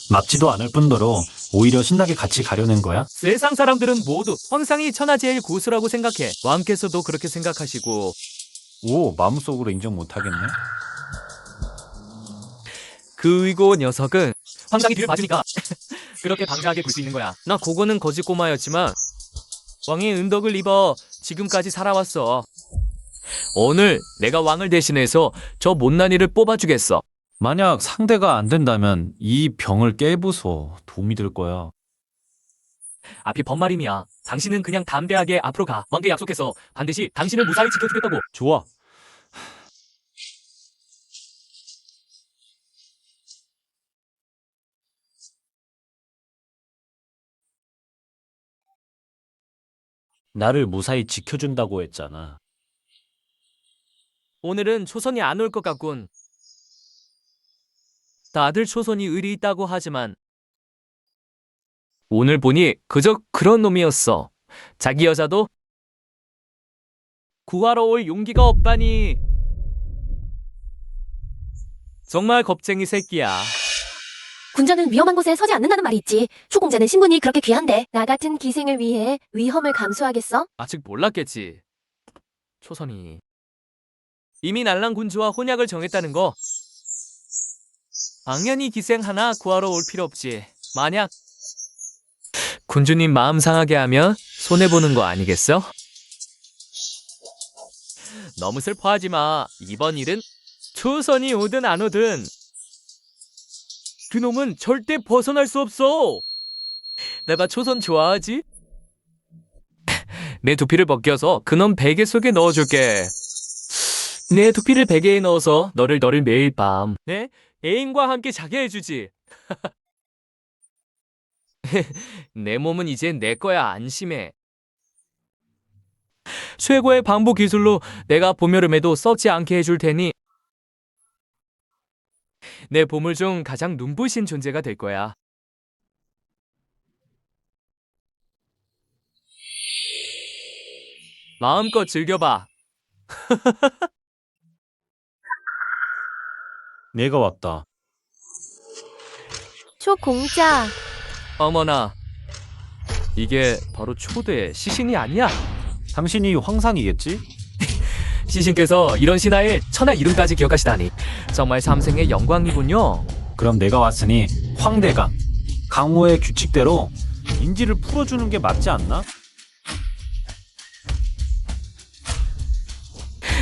C: 막지도 않을 뿐더러 오히려 신나게 같이 가려는 거야?
D: 세상 사람들은 모두 황상이 천하제일 고수라고 생각해. 왕께서도 그렇게 생각하시고.
B: 오, 마음속으로 인정 못하겠네.
D: 그이고 녀석은 황상이 뒤를 봐주니까 그렇게 방자하게 굴 수 있는 거야. 나 그거는 거짓 꼬마였지만 왕의 은덕을 입어 지금까지 살아왔어. 오늘 내가 왕을 대신해서 저 못난이를 뽑아주겠어.
B: 만약 상대가 안 된다면 이 병을 깨부숴. 도움이 될 거야.
D: 앞이 번말임이야. 당신은 그냥 담대하게 앞으로 가. 왕께 약속해서 반드시 당신을 무사히 지켜주겠다고.
B: 좋아. 나를 무사히 지켜준다고 했잖아.
D: 오늘은 초선이 안 올 것 같군. 다들 초선이 의리 있다고 하지만 오늘 보니 그저 그런 놈이었어. 자기 여자도 구하러 올 용기가 없다니. 정말 겁쟁이 새끼야.
A: 군자는 위험한 곳에 서지 않는다는 말이 있지. 초공자는 신분이 그렇게 귀한데 나 같은 기생을 위해 위험을 감수하겠어?
D: 아직 몰랐겠지. 초선이 이미 날란 군주와 혼약을 정했다는 거. 당연히 기생 하나 구하러 올 필요 없지. 만약 군주님 마음 상하게 하면 손해보는 거 아니겠어? 너무 슬퍼하지 마. 이번 일은 초선이 오든 안 오든 그놈은 절대 벗어날 수 없어. 내가 초선 좋아하지? 내 두피를 벗겨서 그놈 베개 속에 넣어줄게. 내 두피를 베개에 넣어서 너를 매일 밤 네? 애인과 함께 자게 해주지. 내 몸은 이제 내 거야. 안심해. 최고의 방부 기술로 내가 봄여름에도 썩지 않게 해줄 테니 내 보물 중 가장 눈부신 존재가 될 거야. 마음껏 즐겨봐.
B: 내가 왔다.
A: 초공자.
D: 어머나, 이게 바로 초대 시신이 아니야?
B: 당신이 황상이겠지?
D: 시신께서 이런 신하의 천하 이름까지 기억하시다니 정말 삼생의 영광이군요.
B: 그럼 내가 왔으니 황대강 강호의 규칙대로 인지를 풀어주는 게 맞지 않나?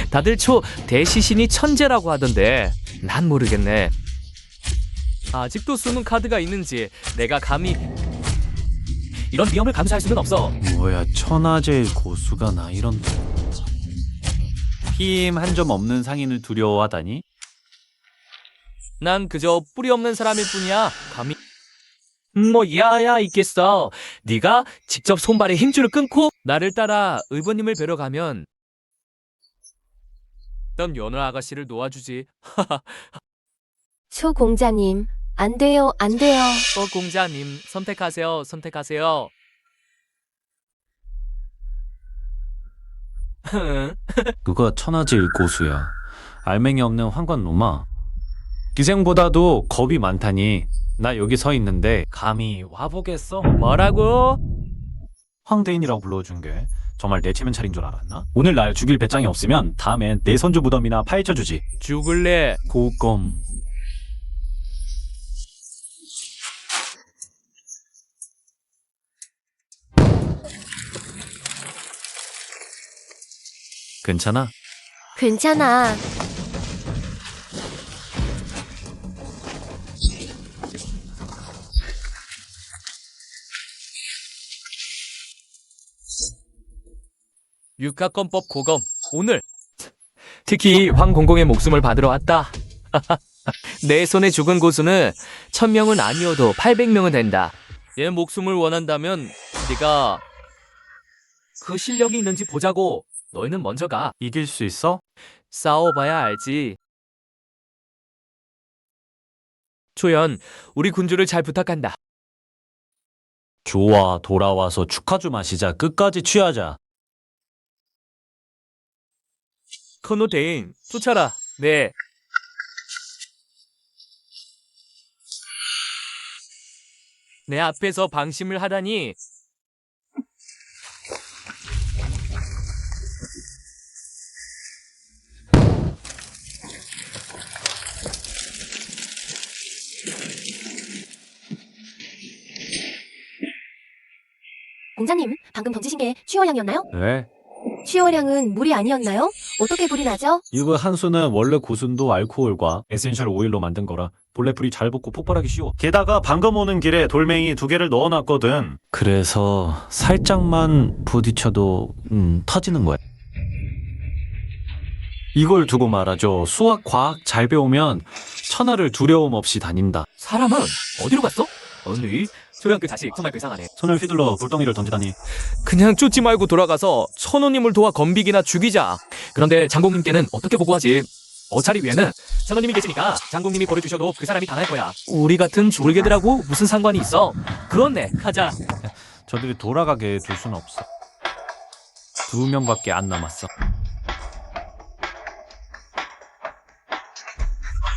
D: 다들 초 대시신이 천재라고 하던데 난 모르겠네. 아직도 숨은 카드가 있는지 내가 감히 이런 위험을 감수할 수는 없어.
B: 뭐야, 천하제일 고수가 나 이런 힘 한 점 없는 상인을 두려워하다니?
D: 난 그저 뿌리 없는 사람일 뿐이야. 감히 뭐 야야 있겠어. 네가 직접 손발에 힘줄을 끊고 나를 따라 의원님을 뵈러 가면 넌 연어 아가씨를 놓아주지.
A: 초공자님, 안 돼요, 안 돼요.
D: 공자님 선택하세요. 선택하세요.
B: 그가 천하제일 고수야. 알맹이 없는 황관놈아. 기생보다도 겁이 많다니. 나 여기 서 있는데 감히 와보겠어?
D: 뭐라고?
B: 황대인이라고 불러준 게 정말 내치면 차린 줄 알았나? 오늘 날 죽일 배짱이 없으면 다음엔 내 손주 무덤이나 파헤쳐주지.
D: 죽을래.
B: 고검. 괜찮아?
A: 괜찮아.
D: 육하권법 고검 오늘 특히 황공공의 목숨을 받으러 왔다. 내 손에 죽은 고수는 1000명은 아니어도 800명은 된다. 얘 목숨을 원한다면 네가 그 실력이 있는지 보자고. 너희는 먼저 가.
B: 이길 수 있어?
D: 싸워봐야 알지. 초연, 우리 군주를 잘 부탁한다.
B: 좋아, 돌아와서 축하주 마시자. 끝까지 취하자.
D: 커노 대인, 쫓아라. 네. 내 앞에서 방심을 하다니.
A: 공자님, 방금 던지신 게 취호량이었나요?
B: 네.
A: 취호량은 물이 아니었나요? 어떻게 불이 나죠?
B: 이거 한수는 원래 고순도 알코올과 에센셜 오일로 만든 거라 본래 불이 잘 붙고 폭발하기 쉬워. 게다가 방금 오는 길에 돌멩이 2개를 넣어놨거든. 그래서 살짝만 부딪혀도 터지는 거야. 이걸 두고 말하죠. 수학, 과학 잘 배우면 천하를 두려움 없이 다닌다.
D: 사람은 어디로 갔어? 언니, 소영 그 자식 정말 이상하네.
B: 손을 휘둘러 불덩이를 던지다니.
D: 그냥 쫓지 말고 돌아가서 천호님을 도와 건비기나 죽이자. 그런데 장공님께는 어떻게 보고하지? 어차리 위에는 천호님이 계시니까 장공님이 버려주셔도 그 사람이 당할 거야. 우리 같은 졸개들하고 무슨 상관이 있어? 그렇네, 가자.
B: 저들이 돌아가게 둘 수는 없어. 2명밖에 안 남았어.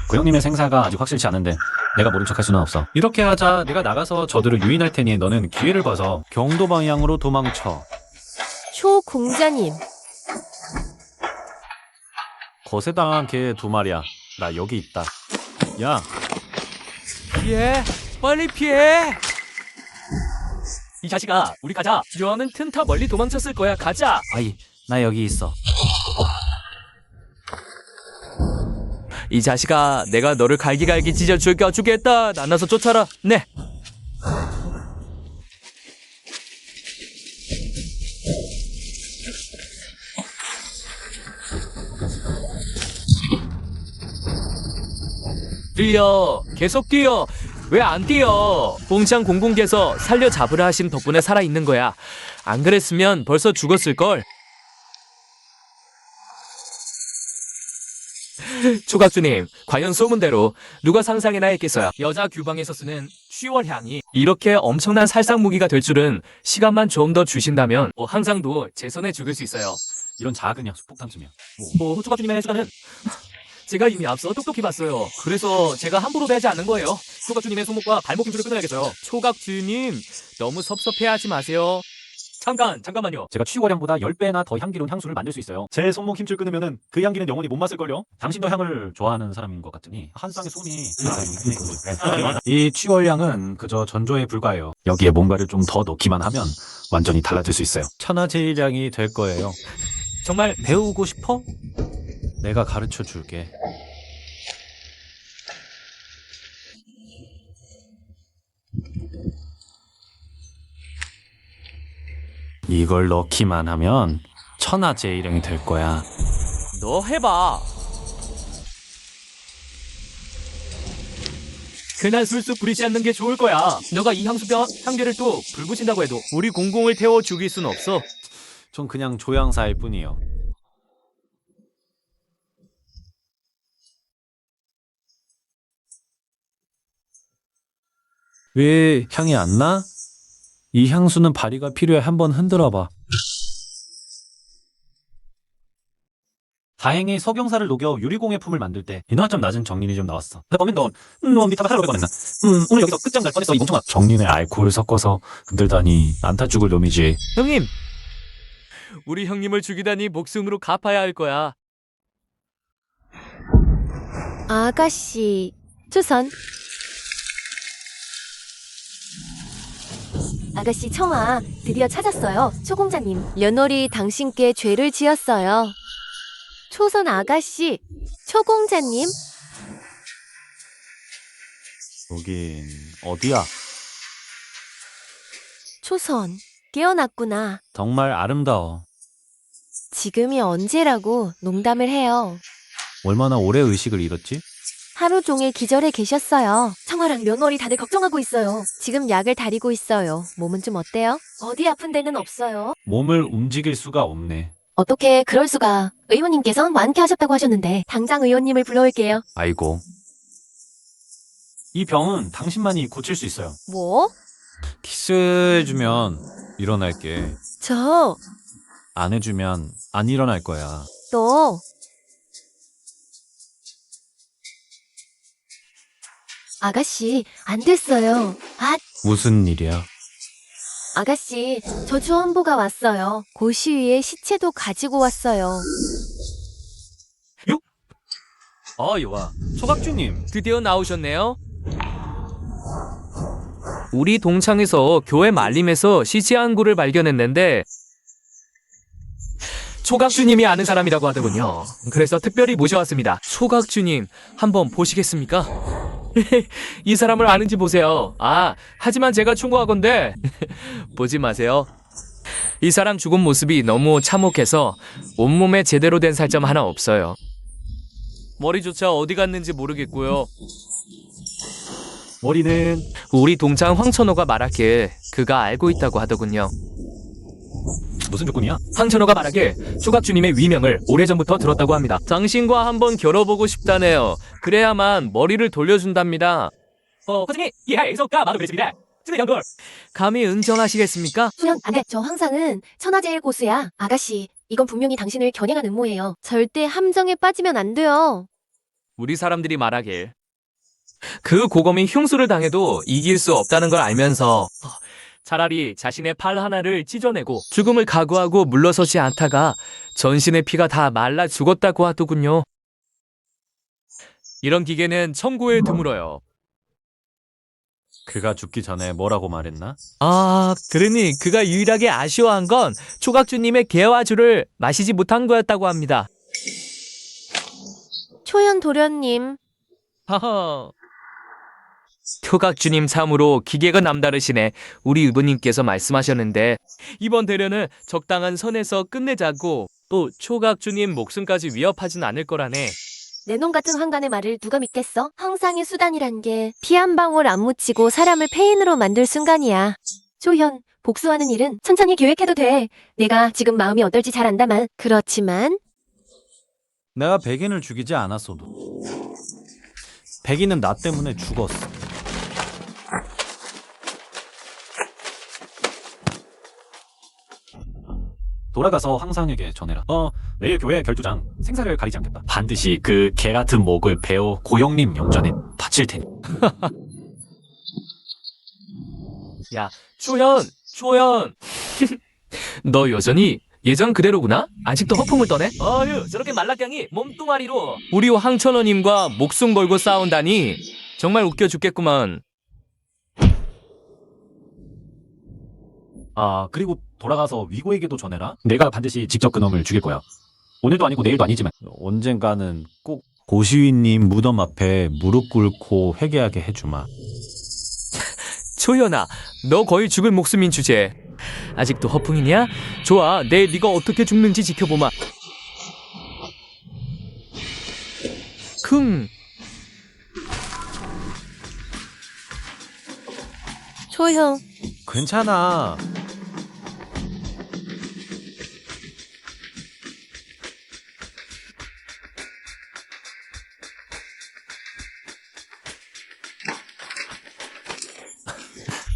B: 그 형님의 생사가 아직 확실치 않은데 내가 모른 척할 수는 없어. 이렇게 하자. 내가 나가서 저들을 유인할 테니 너는 기회를 봐서 경도 방향으로 도망쳐.
A: 초공자님,
B: 거세당한 개 2마리야. 나 여기 있다. 야,
D: 피해! 빨리 피해! 이 자식아, 우리 가자. 너는 틈타 멀리 도망쳤을 거야. 가자.
B: 아이, 나 여기 있어.
D: 이 자식아, 내가 너를 갈기갈기 찢어 죽여주겠다. 나나서 쫓아라. 네. 뛰어, 계속 뛰어. 왜 안 뛰어? 봉창 공공께서 살려 잡으라 하신 덕분에 살아있는 거야. 안 그랬으면 벌써 죽었을걸. 초각주님, 과연 소문대로 누가 상상이나 했겠어요. 여자 규방에서 쓰는 취월향이 이렇게 엄청난 살상 무기가 될 줄은. 시간만 좀 더 주신다면 항상도 제 손에 죽일 수 있어요.
C: 이런 작은 약속 폭탄쯤이야.
D: 초각주님의 수단은 제가 이미 앞서 똑똑히 봤어요. 그래서 제가 함부로 배지 않는 거예요. 초각주님의 손목과 발목 힘줄을 끊어야겠어요. 초각주님, 너무 섭섭해하지 마세요. 잠깐만요.
C: 제가 취월향보다 10배나 더 향기로운 향수를 만들 수 있어요. 제 손목 힘줄 끊으면은 그 향기는 영원히 못 맡을걸요? 당신도 향을 좋아하는 사람인 것 같으니 한 쌍의 손이 이 취월향은 그저 전조에 불과해요. 여기에 뭔가를 좀 더 넣기만 하면 완전히 달라질 수 있어요. 천하제일향이 될 거예요.
D: 정말 배우고 싶어?
C: 내가 가르쳐 줄게. 이걸 넣기만 하면 천하제일향이 될 거야.
D: 너 해봐. 그날 술술 부리지 않는 게 좋을 거야. 너가 이 향수병 향기를 또 불 붙인다고 해도 우리 공공을 태워 죽일 순 없어.
C: 전 그냥 조향사일 뿐이요. 왜 향이 안 나? 이 향수는 발휘가 필요해. 한번 흔들어봐. 다행히 석영사를 녹여 유리공예품을 만들 때 인화가 좀 낮은 정린이 좀 나왔어. 그러면 넌 니타가 살 500원 했나? 오늘 여기서 끝장 날 뻔했어 이 멍청아. 정린에 알코올 섞어서 흔들다니 안타 죽을 놈이지.
D: 형님, 우리 형님을 죽이다니 목숨으로 갚아야 할 거야.
A: 아가씨, 조선. 아가씨 청아, 드디어 찾았어요. 초공자님, 며느리 당신께 죄를 지었어요. 초선 아가씨, 초공자님.
C: 여긴 어디야?
A: 초선, 깨어났구나.
C: 정말 아름다워.
A: 지금이 언제라고 농담을 해요.
C: 얼마나 오래 의식을 잃었지?
A: 하루 종일 기절해 계셨어요. 청아랑 며느리 다들 걱정하고 있어요. 지금 약을 다리고 있어요. 몸은 좀 어때요? 어디 아픈 데는 없어요.
C: 몸을 움직일 수가 없네.
A: 어떻게 그럴 수가. 의원님께선 완쾌하셨다고 하셨는데 당장 의원님을 불러올게요.
C: 아이고. 이 병은 당신만이 고칠 수 있어요.
A: 뭐?
C: 키스해주면 일어날게.
A: 저,
C: 안 해주면 안 일어날 거야.
A: 또. 아가씨, 안 됐어요. 아,
C: 무슨 일이야?
A: 아가씨, 저 주원보가 왔어요. 고시위에 시체도 가지고 왔어요.
C: 여와. 초각주님.
D: 드디어 나오셨네요. 우리 동창에서 교회 말림에서 시체 한 구를 발견했는데 초각주님이 아는 사람이라고 하더군요. 그래서 특별히 모셔왔습니다. 초각주님, 한번 보시겠습니까? 이 사람을 아는지 보세요. 하지만 제가 충고하건대 보지 마세요. 이 사람 죽은 모습이 너무 참혹해서 온몸에 제대로 된 살점 하나 없어요. 머리조차 어디 갔는지 모르겠고요.
C: 머리는
D: 우리 동창 황천호가 말하길 그가 알고 있다고 하더군요.
C: 무슨 조건이야?
D: 황천호가 말하길 초각주님의 위명을 오래전부터 들었다고 합니다. 당신과 한번 겨뤄보고 싶다네요. 그래야만 머리를 돌려준답니다. 코승이 이하에서까 마도 그랬습니다. 연걸 감히 응정하시겠습니까?
A: 수연, 안 돼. 저 황상은 천하제일 고수야. 아가씨, 이건 분명히 당신을 겨냥한 음모예요. 절대 함정에 빠지면 안 돼요.
D: 우리 사람들이 말하길 그 고검이 흉수를 당해도 이길 수 없다는 걸 알면서 차라리 자신의 팔 하나를 찢어내고 죽음을 각오하고 물러서지 않다가 전신의 피가 다 말라 죽었다고 하더군요. 이런 기계는 천고에 드물어요.
C: 그가 죽기 전에 뭐라고 말했나?
D: 그러니 그가 유일하게 아쉬워한 건 초각주님의 개화주를 마시지 못한 거였다고 합니다.
A: 초연 도련님,
D: 하하. 초각주님 참으로 기계가 남다르시네. 우리 의부님께서 말씀하셨는데 이번 대련은 적당한 선에서 끝내자고, 또 초각주님 목숨까지 위협하진 않을 거라네.
A: 내 놈 같은 황간의 말을 누가 믿겠어? 황상의 수단이란 게 피 한 방울 안 묻히고 사람을 폐인으로 만들 순간이야. 조현, 복수하는 일은 천천히 계획해도 돼. 내가 지금 마음이 어떨지 잘 안다만. 그렇지만
B: 내가 백인을 죽이지 않았어도 백인은 나 때문에 죽었어.
C: 돌아가서 황상에게 전해라. 내일 교회 결투장 생사를 가리지 않겠다. 반드시 그 개 같은 목을 베어 고영님 영전에 바칠 테니.
D: 야, 초현. 너 여전히 예전 그대로구나? 아직도 허풍을 떠네? 어휴, 저렇게 말라깽이 몸뚱아리로 우리 황천호님과 목숨 걸고 싸운다니 정말 웃겨 죽겠구만.
C: 그리고 돌아가서 위고에게도 전해라. 내가 반드시 직접 그놈을 죽일 거야. 오늘도 아니고 내일도 아니지만.
B: 언젠가는 꼭 고시위님 무덤 앞에 무릎 꿇고 회개하게 해주마.
D: 초연아, 너 거의 죽을 목숨인 주제. 아직도 허풍이냐? 좋아, 내일 네가 어떻게 죽는지 지켜보마. 킁.
A: 초형,
B: 괜찮아.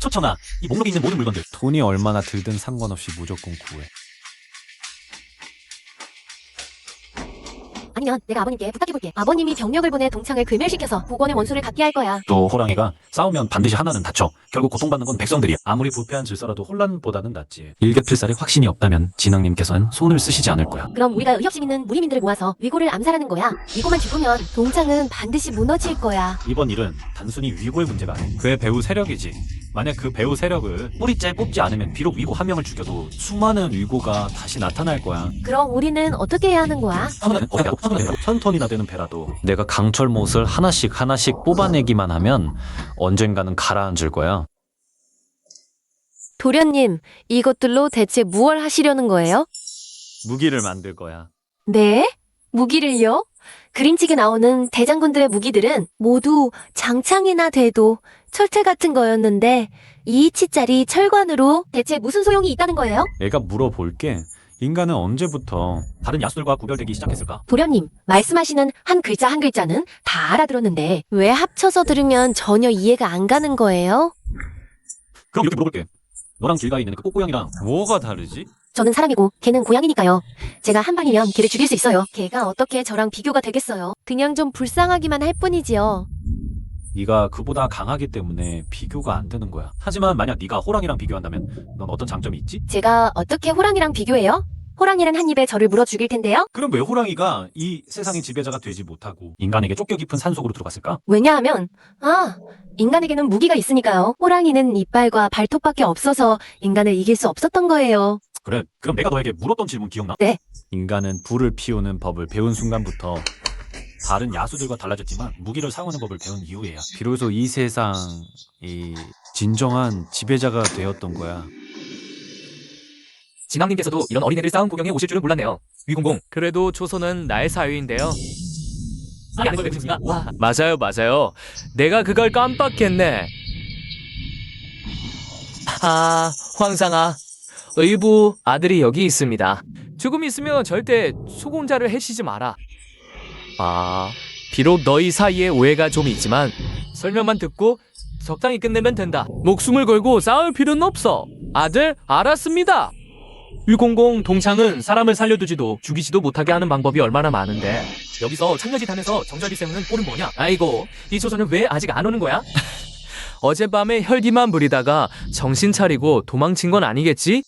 C: 초천아, 이 목록에 있는 모든 물건들.
B: 돈이 얼마나 들든 상관없이 무조건 구해.
A: 아니면 내가 아버님께 부탁해볼게. 아버님이 병력을 보내 동창을 괴멸시켜서 복원의 원수를 갖게 할 거야.
C: 또 호랑이가 싸우면 반드시 하나는 다쳐. 결국 고통받는 건 백성들이야. 아무리 부패한 질서라도 혼란보다는 낫지. 일격필살에 확신이 없다면 진앙님께서는 손을 쓰시지 않을 거야.
A: 그럼 우리가 의협심 있는 무리민들을 모아서 위고를 암살하는 거야. 위고만 죽으면 동창은 반드시 무너질 거야.
C: 이번 일은 단순히 위고의 문제가 아니야. 그의 배후 세력이지. 만약 그 배후 세력을 뿌리째 뽑지 않으면 비록 위고 한 명을 죽여도 수많은 위고가 다시 나타날 거야.
A: 그럼 우리는 어떻게 해야 하는 거야?
C: 천 톤이나 되는 배라도.
B: 내가 강철못을 하나씩 뽑아내기만 하면 언젠가는 가라앉을 거야.
A: 도련님, 이것들로 대체 무얼 하시려는 거예요?
B: 무기를 만들 거야.
A: 네? 무기를요? 그림책에 나오는 대장군들의 무기들은 모두 장창이나 대도, 철퇴 같은 거였는데 이 2치짜리 철관으로 대체 무슨 소용이 있다는 거예요?
B: 내가 물어볼게. 인간은 언제부터
C: 다른 야수들과 구별되기 시작했을까?
A: 도련님, 말씀하시는 한 글자 한 글자는 다 알아들었는데 왜 합쳐서 들으면 전혀 이해가 안 가는 거예요?
C: 그럼 이렇게 물어볼게. 너랑 길가에 있는 그 꽃고양이랑
B: 뭐가 다르지?
A: 저는 사람이고 걔는 고양이니까요. 제가 한 방이면 걔를 죽일 수 있어요. 걔가 어떻게 저랑 비교가 되겠어요. 그냥 좀 불쌍하기만 할 뿐이지요.
C: 네가 그보다 강하기 때문에 비교가 안 되는 거야. 하지만 만약 네가 호랑이랑 비교한다면 넌 어떤 장점이 있지?
A: 제가 어떻게 호랑이랑 비교해요? 호랑이는 한 입에 저를 물어 죽일 텐데요.
C: 그럼 왜 호랑이가 이 세상의 지배자가 되지 못하고 인간에게 쫓겨 깊은 산속으로 들어갔을까?
A: 왜냐하면 인간에게는 무기가 있으니까요. 호랑이는 이빨과 발톱밖에 없어서 인간을 이길 수 없었던 거예요.
C: 그래, 그럼 내가 너에게 물었던 질문 기억나?
A: 네.
B: 인간은 불을 피우는 법을 배운 순간부터
C: 다른 야수들과 달라졌지만 무기를 사용하는 법을 배운 이후에야.
B: 비로소 이 세상이 진정한 지배자가 되었던 거야.
D: 진앙님께서도 이런 어린애들 싸움 구경에 오실 줄은 몰랐네요. 위공공. 그래도 조선은 나의 사유인데요. 아니, 아는 걸 왜 와. 맞아요. 내가 그걸 깜빡했네. 황상아. 의부 아들이 여기 있습니다. 조금 있으면 절대 수공자를 해치지 마라. 비록 너희 사이에 오해가 좀 있지만 설명만 듣고 적당히 끝내면 된다. 목숨을 걸고 싸울 필요는 없어. 아들, 알았습니다. 위공공 동창은 사람을 살려두지도 죽이지도 못하게 하는 방법이 얼마나 많은데 여기서 창녀짓 하면서 정절비 세우는 꼴은 뭐냐? 아이고, 이 조선은 왜 아직 안 오는 거야? 어젯밤에 혈기만 부리다가 정신 차리고 도망친 건 아니겠지?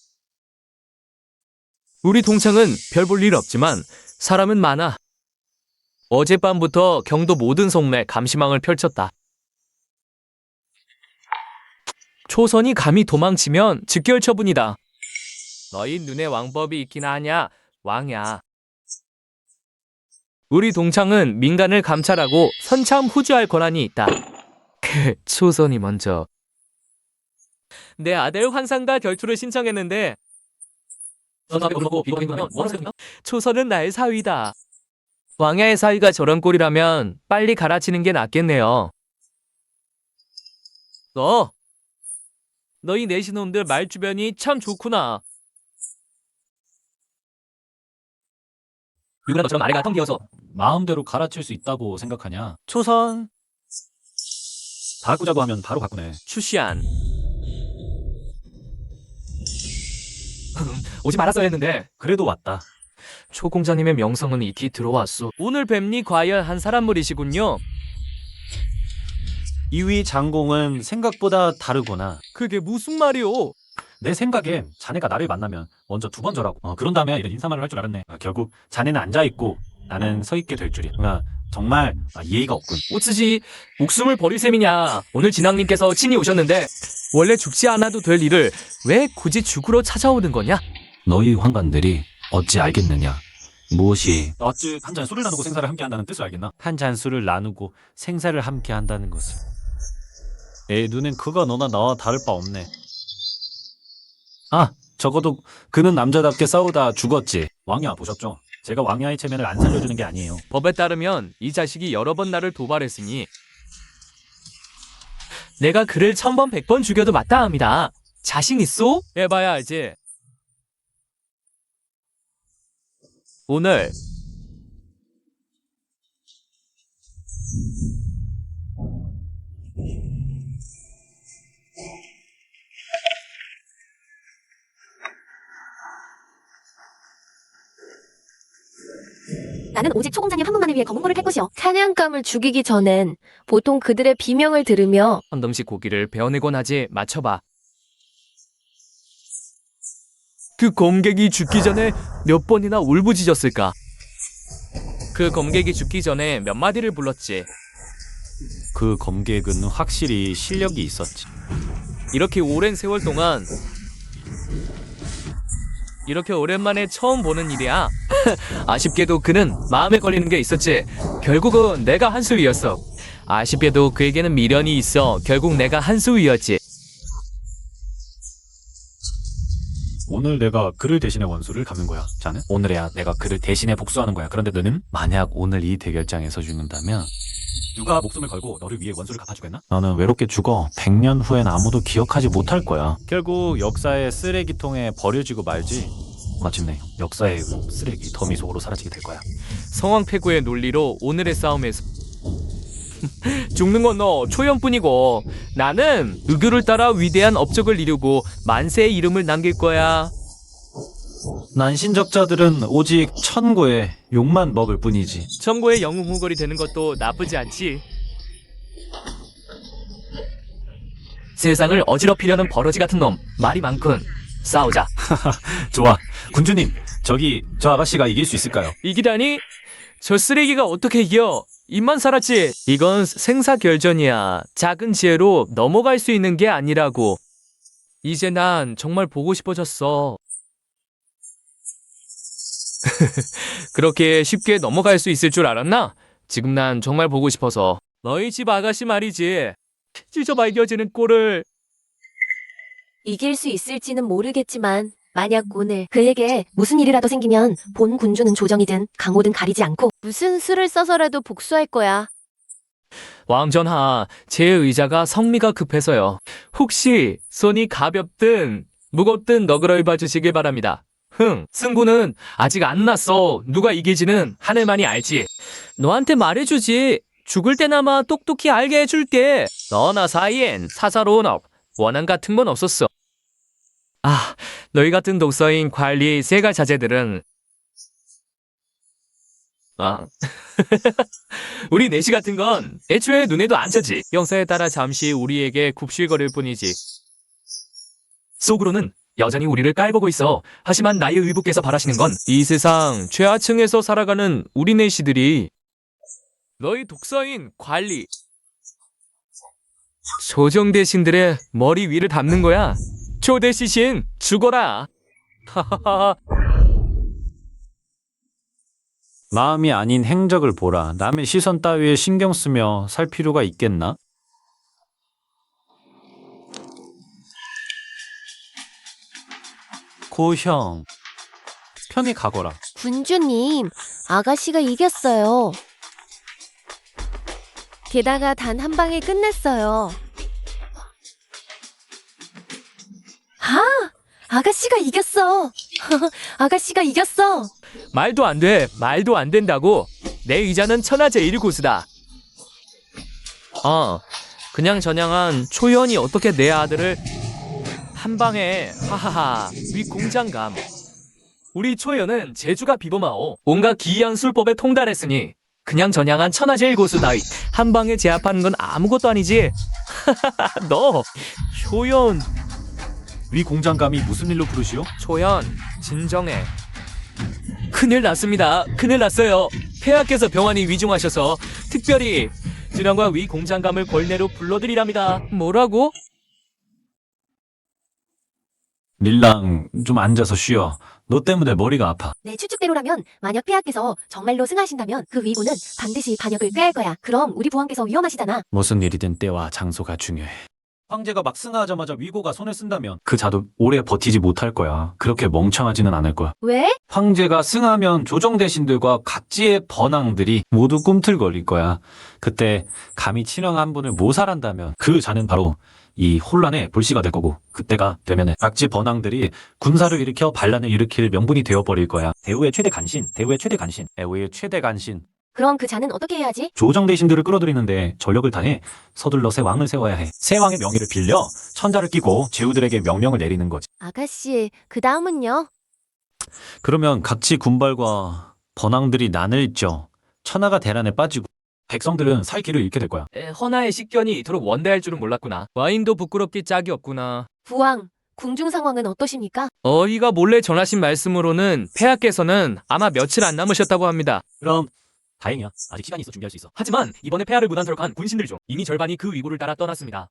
D: 우리 동창은 별 볼 일 없지만 사람은 많아. 어젯밤부터 경도 모든 성내 감시망을 펼쳤다. 초선이 감히 도망치면 즉결 처분이다. 너희 눈에 왕법이 있긴 하냐? 왕야. 우리 동창은 민간을 감찰하고 선참 후주할 권한이 있다. 초선이 먼저. 내 아들 환상과 결투를 신청했는데 초선은 나의 사위다. 왕야의 사위가 저런 꼴이라면 빨리 갈아치는 게 낫겠네요. 너희 내신놈들 말주변이 참 좋구나. 누구나 너처럼 아래가 텅 비어서
C: 마음대로 갈아칠 수 있다고 생각하냐? 초선. 바꾸자고 하면 바로 바꾸네.
D: 추시안. 오지 말았어야 했는데.
C: 그래도 왔다.
D: 초 공자님의 명성은 이티 들어왔소. 오늘 뵙니 과연 한 사람물이시군요.
C: 2위 장공은 생각보다 다르구나.
D: 그게 무슨 말이오?
C: 내 생각엔 자네가 나를 만나면 먼저 2번 절하고 그런 다음에 이런 인사말을 할 줄 알았네. 결국 자네는 앉아있고 나는 서있게 될 줄이야. 정말 예의가 없군.
D: 오츠지 목숨을 버릴 셈이냐. 오늘 진왕님께서 친히 오셨는데 원래 죽지 않아도 될 일을 왜 굳이 죽으러 찾아오는 거냐?
C: 너희 환관들이 어찌 알겠느냐. 무엇이 어찌 한 잔 술을 나누고 생사를 함께 한다는 뜻을 알겠나? 한 잔 술을 나누고 생사를 함께 한다는 것을. 내 눈엔 그가 너나 나와 다를 바 없네. 적어도 그는 남자답게 싸우다 죽었지. 왕야 보셨죠? 제가 왕야의 체면을 안 살려주는 게 아니에요.
D: 법에 따르면 이 자식이 여러 번 나를 도발했으니 내가 그를 1000번 100번 죽여도 마땅합니다. 자신 있소? 해봐야 알지. 오늘
A: 나는 오직 초공자님 한 분만을 위해 검은 고를 캘 것이오. 사냥감을 죽이기 전엔 보통 그들의 비명을 들으며
D: 한 덩씩 고기를 베어내곤 하지. 맞춰봐. 그 검객이 죽기 전에 몇 번이나 울부짖었을까? 그 검객이 죽기 전에 몇 마디를 불렀지.
C: 그 검객은 확실히 실력이 있었지.
D: 이렇게 오랜 세월 동안 이렇게 오랜만에 처음 보는 일이야. 아쉽게도 그는 마음에 걸리는 게 있었지. 결국은 내가 한수위였어. 아쉽게도 그에게는 미련이 있어 결국 내가 한수위였지.
C: 오늘 내가 그를 대신해 원수를 갚는 거야. 자네? 오늘에야 내가 그를 대신해 복수하는 거야. 그런데 너는? 만약 오늘 이 대결장에서 죽는다면 누가 목숨을 걸고 너를 위해 원수를 갚아주겠나? 너는 외롭게 죽어. 100년 후엔 아무도 기억하지 못할 거야. 결국 역사의 쓰레기통에 버려지고 말지. 마침내 역사의 쓰레기 더미 속으로 사라지게 될 거야.
D: 성왕패구의 논리로 오늘의 싸움에서 죽는 건 너 초연뿐이고 나는 의교를 따라 위대한 업적을 이루고 만세의 이름을 남길 거야.
C: 난신적자들은 오직 천고의 욕만 먹을 뿐이지.
D: 천고의 영웅 후걸이 되는 것도 나쁘지 않지. 세상을 어지럽히려는 버러지 같은 놈 말이 많군. 싸우자.
C: 좋아. 군주님, 저 아가씨가 이길 수 있을까요?
D: 이기다니? 저 쓰레기가 어떻게 이겨? 입만 살았지. 이건 생사결전이야. 작은 지혜로 넘어갈 수 있는 게 아니라고. 이제 난 정말 보고 싶어졌어. 그렇게 쉽게 넘어갈 수 있을 줄 알았나? 지금 난 정말 보고 싶어서. 너희 집 아가씨 말이지. 찢어 발겨지는 꼴을.
A: 이길 수 있을지는 모르겠지만 만약 오늘 그에게 무슨 일이라도 생기면 본 군주는 조정이든 강호든 가리지 않고 무슨 수를 써서라도 복수할 거야.
D: 왕전하, 제 의자가 성미가 급해서요. 혹시 손이 가볍든 무겁든 너그러이 봐주시길 바랍니다. 승부는 아직 안 났어. 누가 이길지는 하늘만이 알지. 너한테 말해주지. 죽을 때나마 똑똑히 알게 해줄게. 너나 사이엔 사사로운 업, 원한 같은 건 없었어. 너희 같은 독서인 관리 세갈 자제들은 우리 내시 같은 건 애초에 눈에도 안 띄지. 영사에 따라 잠시 우리에게 굽실거릴 뿐이지. 속으로는 여전히 우리를 깔보고 있어. 하지만 나의 의붓께서 바라시는 건 이 세상 최하층에서 살아가는 우리 내시들이 너희 독서인 관리 조정 대신들의 머리 위를 담는 거야. 초대 시신 죽어라. 하하하.
C: 마음이 아닌 행적을 보라. 남의 시선 따위에 신경 쓰며 살 필요가 있겠나? 고형, 편히 가거라.
A: 군주님, 아가씨가 이겼어요. 게다가 단 한 방에 끝냈어요. 아가씨가 이겼어. 아가씨가 이겼어.
D: 말도 안 돼. 말도 안 된다고. 내 의자는 천하제일 고수다. 그냥 저냥한 초연이 어떻게 내 아들을 한 방에 하하하 위공장감. 우리 초연은 제주가 비범하오. 온갖 기이한 술법에 통달했으니 그냥 저냥한 천하제일 고수다. 한 방에 제압하는 건 아무것도 아니지. 너 초연.
C: 위 공장감이 무슨 일로 부르시오?
D: 초연 진정해. 큰일 났습니다. 큰일 났어요. 폐하께서 병환이 위중하셔서 특별히 진원과 위 공장감을 권례로 불러드리랍니다. 뭐라고?
C: 릴랑, 좀 앉아서 쉬어. 너 때문에 머리가 아파.
A: 내 추측대로라면 만약 폐하께서 정말로 승하신다면 그 위고는 반드시 반역을 꾀할 거야. 그럼 우리 부왕께서 위험하시잖아.
C: 무슨 일이든 때와 장소가 중요해. 황제가 막 승하자마자 위고가 손을 쓴다면 그 자도 오래 버티지 못할 거야. 그렇게 멍청하지는 않을 거야.
A: 왜?
C: 황제가 승하면 조정 대신들과 각지의 번왕들이 모두 꿈틀거릴 거야. 그때 감히 친왕 한 분을 모살한다면 그 자는 바로 이 혼란의 불씨가 될 거고, 그때가 되면은 각지 번왕들이 군사를 일으켜 반란을 일으킬 명분이 되어버릴 거야. 대우의 최대 간신, 대우의 최대 간신, 애우의 최대 간신.
A: 그럼 그 자는 어떻게 해야지?
C: 조정 대신들을 끌어들이는데 전력을 다해 서둘러 새 왕을 세워야 해. 새 왕의 명의를 빌려 천자를 끼고 제후들에게 명령을 내리는 거지.
A: 아가씨, 그 다음은요?
C: 그러면 각지 군발과 번왕들이 난을 쪄 천하가 대란에 빠지고 백성들은 살 길을 잃게 될 거야.
D: 허나의 식견이 이토록 원대할 줄은 몰랐구나. 와인도 부끄럽기 짝이 없구나.
A: 부왕, 궁중 상황은 어떠십니까?
D: 어이가 몰래 전하신 말씀으로는 폐하께서는 아마 며칠 안 남으셨다고 합니다.
C: 그럼 다행이야. 아직 시간이 있어. 준비할 수 있어.
D: 하지만 이번에 폐하를 무단토록한 군신들 중 이미 절반이 그 위고를 따라 떠났습니다.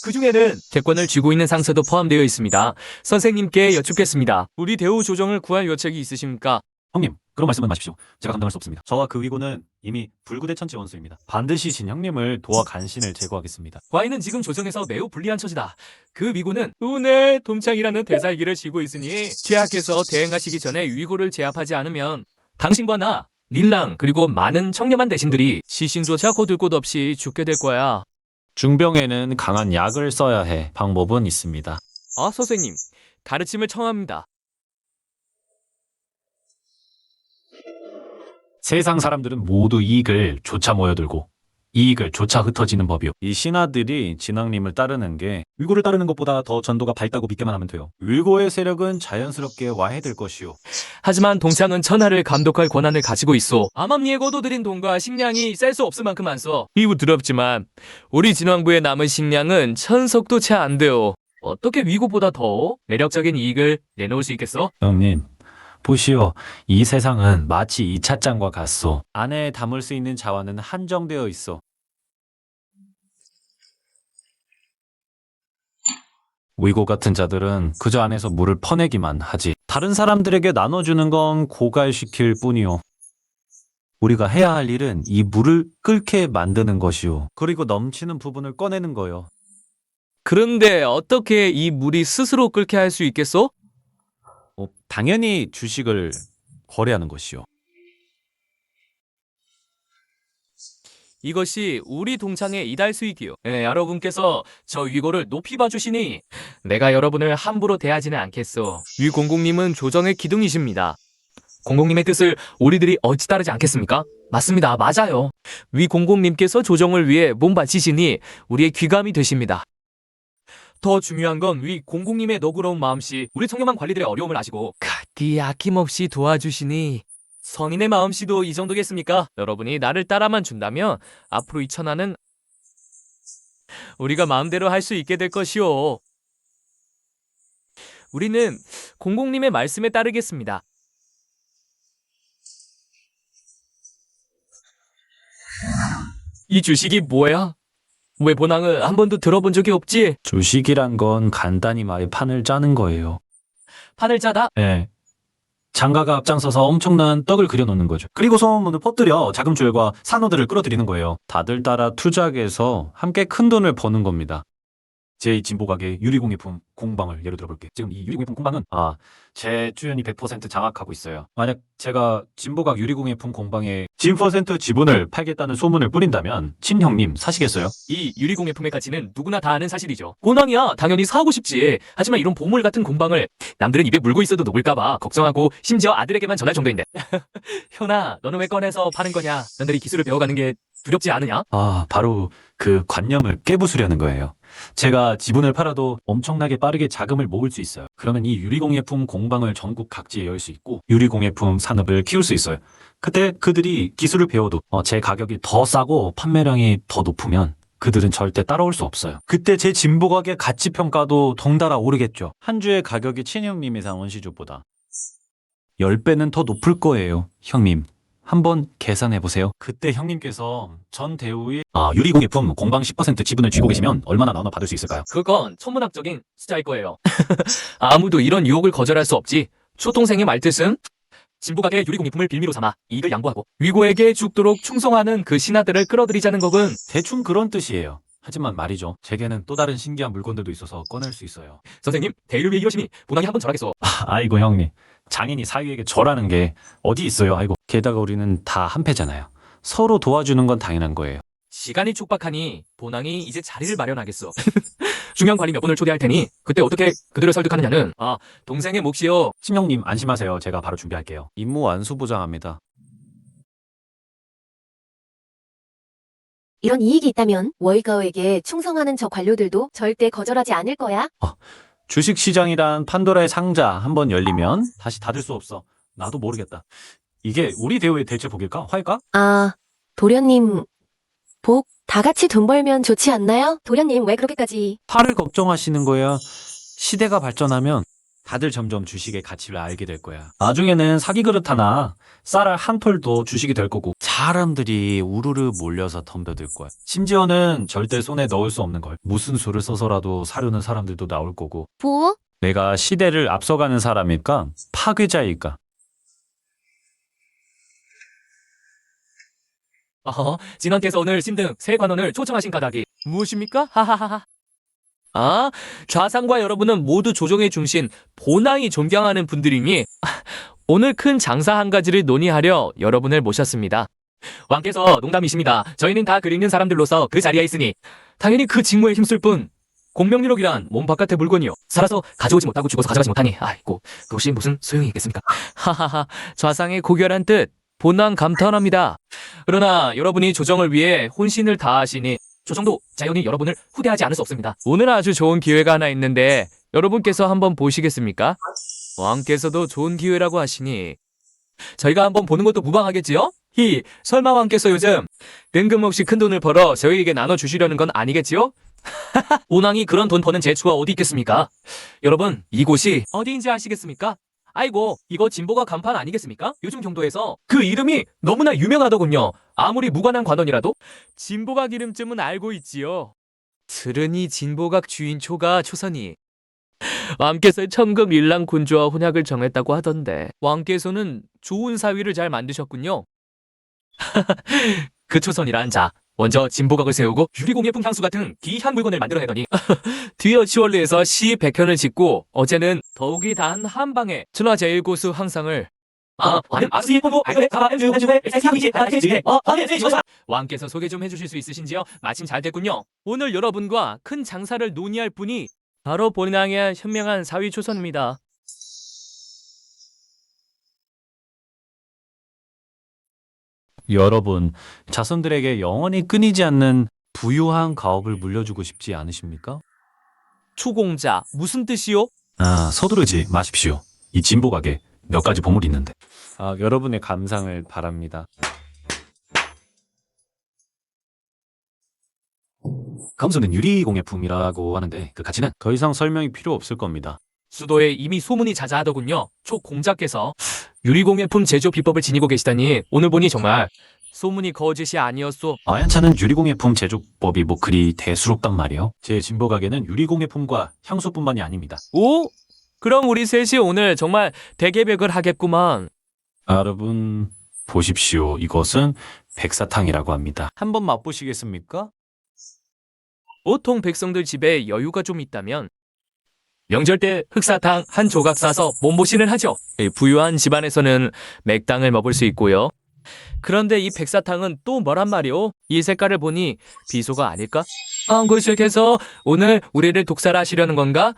D: 그 중에는 대권을 쥐고 있는 상서도 포함되어 있습니다. 선생님께 여쭙겠습니다. 우리 대우 조정을 구할 요책이 있으십니까?
C: 형님, 그런 말씀은 마십시오. 제가 감당할 수 없습니다. 저와 그 위고는 이미 불구대 천체 원수입니다. 반드시 진형님을 도와 간신을 제거하겠습니다.
D: 과인은 지금 조정에서 매우 불리한 처지다. 그 위고는 운의 동창이라는 대살기를 지고 있으니 폐하께서 대행하시기 전에 위고를 제압하지 않으면 당신과 나, 릴랑 그리고 많은 청렴한 대신들이 시신조차 거둘 곳 없이 죽게 될 거야.
C: 중병에는 강한 약을 써야 해. 방법은 있습니다.
D: 선생님, 가르침을 청합니다.
C: 세상 사람들은 모두 이익을 쫓아 모여들고 이익을 쫓아 흩어지는 법이요. 이 신하들이 진왕님을 따르는 게 위고를 따르는 것보다 더 전도가 밝다고 믿기만 하면 돼요. 위고의 세력은 자연스럽게 와해될 것이요.
D: 하지만 동창은 천하를 감독할 권한을 가지고 있어. 암암리에 거둬들인 돈과 식량이 셀 수 없을 만큼 많소. 이후 두렵지만 우리 진왕부에 남은 식량은 천석도 채 안 돼요. 어떻게 위고보다 더 매력적인 이익을 내놓을 수 있겠어?
C: 형님, 보시오. 이 세상은 마치 이 찻잔과 같소. 안에 담을 수 있는 자원은 한정되어 있어. 위고 같은 자들은 그저 안에서 물을 퍼내기만 하지. 다른 사람들에게 나눠주는 건 고갈시킬 뿐이요. 우리가 해야 할 일은 이 물을 끓게 만드는 것이요. 그리고 넘치는 부분을 꺼내는 거요.
D: 그런데 어떻게 이 물이 스스로 끓게 할 수 있겠어?
C: 당연히 주식을 거래하는 것이요.
D: 이것이 우리 동창의 이달 수익이요. 여러분께서 저 위고를 높이 봐주시니 내가 여러분을 함부로 대하지는 않겠소. 위 공공님은 조정의 기둥이십니다. 공공님의 뜻을 우리들이 어찌 따르지 않겠습니까? 맞습니다. 맞아요. 위 공공님께서 조정을 위해 몸 바치시니 우리의 귀감이 되십니다. 더 중요한 건 위 공공님의 너그러운 마음씨, 우리 청렴한 관리들의 어려움을 아시고 가디 아낌없이 도와주시니 성인의 마음씨도 이 정도겠습니까? 여러분이 나를 따라만 준다면 앞으로 이 천하는 우리가 마음대로 할 수 있게 될 것이오. 우리는 공공님의 말씀에 따르겠습니다. 이 주식이 뭐야? 왜 본왕은 한 번도 들어본 적이 없지?
C: 주식이란 건 간단히 말해 판을 짜는 거예요.
D: 판을 짜다?
C: 네. 장가가 앞장서서 엄청난 떡을 그려놓는 거죠. 그리고 소문을 퍼뜨려 자금줄과 산호들을 끌어들이는 거예요. 다들 따라 투자해서 함께 큰 돈을 버는 겁니다. 제 진보가게 유리공예품 공방을 예로 들어볼게. 지금 이 유리공예품 공방은 제 주연이 100% 장악하고 있어요. 만약 제가 진보각 유리공예품 공방에 10% 지분을 팔겠다는 소문을 뿌린다면 친형님 사시겠어요?
D: 이 유리공예품의 가치는 누구나 다 아는 사실이죠. 고낭이야 당연히 사고 싶지. 하지만 이런 보물 같은 공방을 남들은 입에 물고 있어도 녹을까봐 걱정하고 심지어 아들에게만 전할 정도인데. 현아, 너는 왜 꺼내서 파는 거냐? 너들이 기술을 배워가는 게 두렵지 않으냐?
C: 바로 그 관념을 깨부수려는 거예요. 제가 지분을 팔아도 엄청나게 빠르게 자금을 모을 수 있어요. 그러면 이 유리공예품 공방을 전국 각지에 열 수 있고 유리공예품 산업을 키울 수 있어요. 그때 그들이 기술을 배워도 제 가격이 더 싸고 판매량이 더 높으면 그들은 절대 따라올 수 없어요. 그때 제 진보가게 가치 평가도 덩달아 오르겠죠.
B: 한 주의 가격이 친형님이 산 원시주보다 10배는 더 높을 거예요. 형님, 한번 계산해보세요.
C: 그때 형님께서 전 대우의 유리공예품 공방 10% 지분을 쥐고 계시면 얼마나 나눠 받을 수 있을까요?
D: 그건 천문학적인 숫자일 거예요. 아무도 이런 유혹을 거절할 수 없지. 초동생의 말뜻은 진보가게 유리공예품을 빌미로 삼아 이익을 양보하고 위고에게 죽도록 충성하는 그 신하들을 끌어들이자는 거군.
C: 대충 그런 뜻이에요. 하지만 말이죠. 제게는 또 다른 신기한 물건들도 있어서 꺼낼 수 있어요.
D: 선생님, 대의를 위해 이러시니 본왕이 한번 절하겠소.
C: 아이고 형님. 장인이 사위에게 절하는 게 어디 있어요. 아이고.
B: 게다가 우리는 다 한패잖아요. 서로 도와주는 건 당연한 거예요.
D: 시간이 촉박하니 본왕이 이제 자리를 마련하겠소. 중요한 관리 몇 분을 초대할 테니 그때 어떻게 그들을 설득하느냐는 동생의 몫이요.
C: 친형님 안심하세요. 제가 바로 준비할게요.
B: 임무 완수 보장합니다.
A: 이런 이익이 있다면 워이가오에게 충성하는 저 관료들도 절대 거절하지 않을 거야.
B: 주식시장이란 판도라의 상자 한번 열리면 다시 닫을 수 없어.
C: 나도 모르겠다. 이게 우리 대우의 대체 복일까? 화일까?
A: 도련님, 복 다 같이 돈 벌면 좋지 않나요? 도련님, 왜 그렇게까지.
B: 팔을 걱정하시는 거야. 시대가 발전하면 다들 점점 주식의 가치를 알게 될 거야.
C: 나중에는 사기 그릇 하나, 쌀알 한 톨도 주식이 될 거고
B: 사람들이 우르르 몰려서 덤벼들 거야.
C: 심지어는 절대 손에 넣을 수 없는 걸.
B: 무슨 수를 써서라도 사려는 사람들도 나올 거고.
A: 뭐?
B: 내가 시대를 앞서가는 사람일까? 파괴자일까?
D: 진왕께서 오늘 신등 새 관원을 초청하신 까닭이 무엇입니까? 하하하하. 좌상과 여러분은 모두 조정의 중심 본왕이 존경하는 분들이니 오늘 큰 장사 한 가지를 논의하려 여러분을 모셨습니다. 왕께서 농담이십니다. 저희는 다 글 읽는 사람들로서 그 자리에 있으니 당연히 그 직무에 힘쓸 뿐 공명리록이란 몸 바깥의 물건이요. 살아서 가져오지 못하고 죽어서 가져가지 못하니 아이고 그것이 무슨 소용이 있겠습니까? 하하하. 좌상의 고결한 뜻 본왕 감탄합니다. 그러나 여러분이 조정을 위해 혼신을 다하시니 조정도 자연히 여러분을 후대하지 않을 수 없습니다. 오늘 아주 좋은 기회가 하나 있는데 여러분께서 한번 보시겠습니까? 왕께서도 좋은 기회라고 하시니 저희가 한번 보는 것도 무방하겠지요? 설마 왕께서 요즘 뜬금없이 큰 돈을 벌어 저희에게 나눠주시려는 건 아니겠지요? 본왕이 그런 돈 버는 재주가 어디 있겠습니까? 여러분, 이곳이 어디인지 아시겠습니까? 아이고, 이거 진보가 간판 아니겠습니까? 요즘 경도에서 그 이름이 너무나 유명하더군요. 아무리 무관한 관원이라도 진보각 이름쯤은 알고 있지요. 들으니 진보각 주인 초선이 왕께서 천금 일랑 군주와 혼약을 정했다고 하던데 왕께서는 좋은 사위를 잘 만드셨군요. 그 초선이란 자 먼저 진보각을 세우고 유리공예품 향수 같은 귀한 물건을 만들어내더니 뒤어 치월리에서 시 100편을 짓고 어제는 더욱이 단 한 방에 천하 제일고수 황상을 왕께서 소개 좀 해주실 수 있으신지요? 마침 잘 됐군요. 오늘 여러분과 큰 장사를 논의할 분이 바로 본왕의 현명한 사위 초선입니다.
B: 여러분, 자손들에게 영원히 끊이지 않는 부유한 가업을 물려주고 싶지 않으십니까?
D: 초공자 무슨 뜻이요?
C: 서두르지 마십시오. 이 진보가게 몇 가지 보물이 있는데.
B: 여러분의 감상을 바랍니다.
C: 감소는 유리공예품이라고 하는데 그 가치는
B: 더 이상 설명이 필요 없을 겁니다.
D: 수도에 이미 소문이 자자하더군요. 초공자께서 유리공예품 제조 비법을 지니고 계시다니 오늘 보니 정말 소문이 거짓이 아니었소.
C: 아연차는 유리공예품 제조법이 뭐 그리 대수롭단 말이요. 제 진보가게는 유리공예품과 향수뿐만이 아닙니다.
D: 오? 그럼 우리 셋이 오늘 정말 대개벽을 하겠구만.
C: 여러분 보십시오. 이것은 백사탕이라고 합니다.
B: 한번 맛보시겠습니까?
D: 보통 백성들 집에 여유가 좀 있다면 명절 때 흑사탕 한 조각 싸서 몸보신을 하죠. 부유한 집안에서는 맥당을 먹을 수 있고요. 그런데 이 백사탕은 또 뭐란 말이오? 이 색깔을 보니 비소가 아닐까? 구실께서 오늘 우리를 독살하시려는 건가?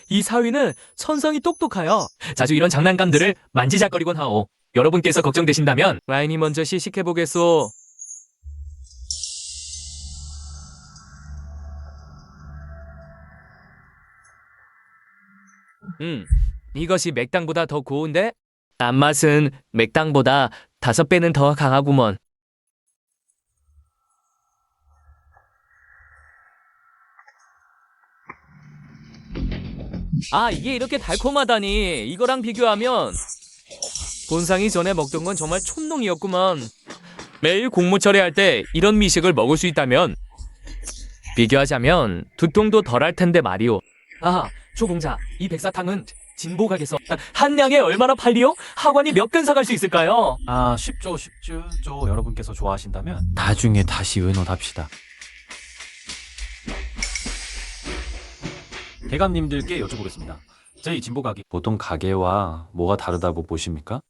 D: 이 사위는 천성이 똑똑하여 자주 이런 장난감들을 만지작거리곤 하오. 여러분께서 걱정되신다면 와인이 먼저 시식해보겠소. 이것이 맥당보다 더 고운데? 단맛은 맥당보다 5배는 더 강하구먼. 이게 이렇게 달콤하다니. 이거랑 비교하면 본상이 전에 먹던 건 정말 촌농이었구만. 매일 공무 처리할 때 이런 미식을 먹을 수 있다면 비교하자면 두통도 덜할 텐데 말이오. 초공자, 이 백사탕은 진보각에서 한 량에 얼마나 팔리오? 하관이 몇 근 사갈 수 있을까요?
B: 쉽죠. 여러분께서 좋아하신다면 나중에 다시 의논합시다. 대감님들께 여쭤보겠습니다. 제 이 진보가게 보통 가게와 뭐가 다르다고 보십니까?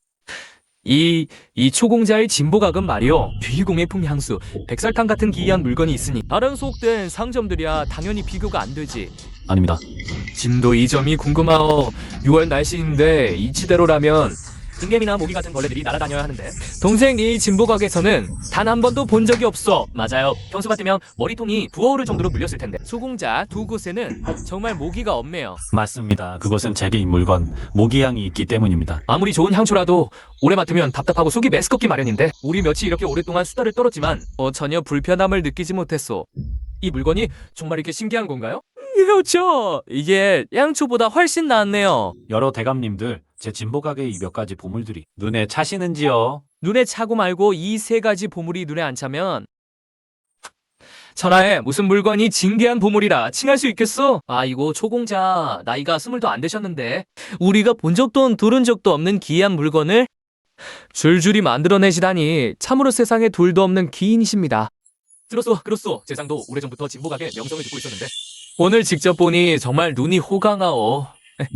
D: 이 초공자의 진보각은 말이오, 비공예품 향수, 백설탕 같은 기이한 물건이 있으니 다른 속된 상점들이야 당연히 비교가 안 되지.
B: 아닙니다.
D: 진도 이 점이 궁금하오. 6월 날씨인데 이치대로라면 등개미나 모기 같은 벌레들이 날아다녀야 하는데 동생 이 진보각에서는 단 한 번도 본 적이 없어. 맞아요. 평소 같으면 머리통이 부어오를 정도로 물렸을 텐데 소공자 두 곳에는 정말 모기가 없네요.
B: 맞습니다. 그것은 제게 물건 모기향이 있기 때문입니다.
D: 아무리 좋은 향초라도 오래 맡으면 답답하고 속이 메스껍기 마련인데 우리 며칠 이렇게 오랫동안 수다를 떨었지만 전혀 불편함을 느끼지 못했소. 이 물건이 정말 이렇게 신기한 건가요? 그렇죠. 이게 향초보다 훨씬 낫네요.
B: 여러 대감님들, 제 진보가게의 이 몇 가지 보물들이 눈에 차시는지요?
D: 눈에 차고 말고 이 3가지 보물이 눈에 안 차면 천하에 무슨 물건이 진귀한 보물이라 칭할 수 있겠어? 이거 초공자 나이가 20도 안 되셨는데 우리가 본 적도 들은 적도 없는 기이한 물건을 줄줄이 만들어내시다니 참으로 세상에 둘도 없는 기인이십니다. 그렇소. 재상도 오래전부터 진보가게 명성을 듣고 있었는데 오늘 직접 보니 정말 눈이 호강하오.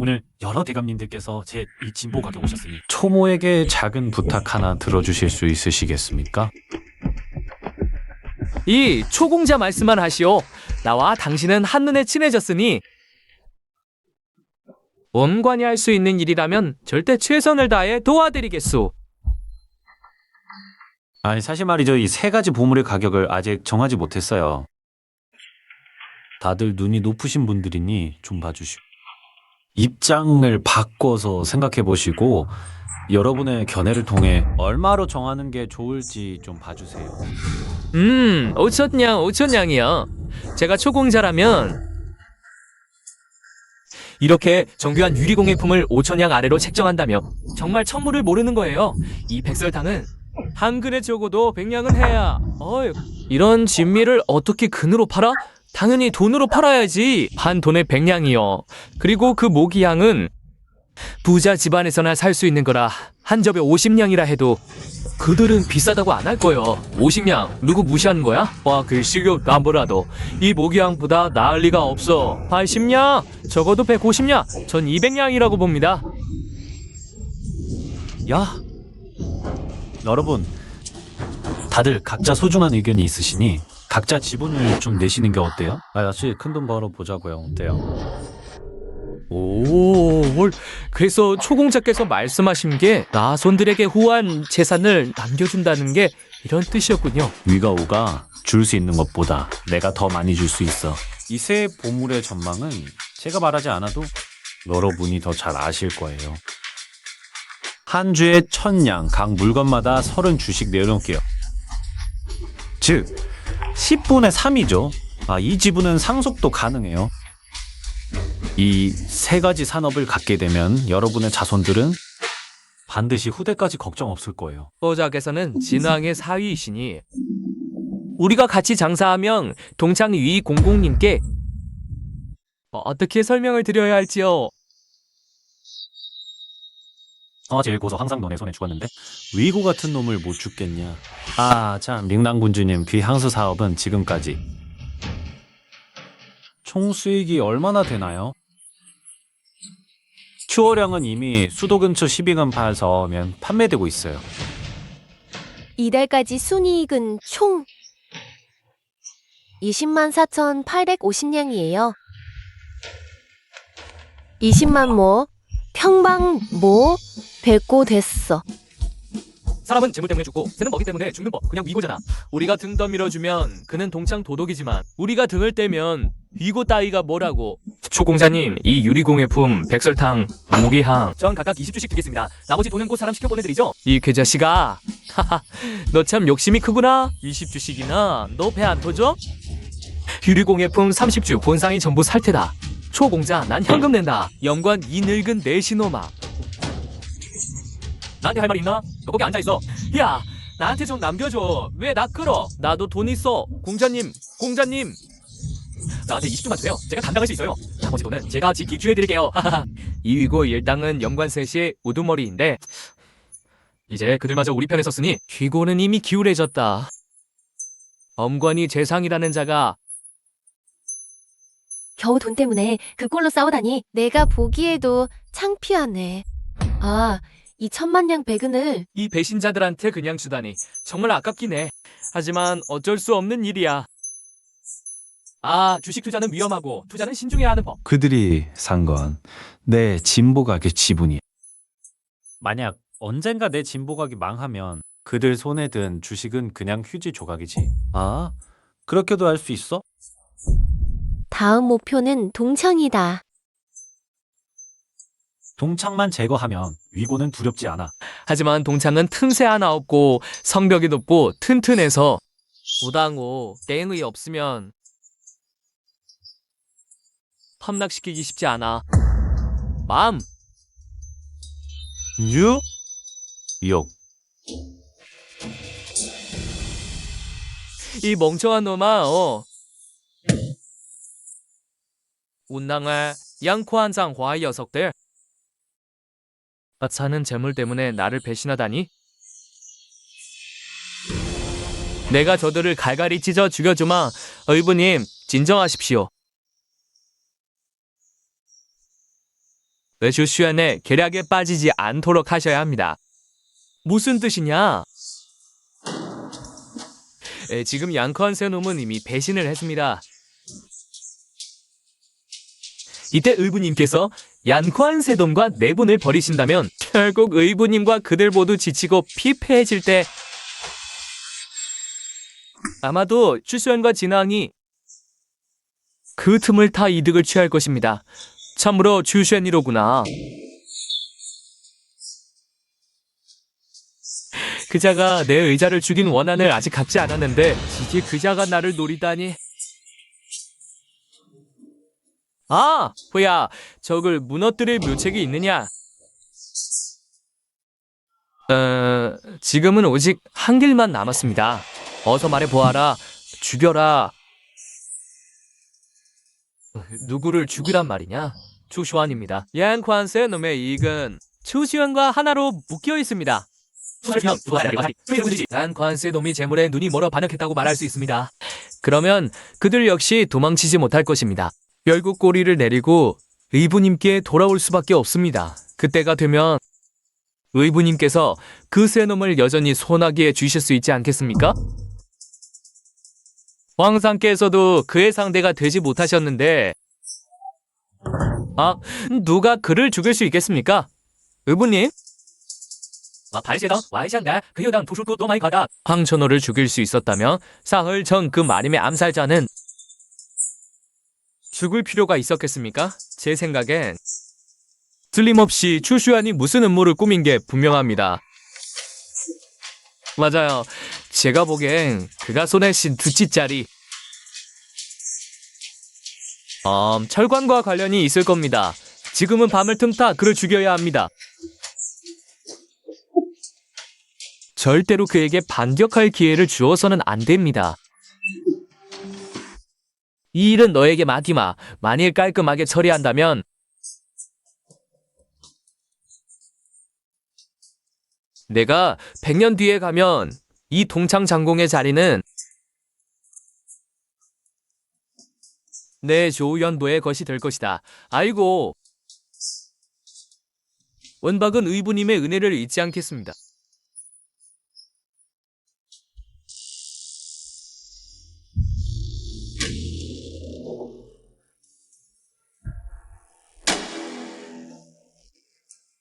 B: 오늘 여러 대감님들께서 제 이 진보가게 오셨으니 초모에게 작은 부탁 하나 들어주실 수 있으시겠습니까?
D: 이 초공자 말씀만 하시오. 나와 당신은 한눈에 친해졌으니 원관이 할 수 있는 일이라면 절대 최선을 다해 도와드리겠소.
B: 사실 말이죠. 이 3가지 보물의 가격을 아직 정하지 못했어요. 다들 눈이 높으신 분들이니 좀 봐주시고 입장을 바꿔서 생각해 보시고 여러분의 견해를 통해 얼마로 정하는 게 좋을지 좀 봐주세요.
D: 5천냥이요. 제가 초공자라면 이렇게 정교한 유리공예품을 5천냥 아래로 책정한다며 정말 천물을 모르는 거예요. 이 백설탕은 한 근에 적어도 100냥은 해야. 이런 진미를 어떻게 근으로 팔아? 당연히 돈으로 팔아야지. 한 돈에 100냥이요. 그리고 그 모기향은 부자 집안에서나 살 수 있는 거라 한 접에 50냥이라 해도 그들은 비싸다고 안 할 거예요. 50냥 누구 무시하는 거야? 글씨교 남보라도 이 모기향보다 나을 리가 없어. 80냥 적어도 150냥 전 200냥이라고 봅니다.
B: 여러분 다들 각자 소중한 의견이 있으시니 각자 지분을 좀 내시는 게 어때요? 같이 큰돈 벌어 보자고요. 어때요?
D: 그래서 초공자께서 말씀하신 게 나손들에게 후한 재산을 남겨준다는 게 이런 뜻이었군요.
B: 위가 오가 줄 수 있는 것보다 내가 더 많이 줄 수 있어. 이 3 보물의 전망은 제가 말하지 않아도 여러분이 더 잘 아실 거예요. 한 주에 1000냥, 각 물건마다 30주씩 내려놓을게요. 즉 10분의 3이죠. 이 지분은 상속도 가능해요. 이 3가지 산업을 갖게 되면 여러분의 자손들은 반드시 후대까지 걱정 없을 거예요.
D: 소자께서는 진왕의 사위이시니 우리가 같이 장사하면 동창 위 공공님께 어떻게 설명을 드려야 할지요?
B: 제일 고서 항상 너네 손에 죽었는데 위고 같은 놈을 못 죽겠냐. 참 링랑군주님, 귀 향수 사업은 지금까지 총 수익이 얼마나 되나요? 추어량은 이미 수도 근처 12근 파서면 판매되고 있어요.
A: 이달까지 순이익은 총 20만 4,850냥이에요. 20만 모, 평방 모, 백고 됐어.
D: 사람은 재물 때문에 죽고 새는 먹이 때문에 죽는 법. 그냥 위고잖아. 우리가 등 떠밀어주면 그는 동창 도덕이지만 우리가 등을 떼면 위고 따위가 뭐라고. 초공자님, 이 유리공예품, 백설탕, 모기향 전 각각 20주씩 드리겠습니다. 나머지 돈은 곧 사람 시켜 보내드리죠. 이 괴자식아. 하하, 너 참 욕심이 크구나. 20주씩이나. 너 배 안 터져? 유리공예품 30주 본상이 전부 살 테다. 초공자, 난 현금 낸다. 영관 이 늙은 내시노마. 나한테 할 말 있나? 너 거기 앉아있어. 야, 나한테 좀 남겨줘. 왜 나 끌어? 나도 돈 있어. 공자님, 공자님. 나한테 20주만 주세요. 제가 감당할 수 있어요. 나머지 돈은 제가 기부해드릴게요. 이위고 일당은 영관셋이 우두머리인데 이제 그들마저 우리 편에 섰으니 휘고는 이미 기울해졌다. 엄관이 재상이라는 자가
A: 겨우 돈 때문에 그 꼴로 싸우다니 내가 보기에도 창피하네. 아, 이 1000만냥 백은을
D: 이 배신자들한테 그냥 주다니 정말 아깝긴 해. 하지만 어쩔 수 없는 일이야. 아, 주식 투자는 위험하고 투자는 신중해야 하는 법.
B: 그들이 산 건 내 진보각의 지분이야. 만약 언젠가 내 진보각이 망하면 그들 손에 든 주식은 그냥 휴지 조각이지. 아, 그렇게도 할 수 있어?
A: 다음 목표는 동창이다.
B: 동창만 제거하면 위고는 두렵지 않아.
D: 하지만 동창은 틈새 하나 없고 성벽이 높고 튼튼해서 우당호 땡의 없으면 함락시키기 쉽지 않아. 맘.
B: 유? 욕.
D: 이 멍청한 놈아. 운당할 양코한장 화의 녀석들. 사는 재물 때문에 나를 배신하다니? 내가 저들을 갈갈이 찢어 죽여주마. 의부님, 진정하십시오. 외주슈안의 계략에 빠지지 않도록 하셔야 합니다. 무슨 뜻이냐? 지금 양커한세 놈은 이미 배신을 했습니다. 이때 의부님께서 얀코한 세돔과 내분을 버리신다면 결국 의부님과 그들 모두 지치고 피폐해질 때 아마도 추수연과 진왕이 그 틈을 타 이득을 취할 것입니다. 참으로 추수연이로구나. 그자가 내 의자를 죽인 원한을 아직 갚지 않았는데 이제 그자가 나를 노리다니. 아, 후야, 적을 무너뜨릴 묘책이 있느냐? 지금은 오직 한 길만 남았습니다. 어서 말해보아라. 죽여라. 누구를 죽이란 말이냐? 추슈안입니다. 얀관세 놈의 이익은 추슈안과 하나로 묶여 있습니다. 얀관세 놈이 재물에 눈이 멀어 반역했다고 말할 수 있습니다. 그러면 그들 역시 도망치지 못할 것입니다. 결국 꼬리를 내리고 의부님께 돌아올 수밖에 없습니다. 그때가 되면 의부님께서 그 세 놈을 여전히 소원하게 주실 수 있지 않겠습니까? 황상께서도 그의 상대가 되지 못하셨는데 누가 그를 죽일 수 있겠습니까? 의부님? 황천호를 죽일 수 있었다면 사흘 전 그 마림의 암살자는 죽을 필요가 있었겠습니까? 제 생각엔 틀림없이 추슈안이 무슨 음모를 꾸민 게 분명합니다. 맞아요. 제가 보기엔 그가 손에 쥔 두치짜리 철관과 관련이 있을 겁니다. 지금은 밤을 틈타 그를 죽여야 합니다. 절대로 그에게 반격할 기회를 주어서는 안 됩니다. 이 일은 너에게 맡기마. 만일 깔끔하게 처리한다면 내가 100년 뒤에 가면 이 동창 장공의 자리는 내 조연보의 것이 될 것이다. 아이고. 원박은 의부님의 은혜를 잊지 않겠습니다.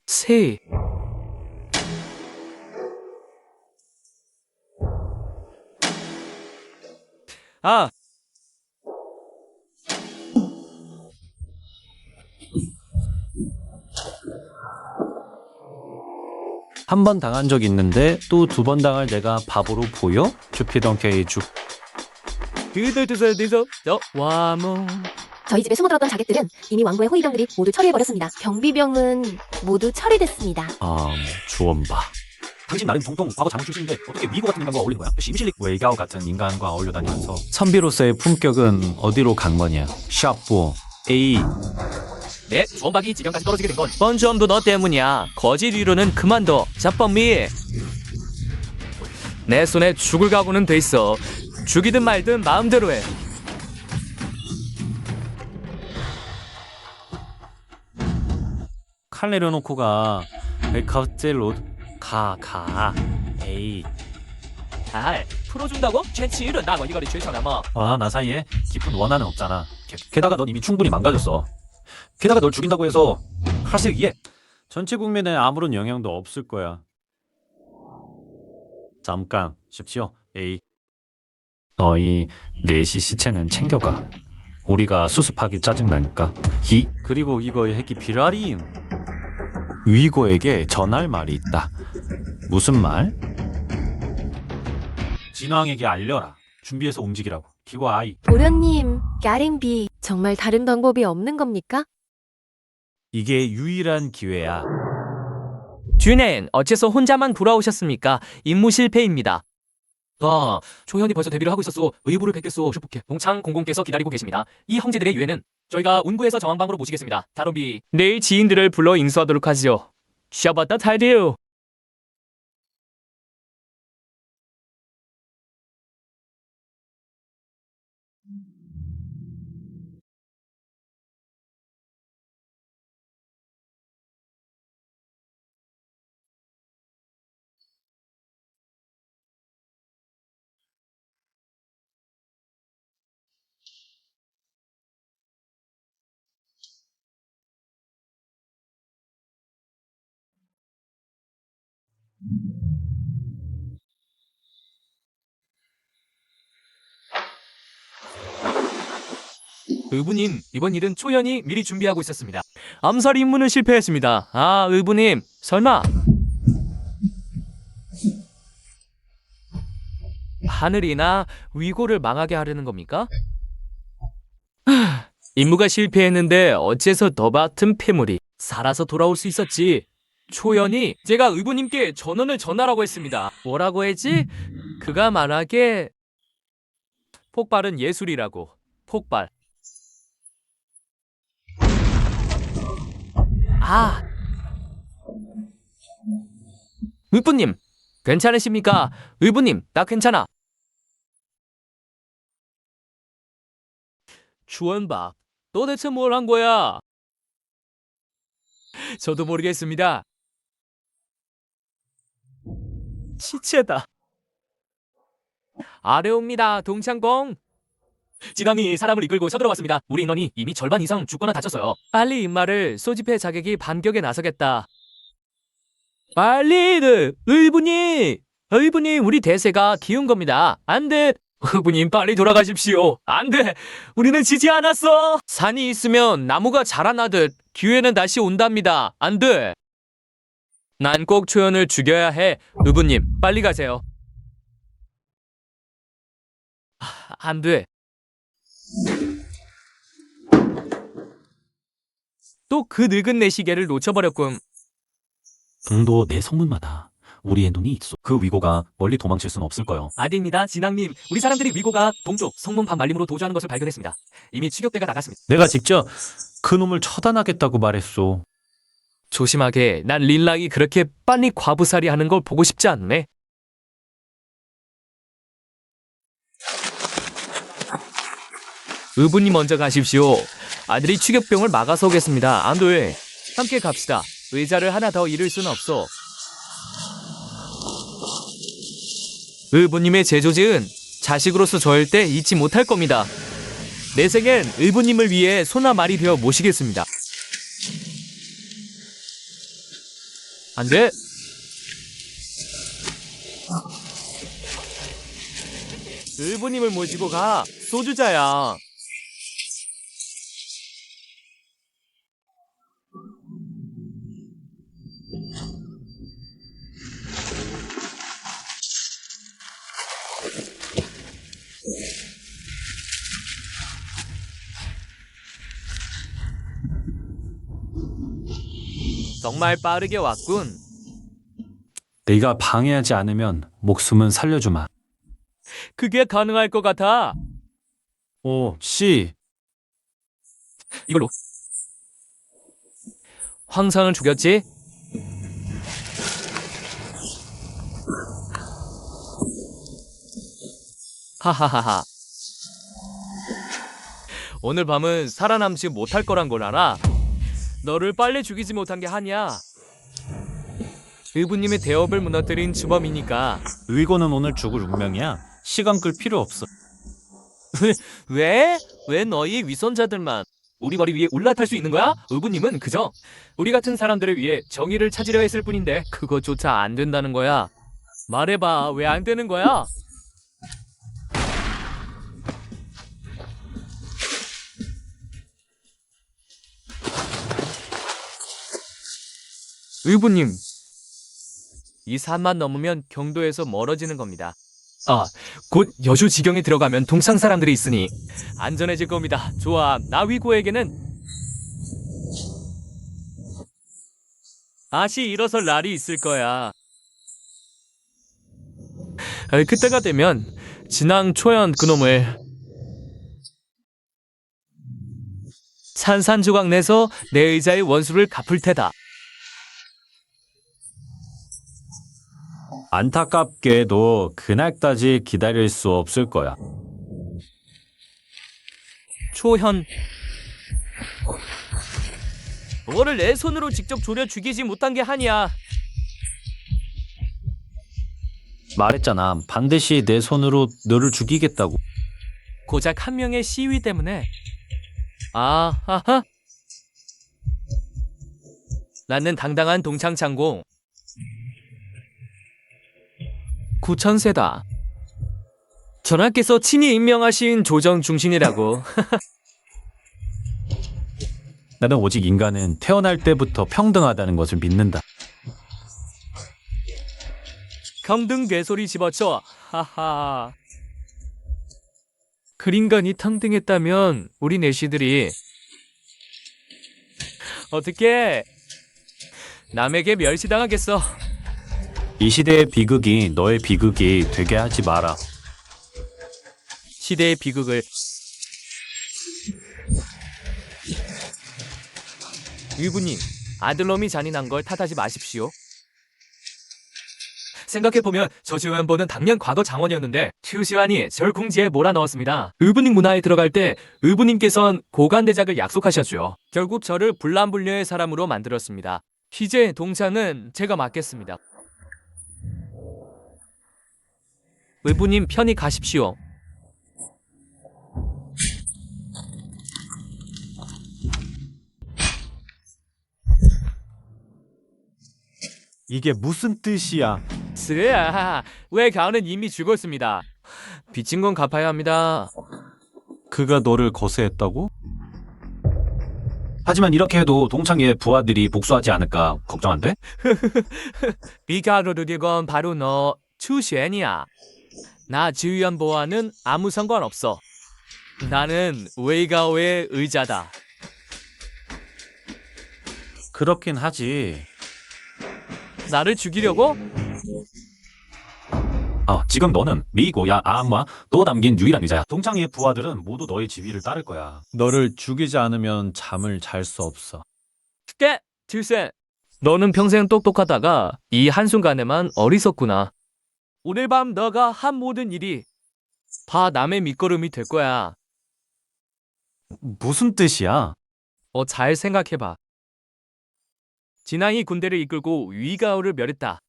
D: 새. 아,
B: 한 번 당한 적 있는데 또 두 번 당할 내가 바보로 보여? 주피덩케이 죽.
D: 그들드서 와몽.
A: 저희 집에 숨어들었던 자객들은 이미 왕고의 호위병들이 모두 처리해버렸습니다. 경비병은 모두 처리됐습니다.
B: 주원바. 당신 나름 통통 과거 장군 출신인데 어떻게 위고 같은 인간과 어울리는 거야? 심실릭 외가오 같은 인간과 어울려 다니면서 선비로서의 품격은 어디로 간 거냐? 샤프 A.
D: 내 주원박이 지경까지 떨어지게 된 건 전부 너 때문이야. 거짓 위로는 그만둬. 자뻔미. 내 손에 죽을 각오는 돼 있어. 죽이든 말든 마음대로 해.
B: 칼 내려놓고가 벨카젤로 가 에이.
D: 잘 풀어준다고? 최치일은 나고 이거리 최쳐나마.
C: 나 사이에 깊은 원한은 없잖아. 게다가 넌 이미 충분히 망가졌어. 게다가 널 죽인다고 해서 사실 이해.
B: 전체 국면에 아무런 영향도 없을 거야. 잠깐 쉽지요. 에이. 너희 넷이 시체는 챙겨가. 우리가 수습하기 짜증나니까. 그리고 이거의 핵이 비라림. 위고에게 전할 말이 있다. 무슨 말?
C: 진왕에게 알려라. 준비해서 움직이라고. 기고 아이.
A: 도련님, 까링비 정말 다른 방법이 없는 겁니까?
B: 이게 유일한 기회야.
D: 듀넨, 어째서 혼자만 돌아오셨습니까? 임무 실패입니다. 초현이 벌써 데뷔를 하고 있었소. 의부를 뵙겠소. 슈프케. 동창 공공께서 기다리고 계십니다. 이 형제들의 유해는 저희가 운구에서 정황방으로 모시겠습니다. 다롬비. 내일 지인들을 불러 인수하도록 하지요. 샤바타 타이디요. 의부님, 이번 일은 초연이 미리 준비하고 있었습니다. 암살 임무는 실패했습니다. 의부님, 설마 하늘이나 위고를 망하게 하려는 겁니까? 임무가 실패했는데 어째서 너 같은 폐물이 살아서 돌아올 수 있었지? 초연이 제가 의부님께 전원을 전하라고 했습니다. 뭐라고 했지? 그가 말하게 폭발은 예술이라고. 폭발. 의부님, 괜찮으십니까? 의부님, 나 괜찮아. 주원박, 너 대체 뭘 한 거야? 저도 모르겠습니다. 시체다. 아래옵니다, 동창공. 진왕이 사람을 이끌고 쳐들어왔습니다. 우리 인원이 이미 절반 이상 죽거나 다쳤어요. 빨리 임마를 소집해 자객이 반격에 나서겠다. 빨리들! 의부님, 우리 대세가 기운 겁니다. 안 돼! 의부님, 빨리 돌아가십시오. 안 돼! 우리는 지지 않았어! 산이 있으면 나무가 자라나듯 기회는 다시 온답니다. 안 돼! 난 꼭 초연을 죽여야 해. 의부님, 빨리 가세요. 안 돼. 또 그 늙은 내시계를 놓쳐버렸군.
C: 동도 내 성문마다 우리의 눈이 있어. 그 위고가 멀리 도망칠 수는 없을 거요.
D: 아닙니다, 진왕님. 우리 사람들이 위고가 동쪽 성문 반말림으로 도주하는 것을 발견했습니다. 이미 추격대가 나갔습니다.
B: 내가 직접 그 놈을 처단하겠다고 말했소.
D: 조심하게. 난 릴락이 그렇게 빨리 과부살이 하는 걸 보고 싶지 않네. 의부님 먼저 가십시오. 아들이 추격병을 막아서 오겠습니다. 안도해. 함께 갑시다. 의자를 하나 더 잃을 순 없어. 의부님의 제조지은 자식으로서 절대 잊지 못할 겁니다. 내 생엔 의부님을 위해 소나 말이 되어 모시겠습니다. 안 돼. 의부님을 모시고 가. 소주자야. 정말 빠르게 왔군.
B: 네가 방해하지 않으면 목숨은 살려주마.
D: 그게 가능할 것 같아.
B: 오, 씨.
D: 이걸로. 황상을 죽였지? 하하하하. 오늘 밤은 살아남지 못할 거란 걸 알아. 너를 빨리 죽이지 못한 게 한이야. 의부님의 대업을 무너뜨린 주범이니까.
B: 의고는 오늘 죽을 운명이야. 시간 끌 필요 없어.
D: 왜? 왜 너희 위선자들만 우리 머리 위에 올라탈 수 있는 거야? 의부님은 그저 우리 같은 사람들을 위해 정의를 찾으려 했을 뿐인데 그거조차 안 된다는 거야. 말해봐, 왜 안 되는 거야? 의부님, 이 산만 넘으면 경도에서 멀어지는 겁니다. 곧 여주 지경에 들어가면 동창 사람들이 있으니 안전해질 겁니다. 좋아, 나위고에게는 다시 일어설 날이 있을 거야. 그때가 되면 진앙 초연 그놈을 산산조각 내서 내 의자의 원수를 갚을 테다.
B: 안타깝게도 그날까지 기다릴 수 없을 거야.
D: 초현, 너를 내 손으로 직접 조려 죽이지 못한 게 한이야.
B: 말했잖아. 반드시 내 손으로 너를 죽이겠다고.
D: 고작 한 명의 시위 때문에. 아하하. 나는 당당한 동창창공. 구천세다. 전하께서 친히 임명하신 조정 중신이라고.
B: 나는 오직 인간은 태어날 때부터 평등하다는 것을 믿는다.
D: 평등 괴소리 집어쳐. 하하. 그린간이 탕등했다면 우리 내시들이 어떻게 남에게 멸시당하겠어.
B: 이 시대의 비극이 너의 비극이 되게 하지 마라.
D: 시대의 비극을. 의부님, 아들놈이 잔인한 걸 탓하지 마십시오. 생각해보면 저 지원보는 당년 과거 장원이었는데 최우시환이 절 궁지에 몰아넣었습니다. 의부님 문화에 들어갈 때 의부님께선 고관대작을 약속하셨죠. 결국 저를 불남불녀의 사람으로 만들었습니다. 이제 동창은 제가 맡겠습니다. 의부님 편히 가십시오.
B: 이게 무슨 뜻이야?
D: 쓰야, 왜 가은은 이미 죽었습니다. 빚진 건 갚아야 합니다.
B: 그가 너를 거세했다고? 하지만 이렇게 해도 동창의 부하들이 복수하지 않을까 걱정 안 돼?
D: 비가로르디 건 바로 너 추쉔이야. 나 지휘원 보아는 아무 상관없어. 나는 웨이가오의 의자다.
B: 그렇긴 하지.
D: 나를 죽이려고?
B: 지금 너는 미고야 아마 또 남긴 유일한 의자야. 동창의 부하들은 모두 너의 지휘를 따를 거야. 너를 죽이지 않으면 잠을 잘 수 없어.
D: 깨! 칠센. 너는 평생 똑똑하다가 이 한순간에만 어리석구나. 오늘 밤 너가 한 모든 일이 다 남의 밑거름이 될 거야.
B: 무슨 뜻이야?
D: 잘 생각해봐. 진앙이 군대를 이끌고 위가오를 멸했다.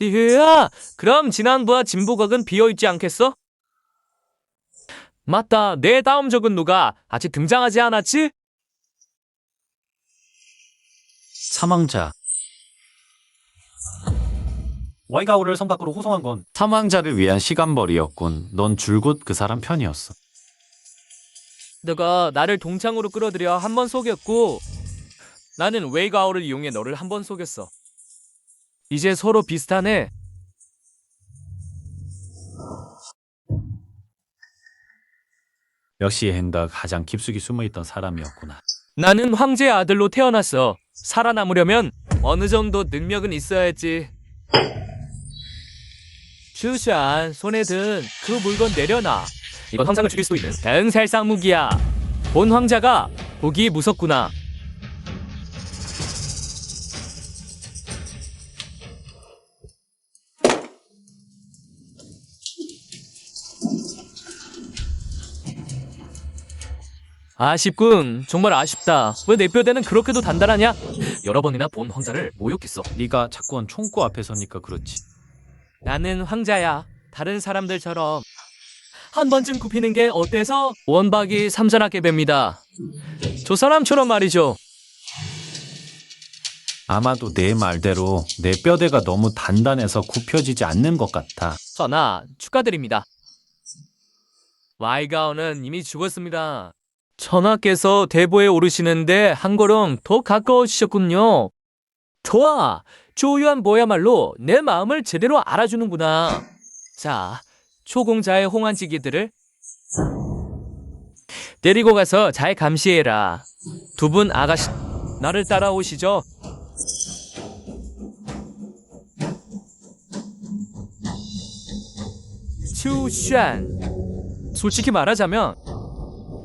D: 이야, 그럼 진안부와 진보각은 비어있지 않겠어? 맞다, 내 다음 적은 누가 아직 등장하지 않았지?
B: 사망자. 와이가오를 성 밖으로 호송한 건 사망자를 위한 시간벌이였군. 넌 줄곧 그 사람 편이었어.
D: 너가 나를 동창으로 끌어들여 한 번 속였고 나는 웨이가오를 이용해 너를 한 번 속였어. 이제 서로 비슷하네.
B: 역시 헨더 가장 깊숙이 숨어있던 사람이었구나.
D: 나는 황제의 아들로 태어났어. 살아남으려면 어느 정도 능력은 있어야지. 슈샨, 손에 든 그 물건 내려놔. 이건 황상을 죽일 수도 있는 대응살상 무기야. 본 황자가 보기 무섭구나. 아쉽군. 정말 아쉽다. 왜 내 뼈대는 그렇게도 단단하냐? 여러 번이나 본 황자를 모욕했어.
B: 네가 자꾸만 총구 앞에 서니까 그렇지.
D: 나는 황자야. 다른 사람들처럼 한 번쯤 굽히는 게 어때서? 원박이 삼전하게 뵙니다. 저 사람처럼 말이죠.
B: 아마도 내 말대로 내 뼈대가 너무 단단해서 굽혀지지 않는 것 같아.
D: 전하, 축하드립니다. 와이가오는 이미 죽었습니다. 전하께서 대보에 오르시는데 한 걸음 더 가까워지셨군요. 좋아, 조유한 뭐야말로 내 마음을 제대로 알아주는구나. 자, 초공자의 홍안지기들을 데리고 가서 잘 감시해라. 두 분 아가씨, 나를 따라오시죠. 슈샨, 솔직히 말하자면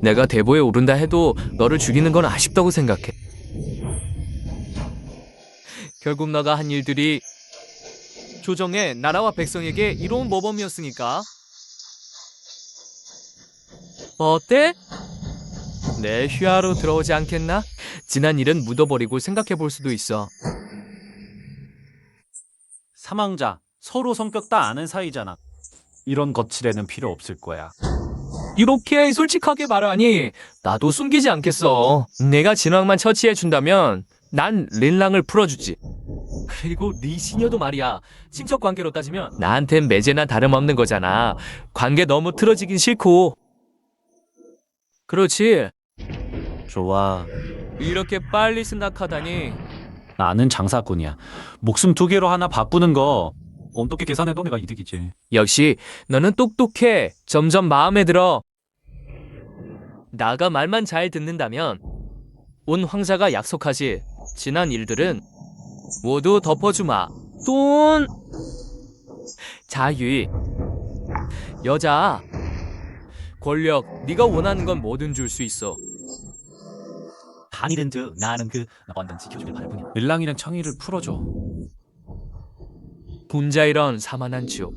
D: 내가 대보에 오른다 해도 너를 죽이는 건 아쉽다고 생각해. 결국 너가 한 일들이 조정의 나라와 백성에게 이로운 모범이었으니까. 어때? 내 휘하로 들어오지 않겠나? 지난 일은 묻어버리고 생각해 볼 수도 있어.
B: 사망자, 서로 성격 다 아는 사이잖아. 이런 거칠애는 필요 없을 거야.
D: 이렇게 솔직하게 말하니 나도 숨기지 않겠어. 내가 진왕만 처치해준다면 난 린랑을 풀어주지. 그리고 리시녀도 말이야. 친척 관계로 따지면 나한텐 매제나 다름없는 거잖아. 관계 너무 틀어지긴 싫고. 그렇지.
B: 좋아.
D: 이렇게 빨리 생각하다니.
B: 나는 장사꾼이야. 목숨 두 개로 하나 바꾸는 거 어떻게 계산해도 내가 이득이지.
D: 역시 너는 똑똑해. 점점 마음에 들어. 나가 말만 잘 듣는다면 온 황자가 약속하지. 지난 일들은 모두 덮어주마. 돈, 자유, 여자, 권력, 네가 원하는 건 뭐든 줄 수 있어.
C: 아니든지 나는 그 완전 지켜주길 바랄 뿐이야.
B: 릴랑이랑 청이를 풀어줘.
D: 분자 이런 사만한 지옥.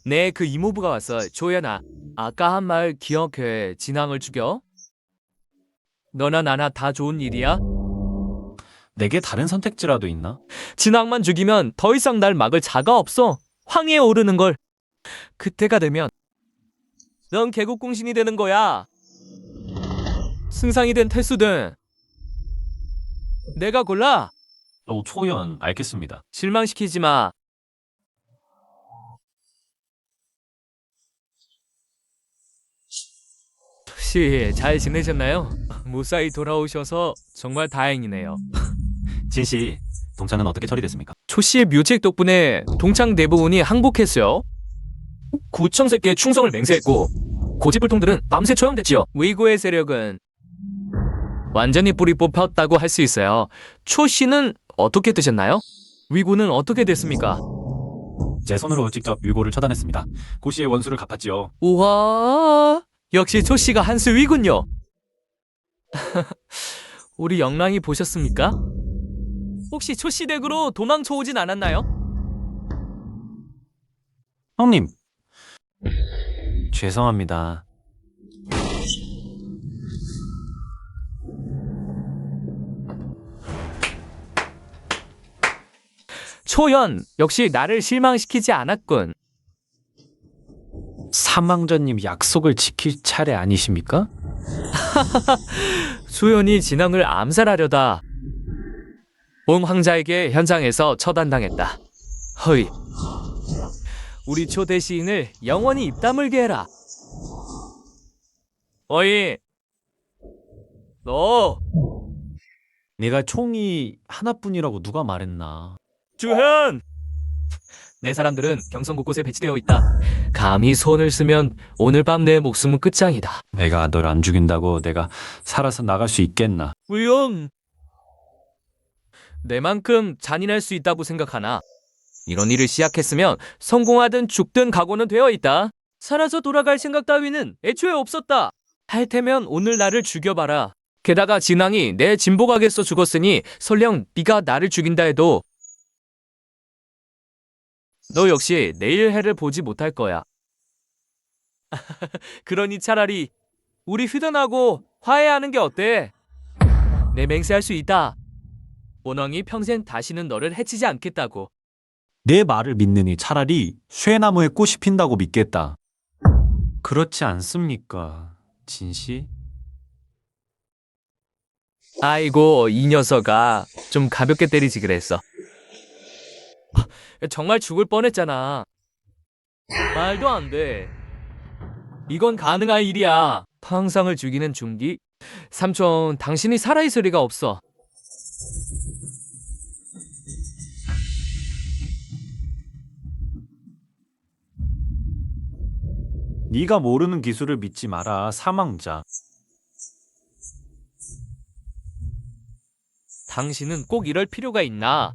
D: 네, 그 이모부가 왔어. 조연아, 아까 한 말 기억해. 진앙을 죽여? 너나 나나 다 좋은 일이야?
B: 내게 다른 선택지라도 있나?
D: 진앙만 죽이면 더 이상 날 막을 자가 없어. 황해에 오르는 걸. 그때가 되면 넌 개국공신이 되는 거야. 승상이든 태수든 내가 골라.
B: 초연, 알겠습니다.
D: 실망시키지 마. 혹시 잘 지내셨나요? 무사히 돌아오셔서 정말 다행이네요.
C: 진씨, 동창은 어떻게 처리됐습니까?
D: 초 씨의 묘책 덕분에 동창 대부분이 항복했어요. 구청새께 충성을 맹세했고 고집불통들은 밤새 처형됐지요. 위고의 세력은 완전히 뿌리 뽑혔다고 할 수 있어요. 초 씨는 어떻게 되셨나요? 위고는 어떻게 됐습니까?
C: 제 손으로 직접 유고를 처단했습니다. 고 씨의 원수를 갚았지요.
D: 우와, 역시 초 씨가 한수 위군요. 우리 영랑이 보셨습니까? 혹시 초 씨 댁으로 도망쳐 오진 않았나요?
B: 형님. 죄송합니다.
D: 초연 역시 나를 실망시키지 않았군.
B: 사망자님 약속을 지킬 차례 아니십니까?
D: 소연이 진앙을 암살하려다 옹 황자에게 현장에서 처단당했다. 허이, 우리 초대 시인을 영원히 입 다물게 해라. 어이, 너
B: 내가 총이 하나뿐이라고 누가 말했나?
D: 주현! 내 사람들은 경성 곳곳에 배치되어 있다. 감히 손을 쓰면 오늘 밤 내 목숨은 끝장이다.
B: 내가 널 안 죽인다고 내가 살아서 나갈 수 있겠나?
D: 물론 내만큼 잔인할 수 있다고 생각하나 이런 일을 시작했으면 성공하든 죽든 각오는 되어 있다. 살아서 돌아갈 생각 따위는 애초에 없었다. 할 테면 오늘 나를 죽여봐라. 게다가 진왕이 내 진보각에서 죽었으니 설령 네가 나를 죽인다 해도 너 역시 내일 해를 보지 못할 거야. 그러니 차라리 우리 휴전하고 화해하는 게 어때? 내 맹세할 수 있다. 원왕이 평생 다시는 너를 해치지 않겠다고.
B: 내 말을 믿느니 차라리 쇠나무에 꽃이 핀다고 믿겠다. 그렇지 않습니까, 진씨?
D: 아이고, 이 녀석아. 좀 가볍게 때리지 그랬어. 정말 죽을 뻔했잖아. 말도 안 돼. 이건 가능한 일이야. 팡상을 죽이는 중기? 삼촌, 당신이 살아있을 리가 없어.
B: 네가 모르는 기술을 믿지 마라, 사망자.
D: 당신은 꼭 이럴 필요가 있나?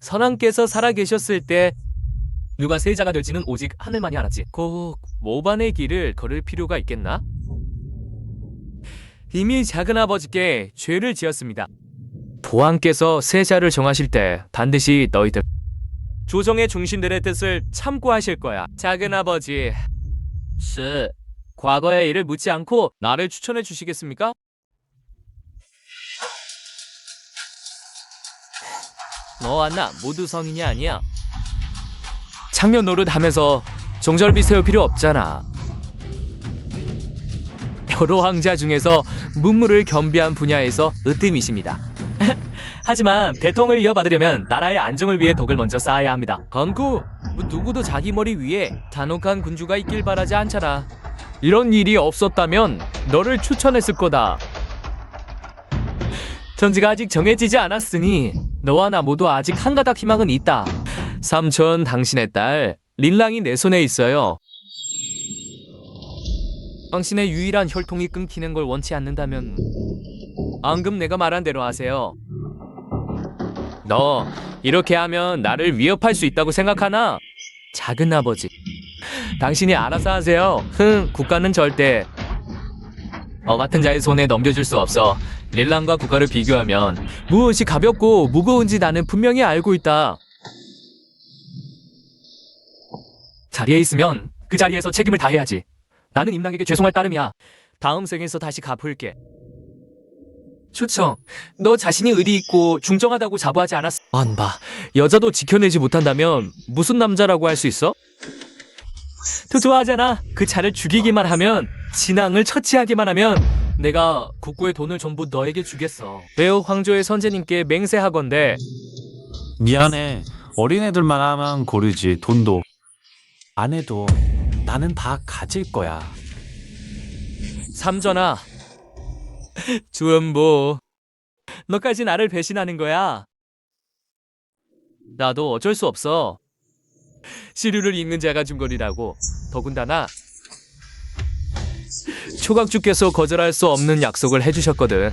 D: 선왕께서 살아계셨을 때 누가 세자가 될지는 오직 하늘만이 알았지. 꼭 모반의 길을 걸을 필요가 있겠나? 이미 작은아버지께 죄를 지었습니다. 보왕께서 세자를 정하실 때 반드시 너희들 조정의 중신들의 뜻을 참고하실 거야. 작은아버지, 과거의 일을 묻지 않고 나를 추천해 주시겠습니까? 너와 나 모두 성인이 아니야. 창면 노릇하면서 종절비 세울 필요 없잖아. 여러 황자 중에서 문무를 겸비한 분야에서 으뜸이십니다. 하지만 대통을 이어받으려면 나라의 안정을 위해 덕을 먼저 쌓아야 합니다. 건구, 누구도 자기 머리 위에 단혹한 군주가 있길 바라지 않잖아. 이런 일이 없었다면 너를 추천했을 거다. 전지가 아직 정해지지 않았으니 너와 나 모두 아직 한 가닥 희망은 있다. 삼촌, 당신의 딸 린랑이 내 손에 있어요. 당신의 유일한 혈통이 끊기는 걸 원치 않는다면 방금 내가 말한 대로 하세요. 너 이렇게 하면 나를 위협할 수 있다고 생각하나? 작은아버지, 당신이 알아서 하세요. 국가는 절대 너 같은 자의 손에 넘겨줄 수 없어. 릴랑과 국가를 비교하면 무엇이 가볍고 무거운지 나는 분명히 알고 있다. 자리에 있으면 그 자리에서 책임을 다해야지. 나는 임랑에게 죄송할 따름이야. 다음 생에서 다시 갚을게. 초청, 너 자신이 의리 있고 중정하다고 자부하지 않았어? 안 봐. 여자도 지켜내지 못한다면 무슨 남자라고 할 수 있어? 더 좋아하잖아. 그 차를 죽이기만 하면, 진앙을 처치하기만 하면 내가 국고의 돈을 전부 너에게 주겠어. 배우 황조의 선제님께 맹세하건대.
B: 미안해. 어린애들만 하면 고르지. 돈도 안 해도 나는 다 가질 거야.
D: 삼전아, 주은보, 너까지 나를 배신하는 거야? 나도 어쩔 수 없어. 시류를 잇는 자가 중거리라고. 더군다나 초각주께서 거절할 수 없는 약속을 해주셨거든.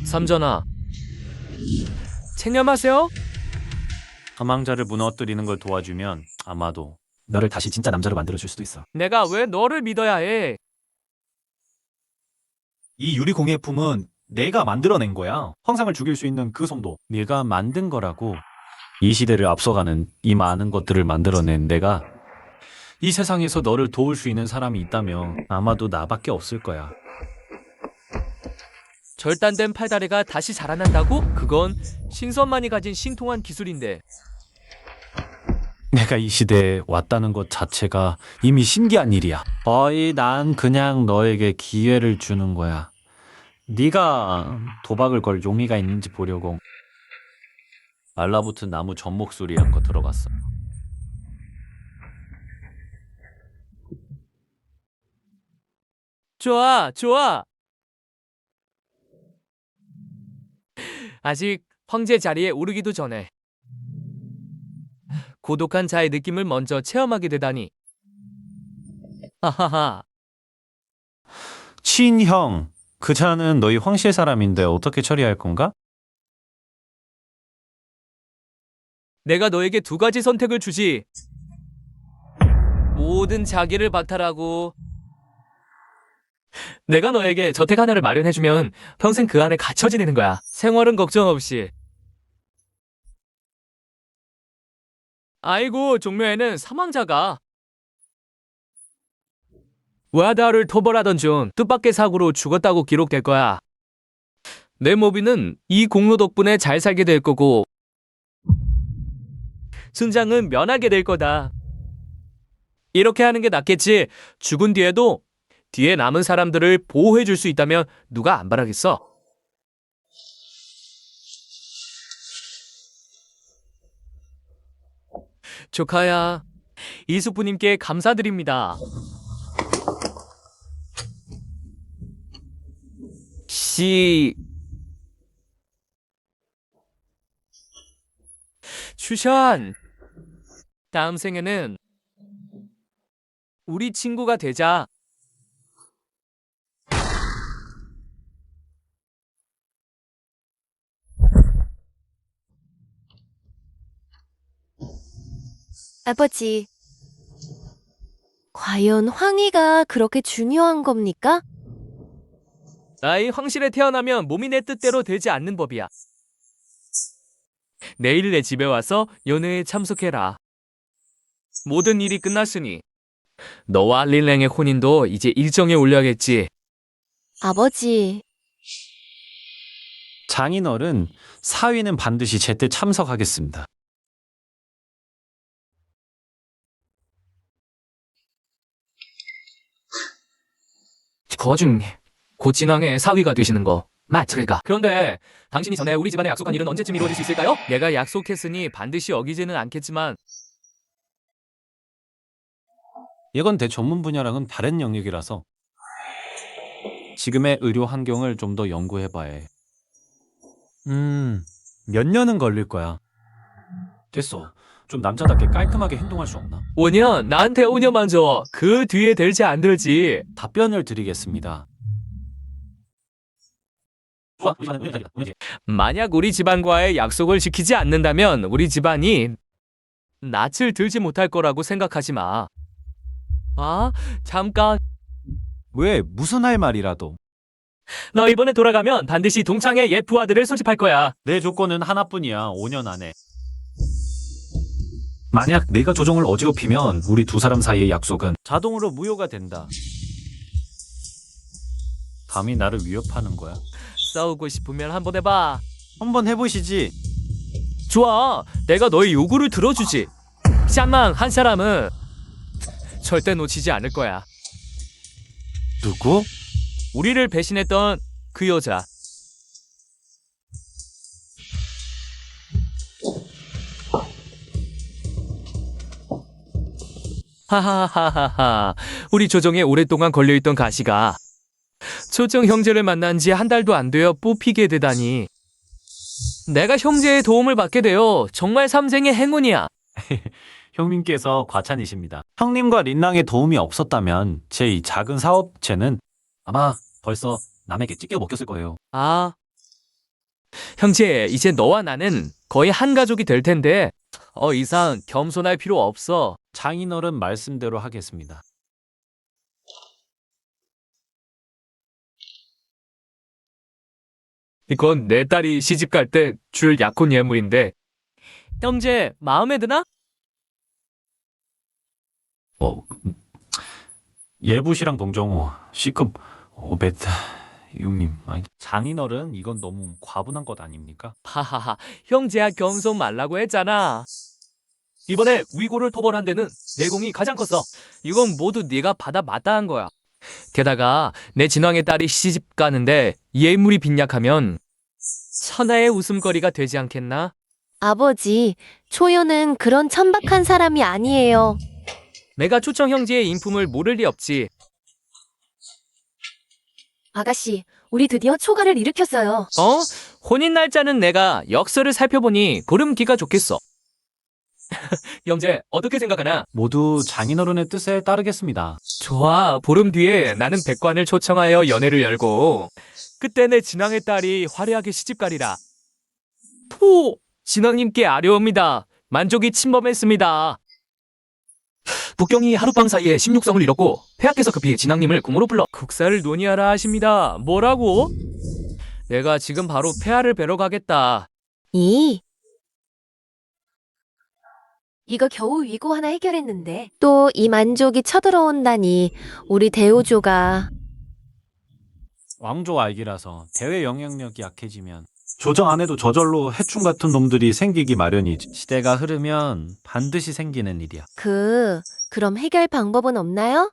D: 삼전아, 체념하세요?
B: 사망자를 무너뜨리는 걸 도와주면 아마도 너를 다시 진짜 남자로 만들어줄 수도 있어.
D: 내가 왜 너를 믿어야 해?
B: 이 유리공예품은 내가 만들어낸 거야. 황상을 죽일 수 있는 그 손도 네가 만든 거라고. 이 시대를 앞서가는 이 많은 것들을 만들어낸 내가 이 세상에서 너를 도울 수 있는 사람이 있다면 아마도 나밖에 없을 거야.
D: 절단된 팔다리가 다시 자라난다고? 그건 신선만이 가진 신통한 기술인데.
B: 내가 이 시대에 왔다는 것 자체가 이미 신기한 일이야. 거의 난 그냥 너에게 기회를 주는 거야. 네가 도박을 걸 용의가 있는지 보려고. 알라붙은 나무 전목소리 한거 들어봤어.
D: 좋아, 좋아. 아직 황제 자리에 오르기도 전에 고독한 자의 느낌을 먼저 체험하게 되다니. 하하하.
B: 친형, 그 자는 너희 황실 사람인데 어떻게 처리할 건가?
D: 내가 너에게 두 가지 선택을 주지. 모든 자기를 박탈하고 내가 너에게 저택 하나를 마련해주면 평생 그 안에 갇혀 지내는 거야. 생활은 걱정 없이. 아이고, 종묘에는 사망자가. 와다를 토벌하던 중 뜻밖의 사고로 죽었다고 기록될 거야. 내 모비는 이 공로 덕분에 잘 살게 될 거고 순장은 면하게 될 거다. 이렇게 하는 게 낫겠지. 죽은 뒤에도 뒤에 남은 사람들을 보호해 줄 수 있다면 누가 안 바라겠어? 조카야, 이수부님께 감사드립니다. 슈션, 다음 생에는 우리 친구가 되자.
A: 아버지, 과연 황희가 그렇게 중요한 겁니까?
D: 나이 황실에 태어나면 몸이 내 뜻대로 되지 않는 법이야. 내일 내 집에 와서 연회에 참석해라. 모든 일이 끝났으니 너와 릴랭의 혼인도 이제 일정에 올려야겠지.
A: 아버지,
B: 장인어른, 사위는 반드시 제때 참석하겠습니다.
D: 거중 고진왕의 사위가 되시는 거 맞을까? 그런데 당신이 전에 우리 집안에 약속한 일은 언제쯤 이루어질 수 있을까요? 내가 약속했으니 반드시 어기지는 않겠지만
B: 이건 내 전문 분야랑은 다른 영역이라서 지금의 의료 환경을 좀 더 연구해봐야 해. 몇 년은 걸릴 거야. 됐어. 좀 남자답게 깔끔하게 행동할 수 없나?
D: 5년, 나한테 5년만 줘. 그 뒤에 될지 안 될지.
B: 답변을 드리겠습니다.
D: 만약 우리 집안과의 약속을 지키지 않는다면 우리 집안이 낯을 들지 못할 거라고 생각하지 마. 아, 잠깐.
B: 왜 무슨 할 말이라도.
D: 너 이번에 돌아가면 반드시 동창회 옛 부하들을 소집할 거야.
B: 내 조건은 하나뿐이야. 5년 안에. 만약 내가 조정을 어지럽히면 우리 두 사람 사이의 약속은 자동으로 무효가 된다. 감히 나를 위협하는 거야?
D: 싸우고 싶으면 한번 해봐.
B: 한번 해보시지.
D: 좋아, 내가 너의 요구를 들어주지. 샤망 한 사람은 절대 놓치지 않을 거야.
B: 누구?
D: 우리를 배신했던 그 여자. 하하하하하. 우리 조정에 오랫동안 걸려있던 가시가 조정 형제를 만난 지 한 달도 안 되어 뽑히게 되다니. 내가 형제의 도움을 받게 되어 정말 삼생의 행운이야.
B: 형님께서 과찬이십니다. 형님과 린랑의 도움이 없었다면 제 이 작은 사업체는 아마 벌써 남에게 찢겨 먹혔을 거예요.
D: 아, 형제, 이제 너와 나는 거의 한 가족이 될 텐데 이상 겸손할 필요 없어.
B: 장인어른 말씀대로 하겠습니다.
D: 이건 내 딸이 시집 갈 때 줄 약혼 예물인데. 형제, 마음에 드나?
B: 예부시랑 동정호, C급 500, 형님, 아니, 장인어른 이건 너무 과분한 것 아닙니까?
D: 하하하, 형제야 겸손 말라고 했잖아. 이번에 위고를 토벌한 데는 내공이 가장 컸어. 이건 모두 네가 받아 마다한 거야. 게다가 내 진왕의 딸이 시집 가는데 예물이 빈약하면 천하의 웃음거리가 되지 않겠나?
A: 아버지, 초연은 그런 천박한 사람이 아니에요.
D: 내가 초청 형제의 인품을 모를 리 없지.
A: 아가씨, 우리 드디어 초가를 일으켰어요.
D: 어? 혼인 날짜는 내가 역서를 살펴보니 고름기가 좋겠어. 형제, 어떻게 생각하나?
B: 모두 장인어른의 뜻에 따르겠습니다.
D: 좋아, 보름 뒤에 나는 백관을 초청하여 연회를 열고 그때 내 진왕의 딸이 화려하게 시집가리라. 포! 진왕님께 아뢰옵니다. 만족이 침범했습니다. 북경이 하룻밤 사이에 16성을 잃었고 폐하께서 급히 진왕님을 궁으로 불러 국사를 논의하라 하십니다. 뭐라고? 내가 지금 바로 폐하를 뵈러 가겠다.
A: 이거 겨우 위고 하나 해결했는데 또 이 만족이 쳐들어온다니 우리 대우조가
B: 왕조 알기라서 대외 영향력이 약해지면 조정 안 해도 저절로 해충 같은 놈들이 생기기 마련이지. 시대가 흐르면 반드시 생기는 일이야.
A: 그럼 해결 방법은 없나요?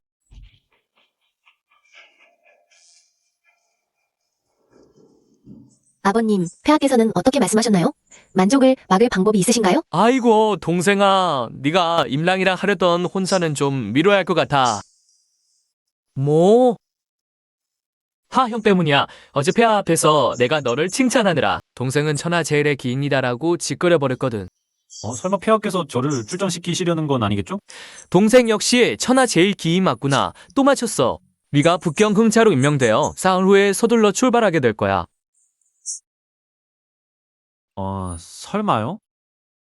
A: 아버님, 폐하께서는 어떻게 말씀하셨나요? 만족을 막을 방법이 있으신가요?
D: 아이고 동생아, 네가 임랑이랑 하려던 혼사는 좀 미뤄야 할 것 같아. 뭐? 하, 형 때문이야. 어제 폐하 앞에서 내가 너를 칭찬하느라 동생은 천하제일의 기인이다라고 짓거려 버렸거든.
B: 설마 폐하께서 저를 출전시키시려는 건 아니겠죠?
D: 동생 역시 천하제일 기인 맞구나. 또 맞췄어. 네가 북경 흥차로 임명되어 사흘 후에 서둘러 출발하게 될 거야.
B: 설마요?